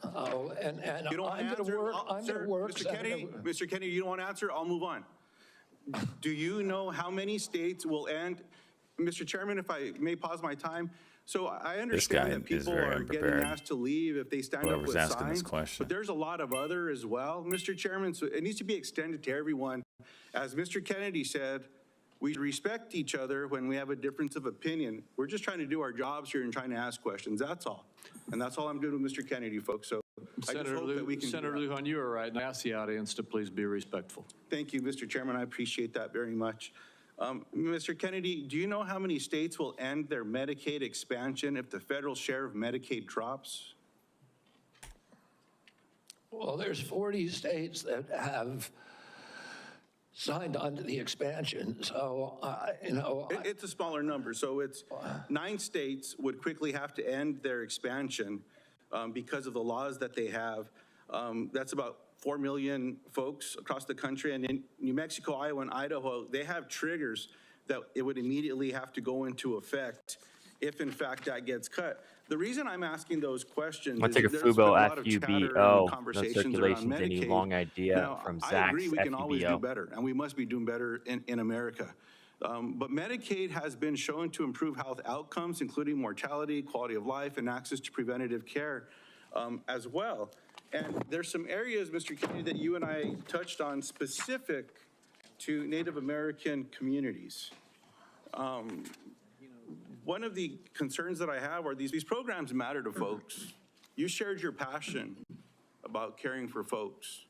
And you don't I'm going to work. Mr. Kennedy, you don't want to answer? I'll move on. Do you know how many states will end? Mr. Chairman, if I may pause my time. So I understand that people are getting asked to leave if they stand up with signs, but there's a lot of other as well, Mr. Chairman, so it needs to be extended to everyone. As Mr. Kennedy said, we respect each other when we have a difference of opinion. We're just trying to do our jobs here and trying to ask questions, that's all. And that's all I'm doing with Mr. Kennedy, folks. So I just hope that we can Senator Lujan, you are right, and I ask the audience to please be respectful. Thank you, Mr. Chairman, I appreciate that very much. Mr. Kennedy, do you know how many states will end their Medicaid expansion if the federal share of Medicaid drops? Well, there's 40 states that have signed on to the expansion, so, It's a smaller number, so it's 9 states would quickly have to end their expansion because of the laws that they have. That's about 4 million folks across the country, and in New Mexico, Iowa, and Idaho, they have triggers that it would immediately have to go into effect if in fact that gets cut. The reason I'm asking those questions I'll is take a there's been a FUBO lot of chatter and FUBO, no conversations around circulations, any Medicaid. long idea Now, from I Zach's agree we can always do FUBO. better, and we must be doing better in America. But Medicaid has been shown to improve health outcomes, including mortality, quality of life, and access to preventative care as well. And there's some areas, Mr. Kennedy, that you and I touched on specific to Native American communities. One of the concerns that I have are these programs matter to folks. You shared your passion about caring for folks.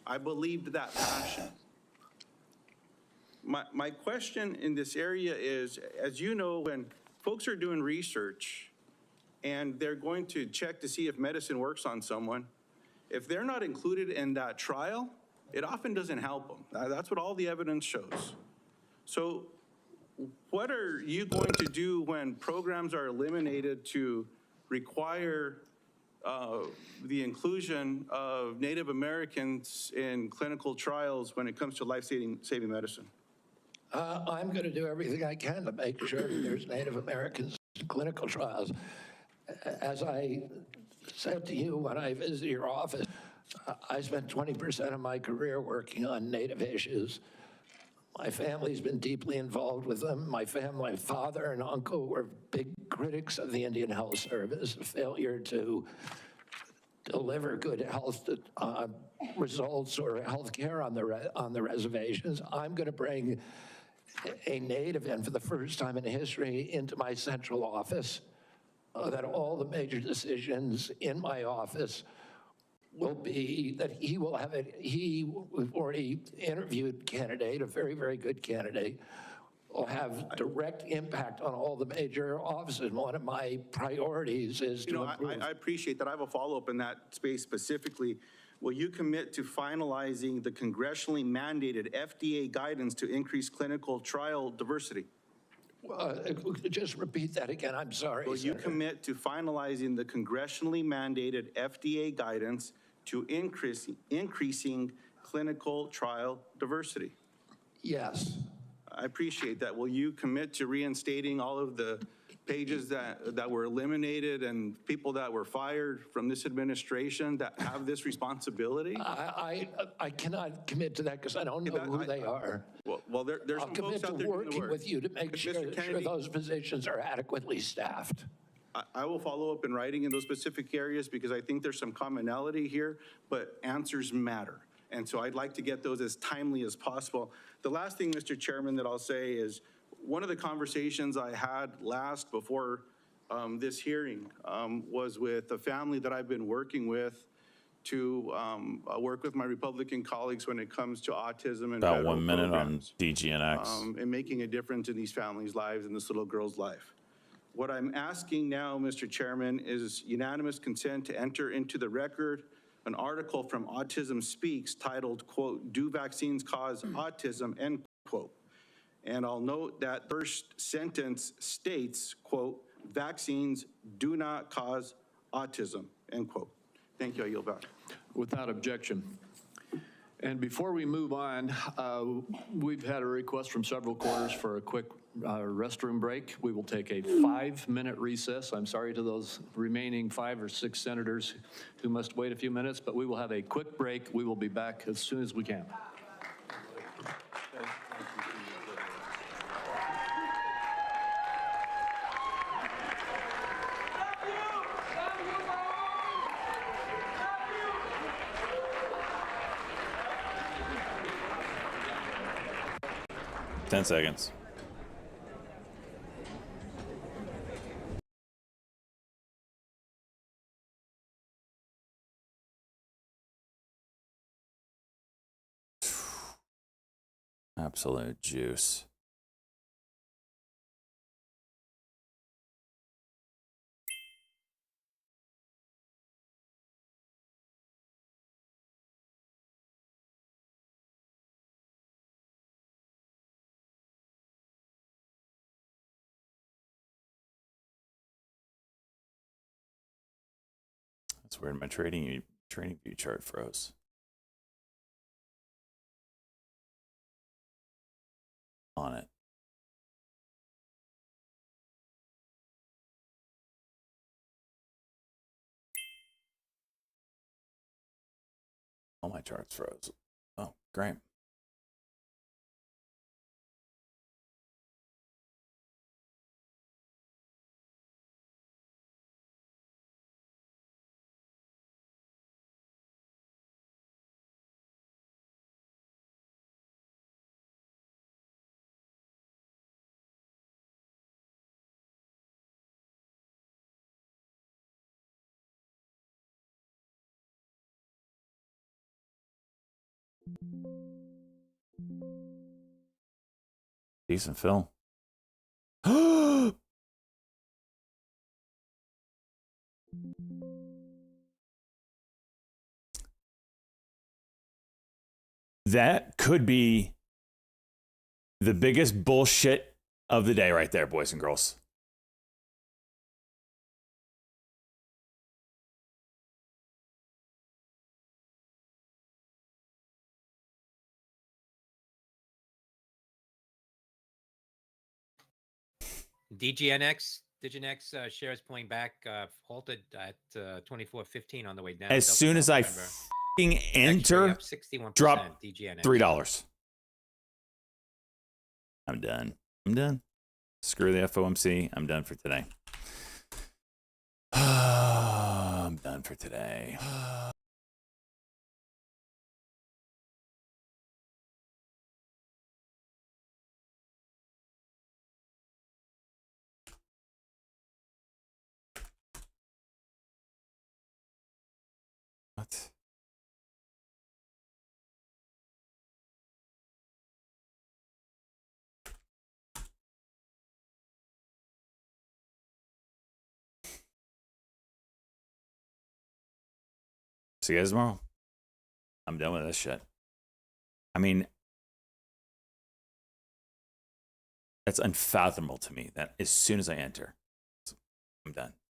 I believed that passion. My question in this area is, as you know, when folks are doing research and they're going to check to see if medicine works on someone, if they're not included in that trial, it often doesn't help them. That's what all the evidence shows. So what are you going to do when programs are eliminated to require the inclusion of Native Americans in clinical trials when it comes to life-saving medicine? I'm going to do everything I can to make sure that there's Native Americans in clinical trials. As I said to you when I visited your office, I spent 20% of my career working on Native issues. My family's been deeply involved with them. My father and uncle were big critics of the Indian Health Service, a failure to deliver good health results or health care on the reservations. I'm going to bring a Native in for the first time in history into my central office, that all the major decisions in my office will be that he will have it. We've already interviewed candidate, a very, very good candidate, will have direct impact on all the major offices. One of my priorities is to improve. I appreciate that. I have a follow-up in that space specifically. Will you commit to finalizing the congressionally mandated FDA guidance to increase clinical trial diversity? Just repeat that again, I'm sorry. Will you commit to finalizing the congressionally mandated FDA guidance to increasing clinical trial diversity? Yes. I appreciate that. Will you commit to reinstating all of the pages that were eliminated and people that were fired from this administration that have this responsibility? I cannot commit to that because I don't know who they are. Well, there's I'll some commit folks to out there working with you to make sure those positions are adequately staffed. I will follow up in writing in those specific areas because I think there's some commonality here, but answers matter. And so I'd like to get those as timely as possible. The last thing, Mr. Chairman, that I'll say is one of the conversations I had last before this hearing was with a family that I've been working with to work with my Republican colleagues when it comes to autism and about 1 minute on DGNX. And making a difference in these families' lives and this little girl's life. What I'm asking now, Mr. Chairman, is unanimous consent to enter into the record an article from Autism Speaks titled, quote, "Do Vaccines Cause Autism?" End quote. And I'll note that first sentence states, quote, "Vaccines do not cause autism," end quote. Thank you, I yield back. Without objection. And before we move on, we've had a request from several quarters for a quick restroom break. We will take a 5-minute recess. I'm sorry to those remaining 5 or 6 senators who must wait a few minutes, but we will have a quick break. We will be back as soon as we can. 10 seconds. Absolute juice. That's weird. My trading view chart froze. On it. All my charts froze. Oh, great. Decent film. That could be the biggest bullshit of the day right there, boys and girls. DigiNX shares pulling back, halted at 24.15 on the way down. As soon as I f***ing enter, drop $3. I'm done. I'm done. Screw the FOMC. I'm done for today. I'm done for today. What? See you guys tomorrow. I'm done with this shit. I mean, that's unfathomable to me that as soon as I enter, I'm done.